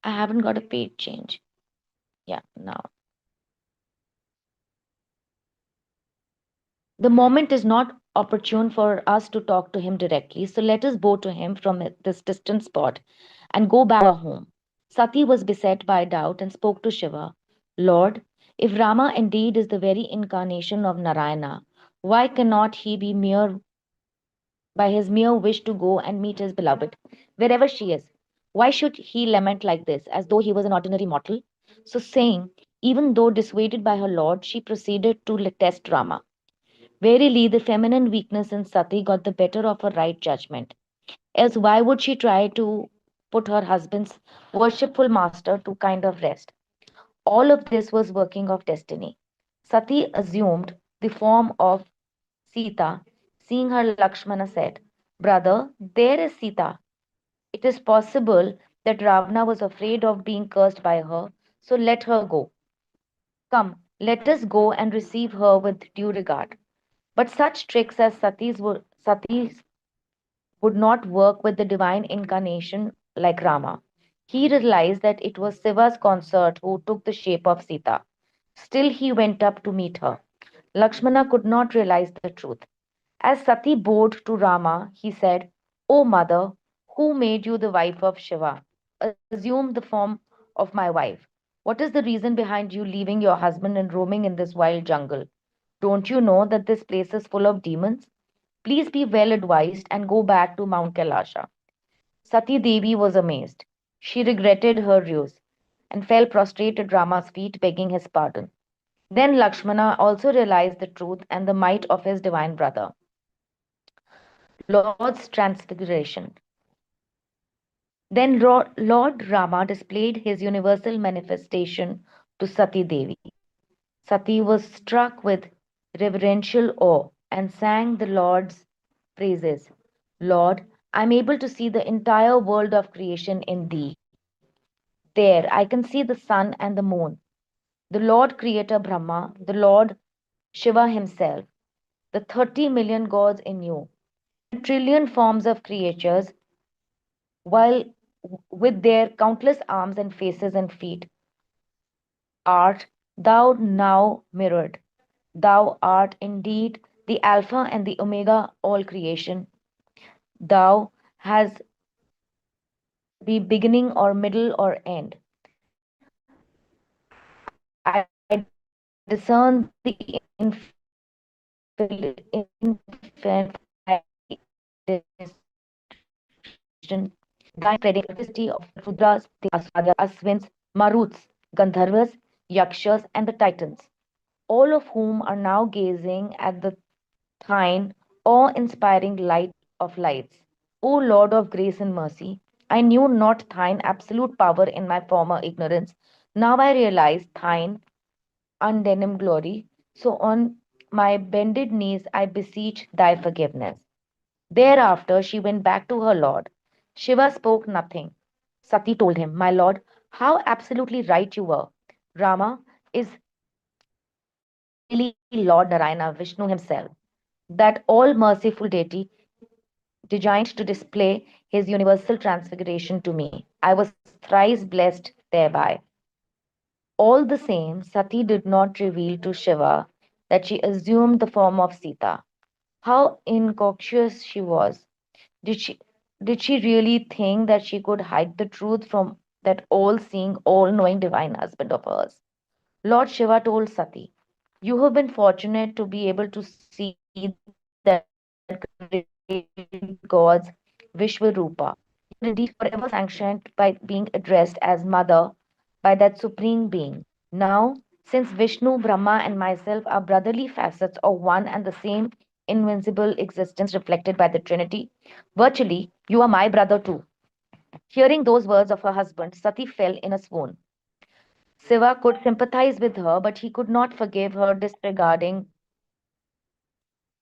I haven't got a page change. Yeah, now. The moment is not opportune for us to talk to him directly, so let us bow to him from this distant spot and go back to our home. Sati was beset by doubt and spoke to Shiva, Lord, if Rama indeed is the very incarnation of Narayana, why cannot he be mere by his mere wish to go and meet his beloved, wherever she is? Why should he lament like this, as though he was an ordinary mortal? So saying, even though dissuaded by her lord, she proceeded to test Rama. Verily, the feminine weakness in Sati got the better of her right judgment. Else, why would she try to put her husband's worshipful master to kind of rest? All of this was working of destiny. Sati assumed the form of Sita. Seeing her, Lakshmana said, Brother, there is Sita. It is possible that Ravana was afraid of being cursed by her, so let her go. Come, let us go and receive her with due regard. But such tricks as Sati's would not work with the divine incarnation like Rama. He realized that it was Shiva's consort who took the shape of Sita. Still, he went up to meet her. Lakshmana could not realize the truth. As Sati bowed to Rama, he said, O mother, who made you the wife of Shiva? Assume the form of my wife. What is the reason behind you leaving your husband and roaming in this wild jungle? Don't you know that this place is full of demons? Please be well advised and go back to Mount Kailasha. Sati Devi was amazed. She regretted her ruse and fell prostrate at Rama's feet, begging his pardon. Then Lakshmana also realized the truth and the might of his divine brother. Lord's transfiguration. Then Lord Rama displayed his universal manifestation to Sati Devi. Sati was struck with reverential awe and sang the Lord's praises. Lord, I am able to see the entire world of creation in thee. There I can see the sun and the moon, the Lord Creator Brahma, the Lord Shiva himself, the 30 million gods in you, and a trillion forms of creatures, while with their countless arms and faces and feet, art thou now mirrored. Thou art indeed the Alpha and the Omega, all creation. Thou has be beginning or middle or end. I discern the distribution, thy spreading electricity of Rudras, Aswins, Maruts, Gandharvas, Yakshas, and the Titans, all of whom are now gazing at the thine awe-inspiring light of lights. O Lord of grace and mercy, I knew not thine absolute power in my former ignorance. Now I realize thine undeniable glory. So on my bended knees I beseech thy forgiveness. Thereafter she went back to her lord. Shiva spoke nothing. Sati told him, My lord, how absolutely right you were. Rama is really Lord Narayana, Vishnu himself, that all merciful deity designed to display his universal transfiguration to me. I was thrice blessed thereby. All the same, Sati did not reveal to Shiva that she assumed the form of Sita. How incautious she was. Did she did she really think that she could hide the truth from that all-seeing, all-knowing divine husband of hers? Lord Shiva told Sati, You have been fortunate to be able to see that great God's Vishwarupa. You are indeed forever sanctioned by being addressed as mother by that supreme being. Now Since Vishnu, Brahma, and myself are brotherly facets of one and the same invincible existence reflected by the Trinity, virtually, you are my brother too. Hearing those words of her husband, Sati fell in a swoon. Shiva could sympathize with her, but he could not forgive her disregarding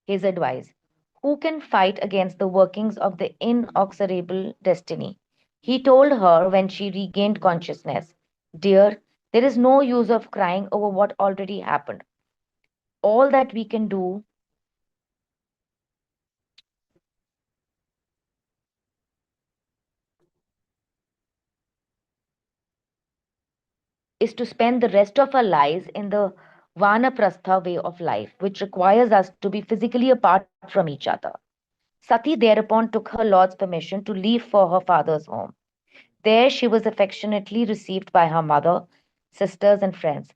his advice. Who can fight against the workings of the inexorable destiny? He told her when she regained consciousness, "Dear, there is no use of crying over what already happened. All that we can do is to spend the rest of our lives in the Vanaprastha way of life, which requires us to be physically apart from each other." Sati thereupon took her lord's permission to leave for her father's home. There she was affectionately received by her mother, sisters, and friends.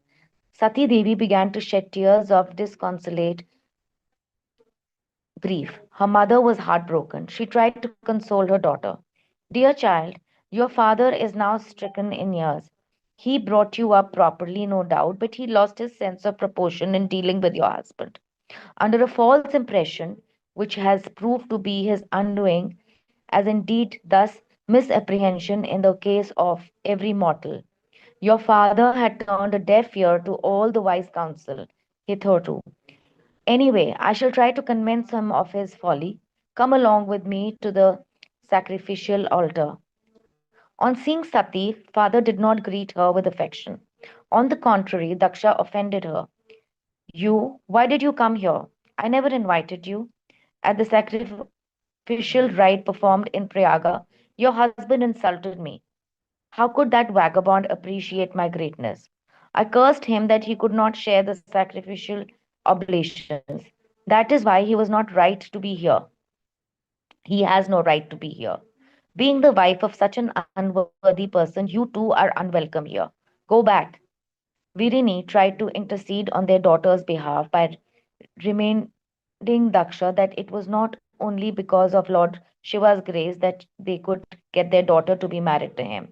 Sati Devi began to shed tears of disconsolate grief. Her mother was heartbroken. She tried to console her daughter. "Dear child, your father is now stricken in years. He brought you up properly, no doubt, but he lost his sense of proportion in dealing with your husband. Under a false impression, which has proved to be his undoing, as indeed thus misapprehension in the case of every mortal. Your father had turned a deaf ear to all the wise counsel hitherto. Anyway, I shall try to convince him of his folly. Come along with me to the sacrificial altar." On seeing Sati, father did not greet her with affection. On the contrary, Daksha offended her. "You, why did you come here? I never invited you. At the sacrificial rite performed in Prayaga, your husband insulted me. How could that vagabond appreciate my greatness? I cursed him that he could not share the sacrificial oblations. That is why he was not right to be here. He has no right to be here. Being the wife of such an unworthy person, you too are unwelcome here. Go back." Virini tried to intercede on their daughter's behalf by reminding Daksha that it was not only because of Lord Shiva's grace that they could get their daughter to be married to him.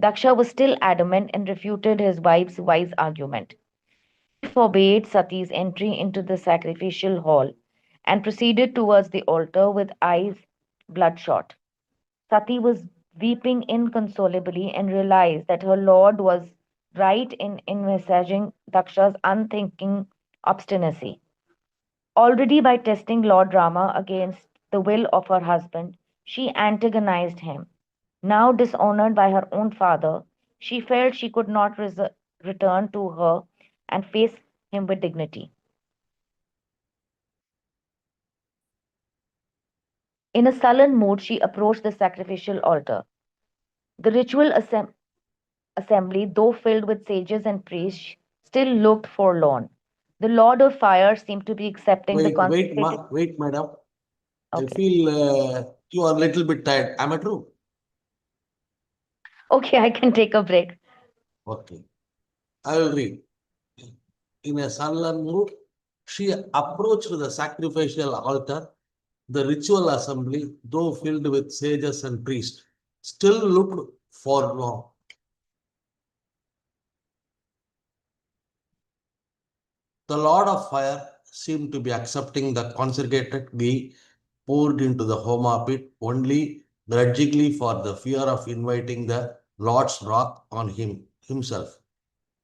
Daksha was still adamant and refuted his wife's wise argument. He forbade Sati's entry into the sacrificial hall and proceeded towards the altar with eyes bloodshot. Sati was weeping inconsolably and realized that her lord was right in envisaging Daksha's unthinking obstinacy. Already by testing Lord Rama against the will of her husband, she antagonized him. Now dishonored by her own father, she felt she could not return to her and face him with dignity. In a sullen mood, she approached the sacrificial altar. The ritual assembly, though filled with sages and priests, still looked forlorn. The Lord of Fire seemed to be accepting the consecrated. Wait, madam. I Okay. feel you are a little bit tired. Am I true? Okay, I can take a break. Okay. I will read. In a sullen mood, she approached the sacrificial altar. The ritual assembly, though filled with sages and priests, still looked forlorn. The Lord of Fire seemed to be accepting the consecrated ghee poured into the Homa pit only grudgingly for the fear of inviting the Lord's wrath on himself.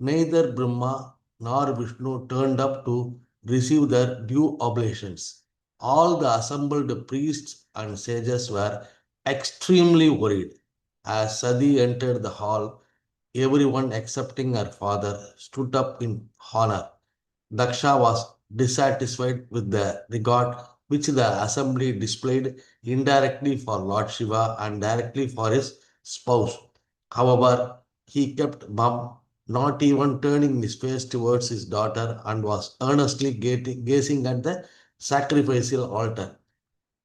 Neither Brahma nor Vishnu turned up to receive their due oblations. All the assembled priests and sages were extremely worried. As Sadi entered the hall, everyone excepting her father stood up in honor. Daksha was dissatisfied with the regard which the assembly displayed indirectly for Lord Shiva and directly for his spouse. However, he kept mum, not even turning his face towards his daughter, and was earnestly gazing at the sacrificial altar.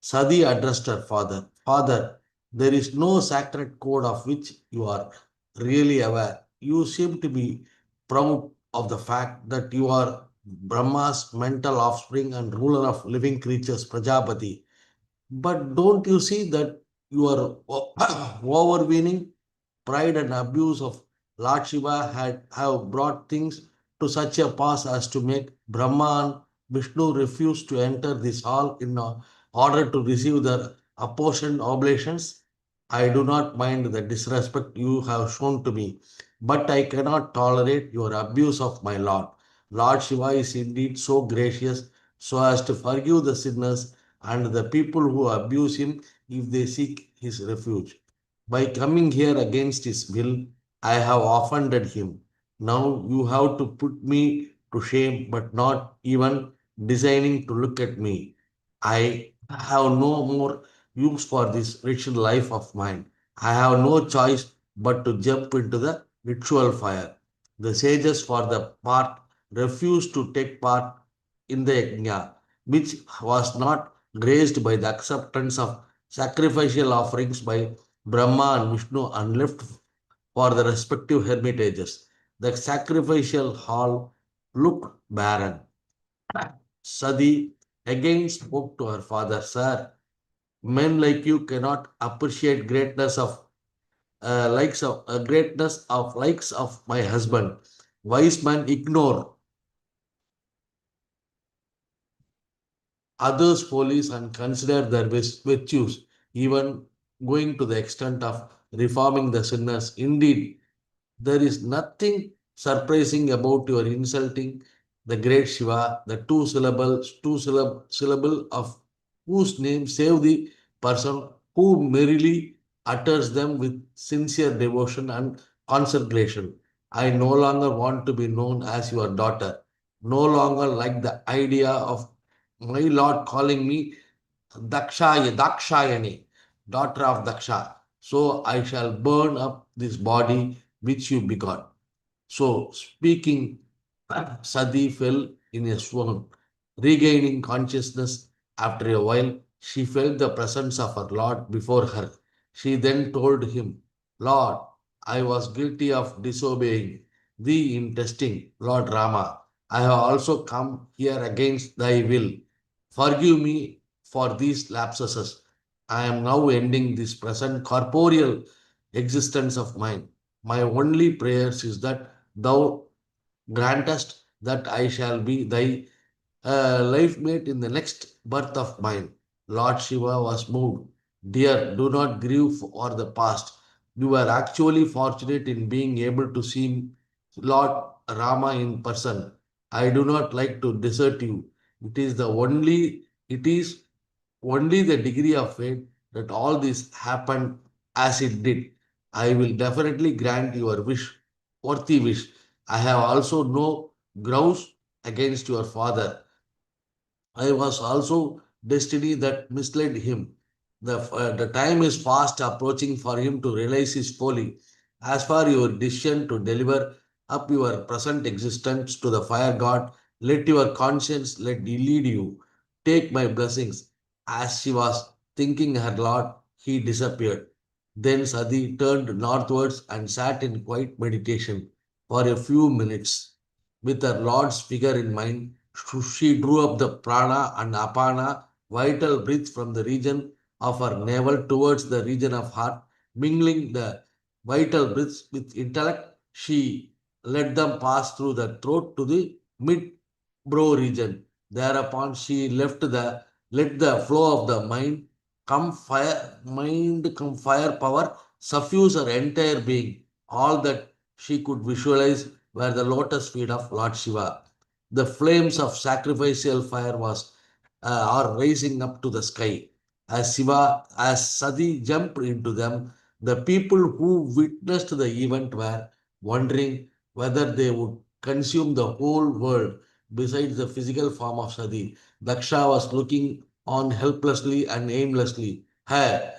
Sadi addressed her father. "Father, there is no sacred code of which you are really aware. You seem to be proud of the fact that you are Brahma's mental offspring and ruler of living creatures, Prajapati. But don't you see that your overweening pride and abuse of Lord Shiva have brought things to such a pass as to make Brahma and Vishnu refuse to enter this hall in order to receive their apportioned oblations? I do not mind the disrespect you have shown to me, but I cannot tolerate your abuse of my Lord. Lord Shiva is indeed so gracious so as to forgive the sinners and the people who abuse him if they seek his refuge. By coming here against his will, I have offended him. Now you have to put me to shame, but not even designing to look at me. I have no more use for this wretched life of mine. I have no choice but to jump into the ritual fire. The sages, for the part, refused to take part in the yajna, which was not graced by the acceptance of sacrificial offerings by Brahma and Vishnu and left for the respective hermitages. The sacrificial hall looked barren. Sadi again spoke to her father, Sir, men like you cannot appreciate greatness of likes of my husband. Wise men ignore others' follies and consider their virtues, even going to the extent of reforming the sinners. Indeed, there is nothing surprising about your insulting the great Shiva, the syllable of whose name save the person who merely utters them with sincere devotion and consecration. I no longer want to be known as your daughter, no longer like the idea of my Lord calling me Dakshayani, daughter of Daksha. So I shall burn up this body which you begot. So speaking, Sadi fell in a swoon. Regaining consciousness after a while, she felt the presence of her Lord before her. She then told him, Lord, I was guilty of disobeying thee in testing, Lord Rama. I have also come here against thy will. Forgive me for these lapses. I am now ending this present corporeal existence of mine. My only prayers is that thou grantest that I shall be thy life mate in the next birth of mine. Lord Shiva was moved. Dear, do not grieve for the past. You were actually fortunate in being able to see Lord Rama in person. I do not like to desert you. It is only the degree of fate that all this happened as it did. I will definitely grant your worthy wish. I have also no grounds against your father. I was also destiny that misled him. The time is fast approaching for him to realize his folly. As for your decision to deliver up your present existence to the fire god, let your conscience lead you. Take my blessings. As she was thinking her Lord, he disappeared. Then Sati turned northwards and sat in quiet meditation for a few minutes. With her Lord's figure in mind, she drew up the prana and apana, vital breath from the region of her navel towards the region of heart, mingling the vital breaths with intellect. She let them pass through the throat to the mid brow region. Thereupon she let the flow of the mind come fire power suffuse her entire being. All that she could visualize were the lotus feet of Lord Shiva. The flames of sacrificial fire are rising up to the sky. As Sati jumped into them, the people who witnessed the event were wondering whether they would consume the whole world besides the physical form of Sati. Daksha was looking on helplessly and aimlessly. Hey,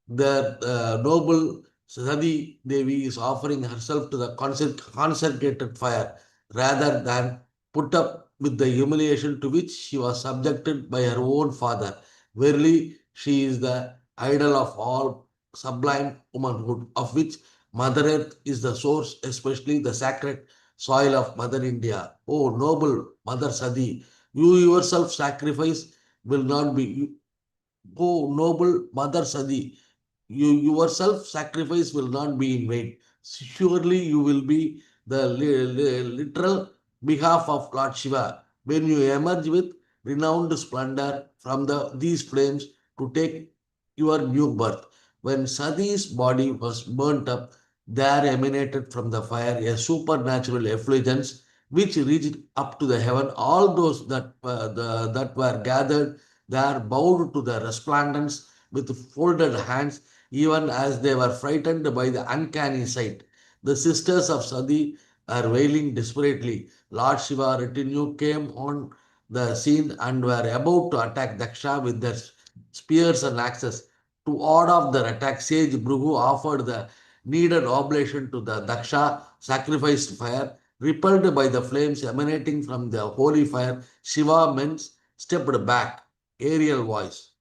the noble Sati Devi is offering herself to the consecrated fire rather than put up with the humiliation to which she was subjected by her own father. Verily, she is the idol of all sublime womanhood, of which Mother Earth is the source, especially the sacred soil of Mother India. Oh, noble Mother Sadi, you yourself sacrifice will not be. Oh, noble Mother Sadi, your self-sacrifice will not be in vain. Surely you will be the literal behalf of Lord Shiva, when you emerge with renowned splendor from these flames to take your new birth. When Sati's body was burnt up, there emanated from the fire a supernatural effulgence which reached up to the heaven. All those that were gathered there bowed to the resplendence with folded hands, even as they were frightened by the uncanny sight. The sisters of Sati are wailing desperately. Lord Shiva retinue came on the scene and were about to attack Daksha with their spears and axes. To ward off their attack, sage Bhrigu offered the needed oblation to the Daksha, sacrificed fire. Repelled by the flames emanating from the holy fire, Shiva men stepped back. Aerial voice.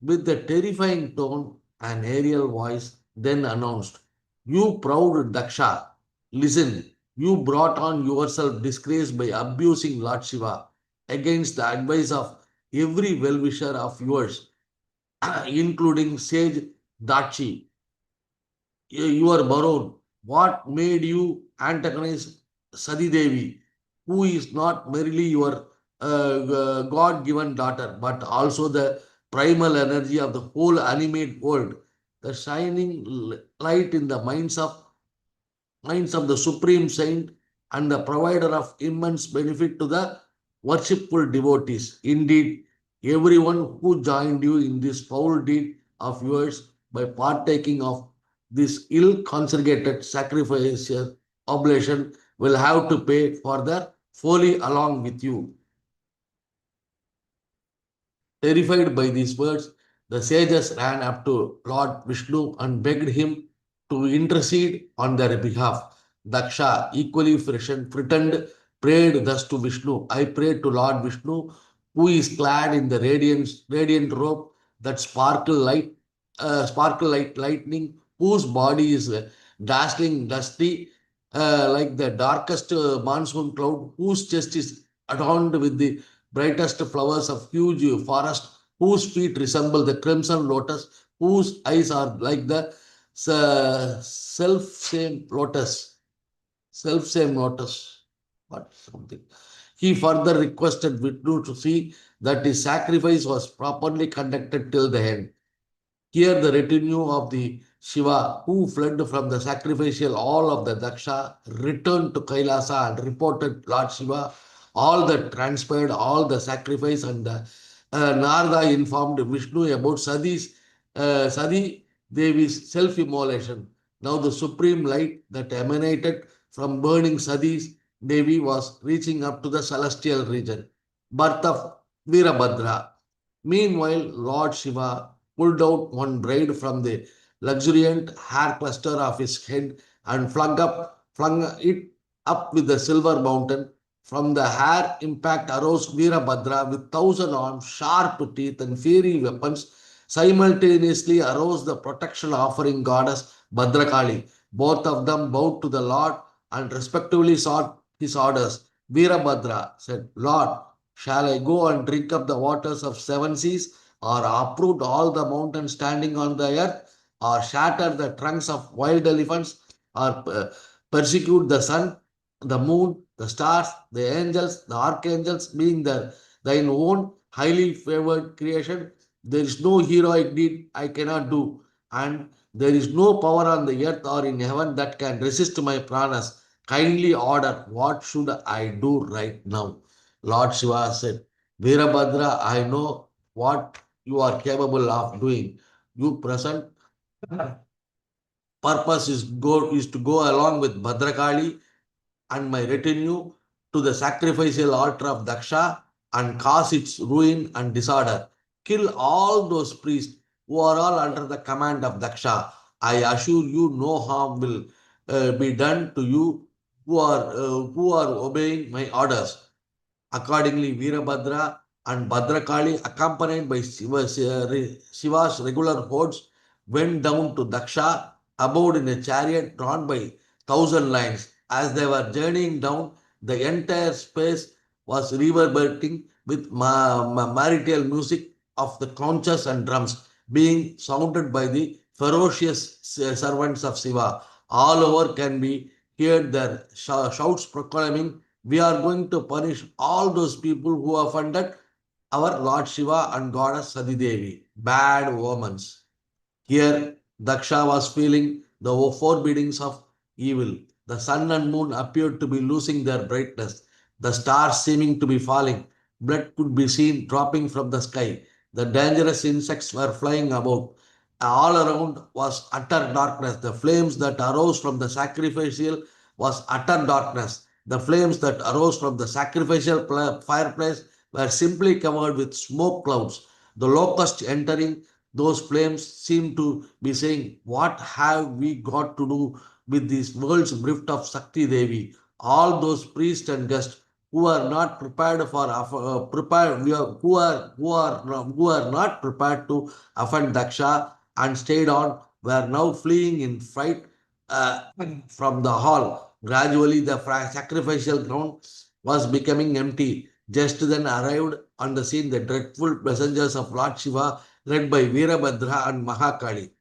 With the terrifying tone, an aerial voice then announced, "You proud Daksha, listen, you brought on yourself disgrace by abusing Lord Shiva against the advice of every well-wisher of yours, including sage Dachi, your Baron. What made you antagonize Sadi Devi, who is not merely your God-given daughter, but also the primal energy of the whole animate world, the shining light in the minds of the Supreme Saint and the provider of immense benefit to the worshipful devotees. Indeed, everyone who joined you in this foul deed of yours by partaking of this ill-conjugated sacrificial oblation will have to pay for their folly along with you." Terrified by these words, the sages ran up to Lord Vishnu and begged him to intercede on their behalf. Daksha, equally frightened, prayed thus to Vishnu: "I pray to Lord Vishnu, who is clad in the radiant robe that sparkle like lightning, whose body is dazzling dusty like the darkest monsoon cloud, whose chest is adorned with the brightest flowers of huge forest, whose feet resemble the crimson lotus, whose eyes are like the self-same lotus. Self-same lotus. What something? He further requested Vishnu to see that his sacrifice was properly conducted till the end. Here the retinue of the Shiva, who fled from the sacrificial hall of the Daksha, returned to Kailasa and reported Lord Shiva all that transpired, all the sacrifice, and the Narada informed Vishnu about Sadi Devi's self-immolation. Now the supreme light that emanated from burning Sadi Devi was reaching up to the celestial region. Birth of Virabhadra. Meanwhile, Lord Shiva pulled out one braid from the luxuriant hair cluster of his head and flung it up with the silver mountain. From the hair impact arose Virabhadra with 1,000 arms, sharp teeth, and fiery weapons. Simultaneously arose the protection offering goddess Bhadrakali. Both of them bowed to the Lord and respectively sought his orders. Virabhadra said, "Lord, shall I go and drink up the waters of seven seas, or uproot all the mountains standing on the earth, or shatter the trunks of wild elephants, or persecute the sun, the moon, the stars, the angels, the archangels, being thine own highly favored creation? There is no heroic deed I cannot do, and there is no power on the earth or in heaven that can resist my pranas. Kindly order, what should I do right now?" Lord Shiva said, "Virabhadra, I know what you are capable of doing. Your present purpose is to go along with Bhadrakali and my retinue to the sacrificial altar of Daksha and cause its ruin and disorder. Kill all those priests who are all under the command of Daksha. I assure you no harm will be done to you who are obeying my orders." Accordingly, Virabhadra and Bhadrakali, accompanied by Shiva's regular hordes, went down to Daksha, abode in a chariot drawn by 1,000 lions. As they were journeying down, the entire space was reverberating with martial music of the conches and drums being sounded by the ferocious servants of Shiva. All over can be heard their shouts proclaiming, We are going to punish all those people who offended our Lord Shiva and Goddess Sati Devi, bad omens. Here, Daksha was feeling the forbiddings of evil. The sun and moon appeared to be losing their brightness. The stars seeming to be falling. Blood could be seen dropping from the sky. The dangerous insects were flying about. All around was utter darkness. The flames that arose from the sacrificial was utter darkness. The flames that arose from the sacrificial fireplace were simply covered with smoke clouds. The locust entering those flames seem to be saying, what have we got to do with this world's drift of Shakti Devi? All those priests and guests who are not prepared for who are not prepared to offend Daksha and stayed on were now fleeing in fright from the hall. Gradually, the sacrificial ground was becoming empty. Just then arrived on the scene the dreadful messengers of Lord Shiva led by Veerabhadra and Bhadrakali.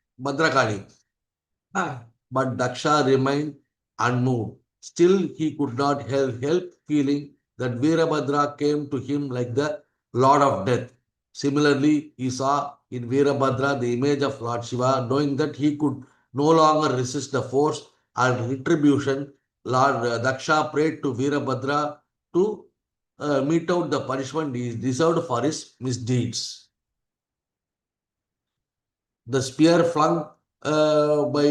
But Daksha remained unmoved. Still, he could not help feeling that Veerabhadra came to him like the Lord of Death. Similarly, he saw in Veerabhadra the image of Lord Shiva, knowing that he could no longer resist the force and retribution. Lord Daksha prayed to Veerabhadra to mete out the punishment he deserved for his misdeeds. The spear flung by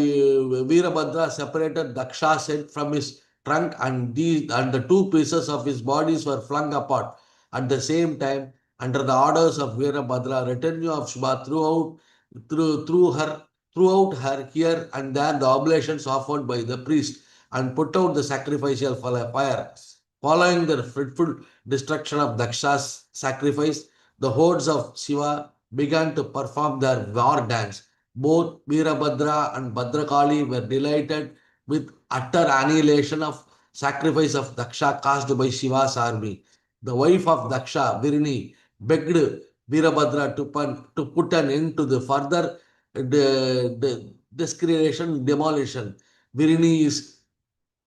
Veerabhadra separated Daksha's head from his trunk, and the two pieces of his bodies were flung apart. At the same time, under the orders of Veerabhadra, retinue of Shiva throughout her here and there the oblations offered by the priest and put out the sacrificial fire. Following the fruitful destruction of Daksha's sacrifice, the hordes of Shiva began to perform their war dance. Both Veerabhadra and Bhadrakali were delighted with utter annihilation of sacrifice of Daksha caused by Shiva's army. The wife of Daksha, Virini, begged Veerabhadra to put an end to the further desecration, demolition. Virini is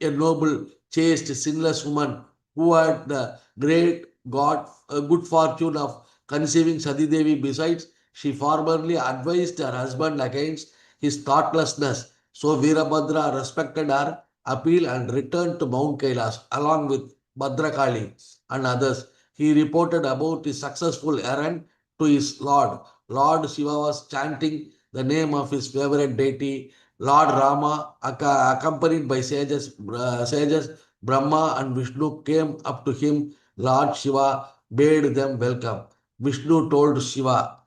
a noble, chaste, sinless woman who had the good fortune of conceiving Sati Devi. Besides, she formerly advised her husband against his thoughtlessness. So Veerabhadra respected her appeal and returned to Mount Kailas along with Bhadrakali and others. He reported about his successful errand to his Lord. Lord Shiva was chanting the name of his favorite deity, Lord Rama, accompanied by sages Brahma and Vishnu, came up to him. Lord Shiva bade them welcome. Vishnu told Shiva,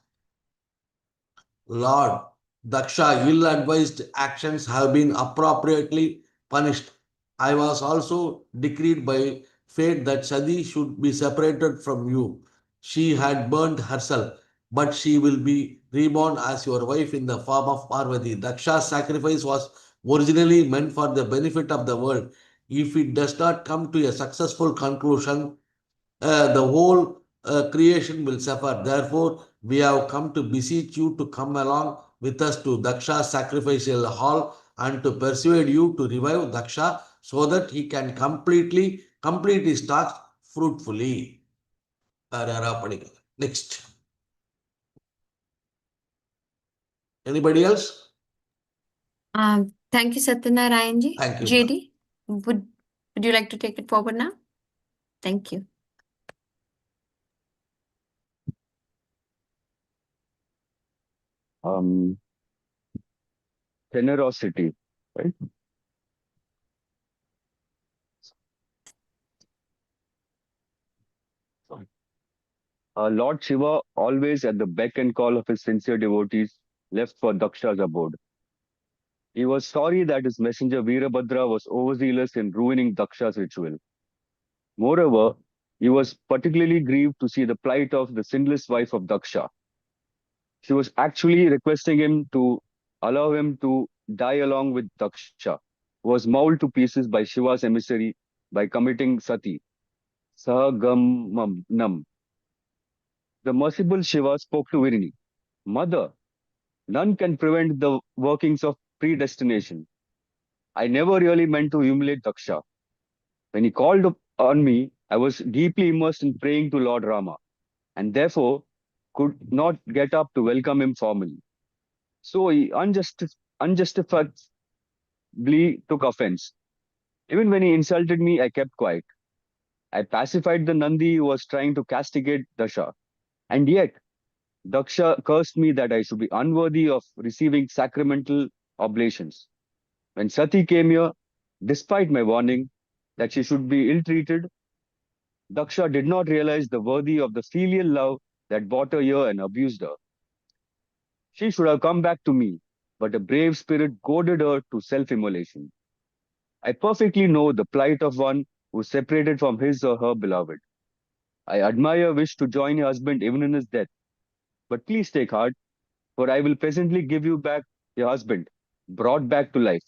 Lord, Daksha ill-advised actions have been appropriately punished. I was also decreed by fate that Sati should be separated from you. She had burned herself, but she will be reborn as your wife in the form of Parvati. Daksha's sacrifice was originally meant for the benefit of the world. If it does not come to a successful conclusion, the whole creation will suffer. Therefore, we have come to beseech you to come along with us to Daksha's sacrificial hall and to persuade you to revive Daksha so that he can complete his task fruitfully. Next. Anybody else? Thank you, Satyanarayan ji. Thank you. JD, would you like to take it forward now? Thank you. Generosity, right? Lord Shiva, always at the beck and call of his sincere devotees, left for Daksha's abode. He was sorry that his messenger Veerabhadra was overzealous in ruining Daksha's ritual. Moreover, he was particularly grieved to see the plight of the sinless wife of Daksha. She was actually requesting him to allow him to die along with Daksha, who was mauled to pieces by Shiva's emissary by committing sati. Nam. The merciful Shiva spoke to Virini. Mother, none can prevent the workings of predestination. I never really meant to humiliate Daksha. When he called on me, I was deeply immersed in praying to Lord Rama, and therefore could not get up to welcome him formally. So he unjustifiably took offense. Even when he insulted me, I kept quiet. I pacified the Nandi who was trying to castigate Dasha. And yet, Daksha cursed me that I should be unworthy of receiving sacramental oblations. When Sati came here, despite my warning that she should be ill-treated, Daksha did not realize the worthy of the filial love that brought her here and abused her. She should have come back to me, but a brave spirit goaded her to self-immolation. I perfectly know the plight of one who is separated from his or her beloved. I admire your wish to join your husband even in his death. But please take heart, for I will presently give you back your husband, brought back to life.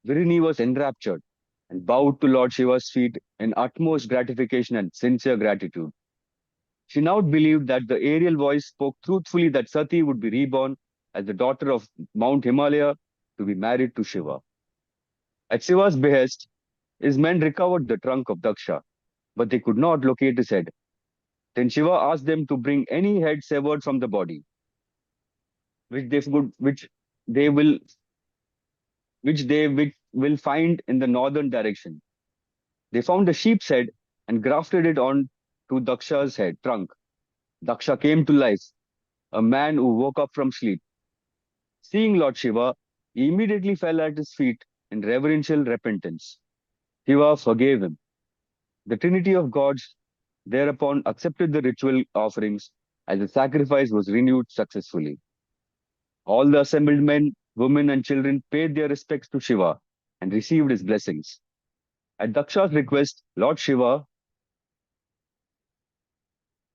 Virini was enraptured and bowed to Lord Shiva's feet in utmost gratification and sincere gratitude. She now believed that the aerial voice spoke truthfully that Sati would be reborn as the daughter of Mount Himalaya to be married to Shiva. At Shiva's behest, his men recovered the trunk of Daksha, but they could not locate his head. Then Shiva asked them to bring any head severed from the body, which they will will find in the northern direction. They found a sheep's head and grafted it on to Daksha's head trunk. Daksha came to life, a man who woke up from sleep. Seeing Lord Shiva, he immediately fell at his feet in reverential repentance. Shiva forgave him. The Trinity of Gods thereupon accepted the ritual offerings as the sacrifice was renewed successfully. All the assembled men, women, and children paid their respects to Shiva and received his blessings. At Daksha's request, Lord Shiva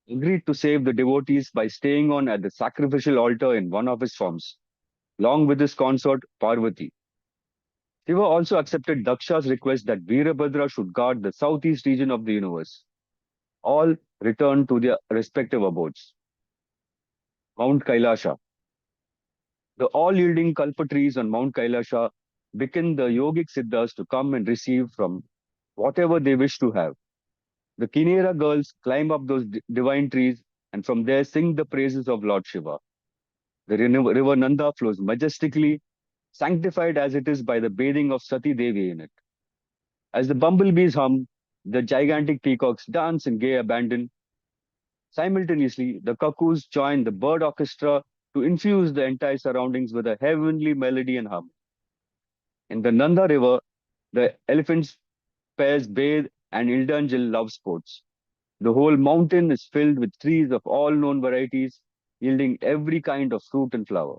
agreed to save the devotees by staying on at the sacrificial altar in one of his forms, along with his consort Parvati. Shiva also accepted Daksha's request that Veerabhadra should guard the southeast region of the universe. All returned to their respective abodes. Mount Kailasha. The all-yielding kalpa trees on Mount Kailasha beckon the yogic siddhas to come and receive from whatever they wish to have. The Kinera girls climb up those divine trees and from there sing the praises of Lord Shiva. The river Nanda flows majestically, sanctified as it is by the bathing of Sati Devi in it. As the bumblebees hum, the gigantic peacocks dance in gay abandon. Simultaneously, the cuckoos join the bird orchestra to infuse the entire surroundings with a heavenly melody and hum. In the Nanda River, the elephants pairs bathe and indulge in love sports. The whole mountain is filled with trees of all known varieties, yielding every kind of fruit and flower.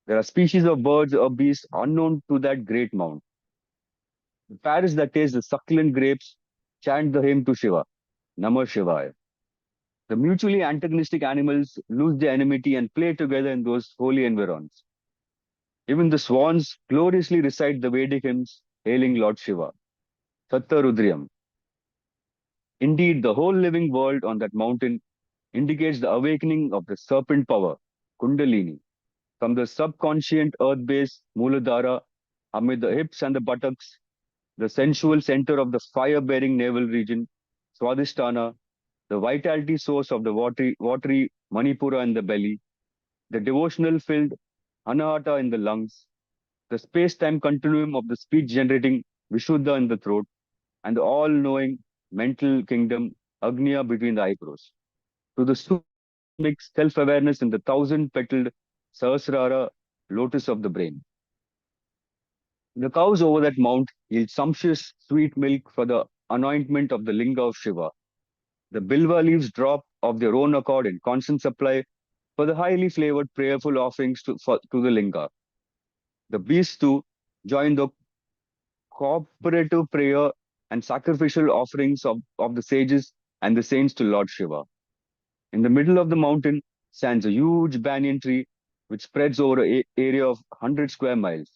There are species of birds or beasts unknown to that great mount. The parrots that taste the succulent grapes chant the hymn to Shiva, Namah Shivaya. The mutually antagonistic animals lose their enmity and play together in those holy environs. Even the swans gloriously recite the Vedic hymns hailing Lord Shiva, Satta Rudriyam. Indeed, the whole living world on that mountain indicates the awakening of the serpent power, Kundalini, from the subconscient earth base, Muladhara, amid the hips and the buttocks, the sensual center of the fire-bearing navel region, Swadhisthana, the vitality source of the watery Manipura in the belly, the devotional-filled Anahata in the lungs, the space-time continuum of the speech-generating Vishuddha in the throat, and the all-knowing mental kingdom, Agnya, between the eyebrows. To the cosmic self-awareness in the thousand-petaled Sahasrara, lotus of the brain. The cows over that mount yield sumptuous sweet milk for the anointment of the linga of Shiva. The bilva leaves drop of their own accord in constant supply for the highly flavored prayerful offerings to the linga. The beasts too join the cooperative prayer and sacrificial offerings of the sages and the saints to Lord Shiva. In the middle of the mountain stands a huge banyan tree which spreads over an area of 100 square miles.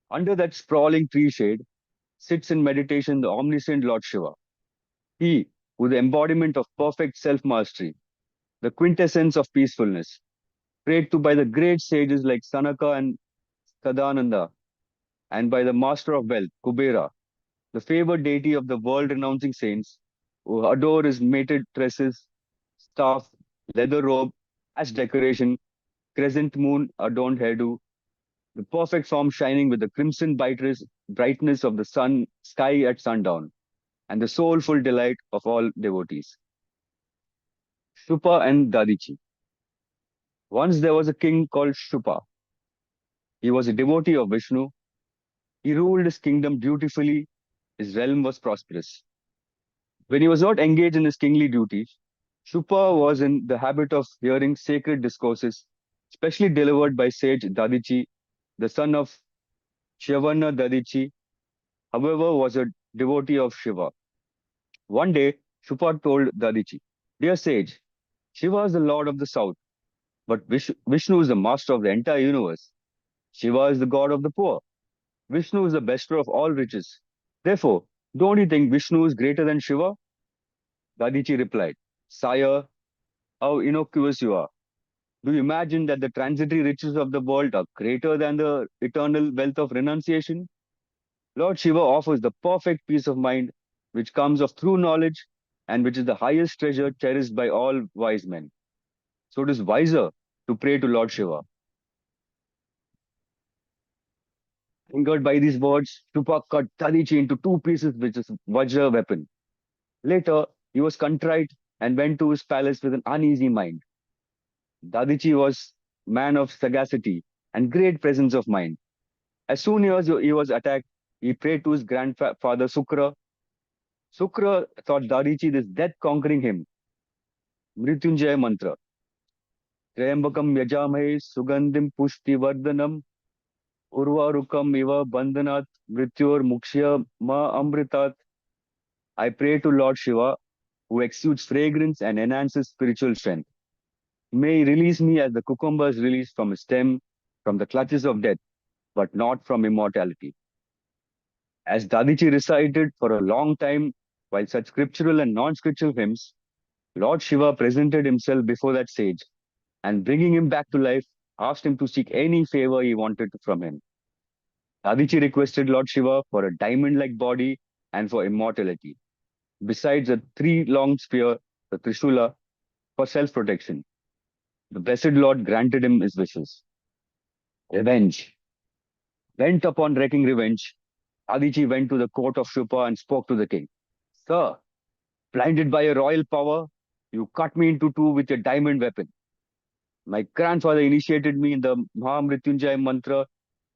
Under that sprawling tree shade sits in meditation the omniscient Lord Shiva. He, who is the embodiment of perfect self-mastery, the quintessence of peacefulness, prayed to by the great sages like Sanaka and Sadananda, and by the master of wealth, Kubera, the favored deity of the world-renouncing saints, who adore his mated tresses, staff, leather robe as decoration, crescent moon adorned hairdo, the perfect form shining with the crimson brightness of the sun sky at sundown, and the soulful delight of all devotees. Shupa and Dadichi. Once there was a king called Shupa. He was a devotee of Vishnu. He ruled his kingdom dutifully. His realm was prosperous. When he was not engaged in his kingly duties, Shupa was in the habit of hearing sacred discourses, specially delivered by sage Dadichi, the son of Shyavarna Dadichi, however, was a devotee of Shiva. One day, Shupa told Dadichi, "Dear sage, Shiva is the lord of the south, but Vishnu is the master of the entire universe. Shiva is the god of the poor. Vishnu is the bestower of all riches. Therefore, don't you think Vishnu is greater than Shiva?" Dadichi replied, "Sire, how innocuous you are. Do you imagine that the transitory riches of the world are greater than the eternal wealth of renunciation? Lord Shiva offers the perfect peace of mind which comes of true knowledge and which is the highest treasure cherished by all wise men. So it is wiser to pray to Lord Shiva." Angered by these words, Tupac cut Dadichi into two pieces with his Vajra weapon. Later, he was contrite and went to his palace with an uneasy mind. Dadichi was man of sagacity and great presence of mind. As soon as he was attacked, he prayed to his grandfather Sukra. Sukra taught Dadichi this death-conquering hymn, Mrityunjaya mantra. Trayambakam yajamahe sugandhim pushti vardhanam urvarukam iva bandhanat mrityor mukshya ma amritat. I pray to Lord Shiva, who exudes fragrance and enhances spiritual strength. May he release me as the cucumber is released from his stem, from the clutches of death, but not from immortality. As Dadichi recited for a long time, while such scriptural and non-scriptural hymns, Lord Shiva presented himself before that sage and bringing him back to life, asked him to seek any favor he wanted from him. Dadichi requested Lord Shiva for a diamond-like body and for immortality, besides a three-long spear, the Trishula, for self-protection. The blessed Lord granted him his wishes. Revenge. Bent upon wreaking revenge, Dadichi went to the court of Shupa and spoke to the king. "Sir, blinded by a royal power, you cut me into two with your diamond weapon. My grandfather initiated me in the Mahamrityunjaya mantra,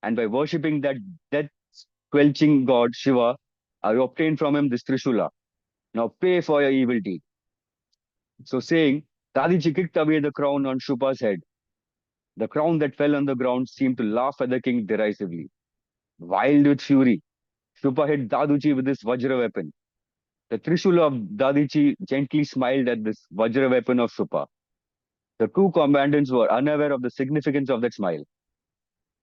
and by worshipping that death-quelching god Shiva, I obtained from him this Trishula. Now pay for your evil deed." So saying, Dadichi kicked away the crown on Shupa's head. The crown that fell on the ground seemed to laugh at the king derisively. Wild with fury, Shupa hit Daduchi with his Vajra weapon. The Trishula of Dadichi gently smiled at this Vajra weapon of Shupa. The two combatants were unaware of the significance of that smile.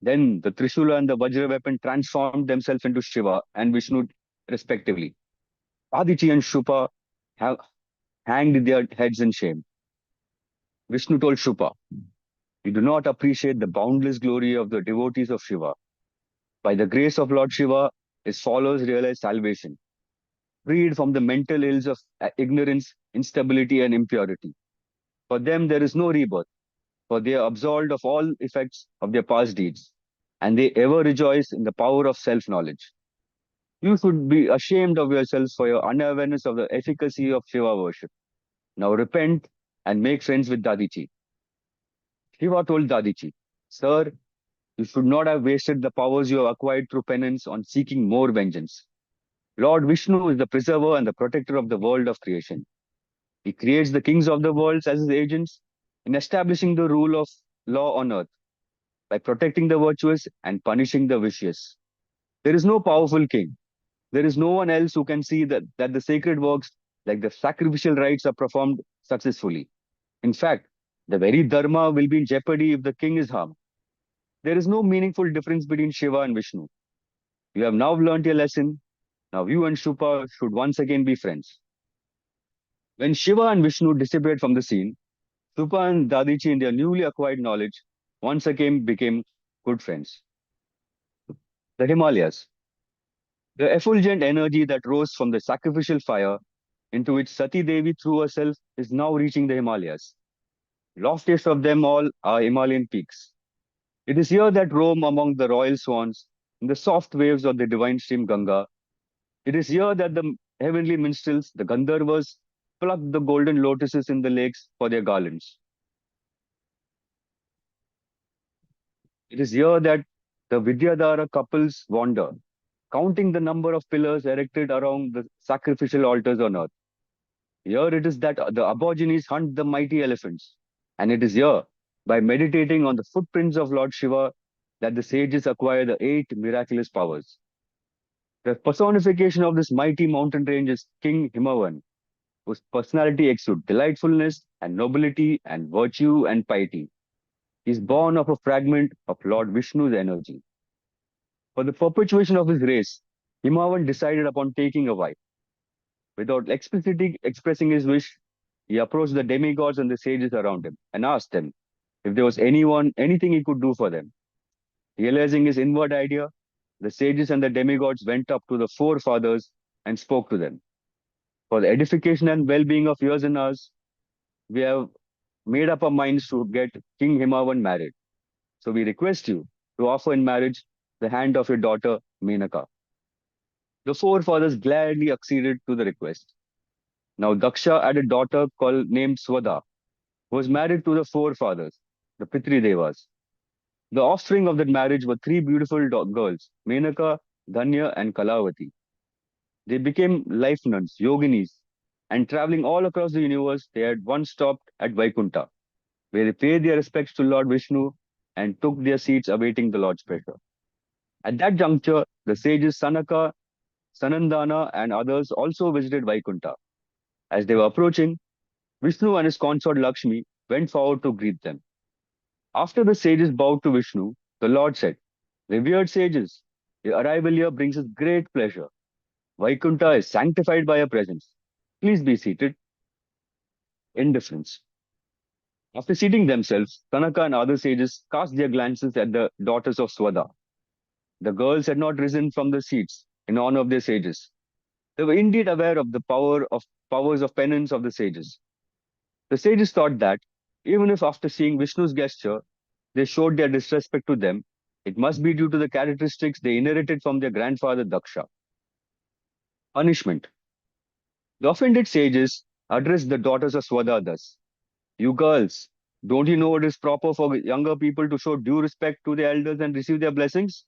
Then the Trishula and the Vajra weapon transformed themselves into Shiva and Vishnu respectively. Dadichi and Shupa have hanged their heads in shame. Vishnu told Shupa, "You do not appreciate the boundless glory of the devotees of Shiva. By the grace of Lord Shiva, his followers realize salvation, freed from the mental ills of ignorance, instability, and impurity. For them, there is no rebirth, for they are absolved of all effects of their past deeds, and they ever rejoice in the power of self-knowledge. You should be ashamed of yourselves for your unawareness of the efficacy of Shiva worship. Now repent and make friends with Dadichi." Shiva told Dadichi, "Sir, you should not have wasted the powers you have acquired through penance on seeking more vengeance. Lord Vishnu is the preserver and the protector of the world of creation. He creates the kings of the worlds as his agents in establishing the rule of law on earth by protecting the virtuous and punishing the vicious. There is no powerful king. There is no one else who can see that the sacred works, like the sacrificial rites, are performed successfully. In fact, the very dharma will be in jeopardy if the king is harmed. There is no meaningful difference between Shiva and Vishnu. You have now learnt your lesson. Now you and Shupa should once again be friends." When Shiva and Vishnu disappeared from the scene, Shupa and Dadichi, in their newly acquired knowledge, once again became good friends. The Himalayas. The effulgent energy that rose from the sacrificial fire into which Sati Devi threw herself is now reaching the Himalayas. Loftiest of them all are Himalayan peaks. It is here that roam among the royal swans in the soft waves of the divine stream Ganga. It is here that the heavenly minstrels, the Gandharvas, pluck the golden lotuses in the lakes for their garlands. It is here that the Vidyadhara couples wander, counting the number of pillars erected around the sacrificial altars on earth. Here it is that the Aborigines hunt the mighty elephants. And it is here, by meditating on the footprints of Lord Shiva, that the sages acquire the 8 miraculous powers. The personification of this mighty mountain range is King Himavan, whose personality exudes delightfulness and nobility and virtue and piety. He is born of a fragment of Lord Vishnu's energy. For the perpetuation of his race, Himavan decided upon taking a wife. Without explicitly expressing his wish, he approached the demigods and the sages around him and asked them if there was anything he could do for them. Realizing his inward idea, the sages and the demigods went up to the forefathers and spoke to them. For the edification and well-being of yours and ours, we have made up our minds to get King Himavan married. So we request you to offer in marriage the hand of your daughter, Menaka. The forefathers gladly acceded to the request. Now Daksha had a daughter named Swada, who was married to the forefathers, the Pitri Devas. The offspring of that marriage were 3 beautiful girls, Menaka, Dhanya, and Kalavati. They became life nuns, yoginis, and traveling all across the universe, they had once stopped at Vaikuntha, where they paid their respects to Lord Vishnu and took their seats awaiting the Lord's pleasure. At that juncture, the sages Sanaka, Sanandana, and others also visited Vaikuntha. As they were approaching, Vishnu and his consort Lakshmi went forward to greet them. After the sages bowed to Vishnu, the Lord said, "Revered sages, your arrival here brings us great pleasure. Vaikuntha is sanctified by your presence. Please be seated." Indifference. After seating themselves, Tanaka and other sages cast their glances at the daughters of Swada. The girls had not risen from their seats in honor of their sages. They were indeed aware of the powers of penance of the sages. The sages thought that, even if after seeing Vishnu's gesture, they showed their disrespect to them, it must be due to the characteristics they inherited from their grandfather Daksha. Punishment. The offended sages addressed the daughters of Swada thus: "You girls, don't you know it is proper for younger people to show due respect to their elders and receive their blessings?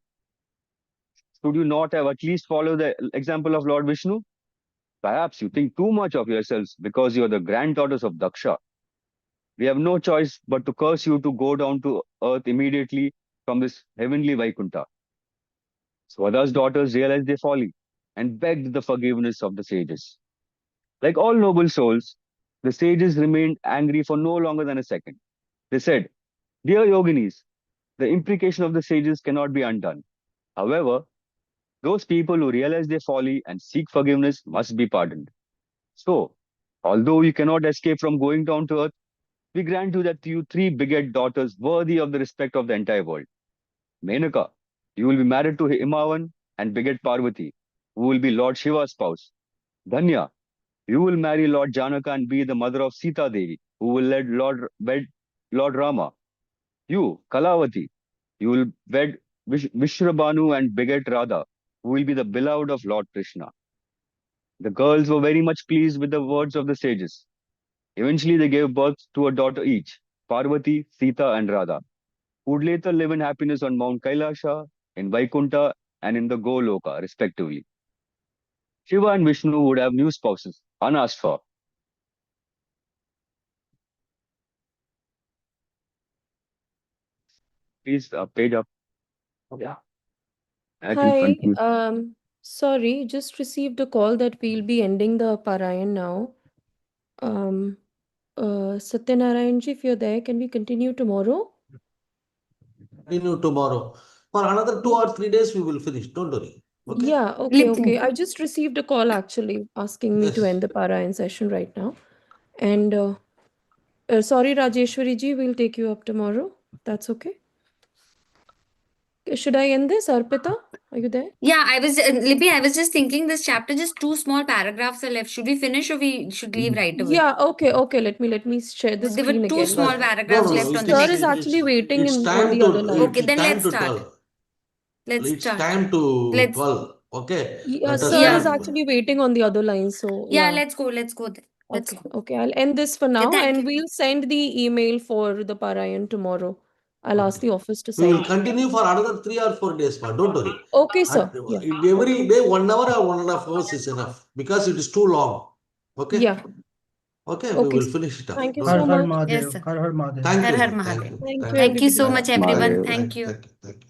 Should you not have at least followed the example of Lord Vishnu? Perhaps you think too much of yourselves because you are the granddaughters of Daksha. We have no choice but to curse you to go down to earth immediately from this heavenly Vaikuntha." Swada's daughters realized their folly and begged the forgiveness of the sages. Like all noble souls, the sages remained angry for no longer than a second. They said, "Dear yoginis, the imprecation of the sages cannot be undone. However, those people who realize their folly and seek forgiveness must be pardoned. So, although you cannot escape from going down to earth, we grant you that you 3 beget daughters worthy of the respect of the entire world. Menaka, you will be married to Himavan and beget Parvati, who will be Lord Shiva's spouse. Dhanya, you will marry Lord Janaka and be the mother of Sita Devi, who will wed Lord Rama. You, Kalavati, you will wed Vishrabhanu and beget Radha, who will be the beloved of Lord Krishna." The girls were very much pleased with the words of the sages. Eventually, they gave birth to a daughter each, Parvati, Sita, and Radha, who would later live in happiness on Mount Kailasha, in Vaikuntha, and in the Goloka, respectively. Shiva and Vishnu would have new spouses, unasked for. Please, page up. Oh, yeah. I can Hi, continue. sorry, just received a call that we'll be ending the Parayan now. Satyanarayan ji, if you're there, can we continue tomorrow? Continue tomorrow. For another 2 or 3 days, we will finish. Don't worry. Okay? Yeah, okay. I just received a call actually asking me to Yes. end the Parayan session right now. And sorry, Rajeshwari ji, we'll take you up tomorrow. That's okay. Should I end this, Arpita? Are you there? Yeah, Libby, I was just thinking this chapter, just 2 small paragraphs are left. Should we finish or we should leave right away? Yeah, okay. Let me share the There were screen 2 again. small paragraphs no, left on the Sir next is page. actually waiting it's on time the to other line. Okay, it's then time let's to start. call. Let's It's start. time to Let's call. Okay. Yeah, Let us sir is start. actually waiting on the other line. So Yeah, yeah. let's go. Let's then. Let's Okay, go. okay. I'll end this for now, thank and you. we'll send the email for the Parayan tomorrow. I'll ask Okay. the office to We will send. continue for another 3 or 4 days, ma. Don't worry. Okay, sir. Yeah. Every day, 1 hour or 1.5 hours is enough because it is too long. Okay. Yeah. Okay, we Okay, will sir. finish it up. Thank you Don't Har so worry. Har much. Yes, Mahadev. sir. Har Har Mahadev. Thank Har you. Har Thank Mahadev. you. Thank Thank you, you. Thank you so everybody. much, Bye. everyone. Thank Thank you. you. Thank you. Thank you.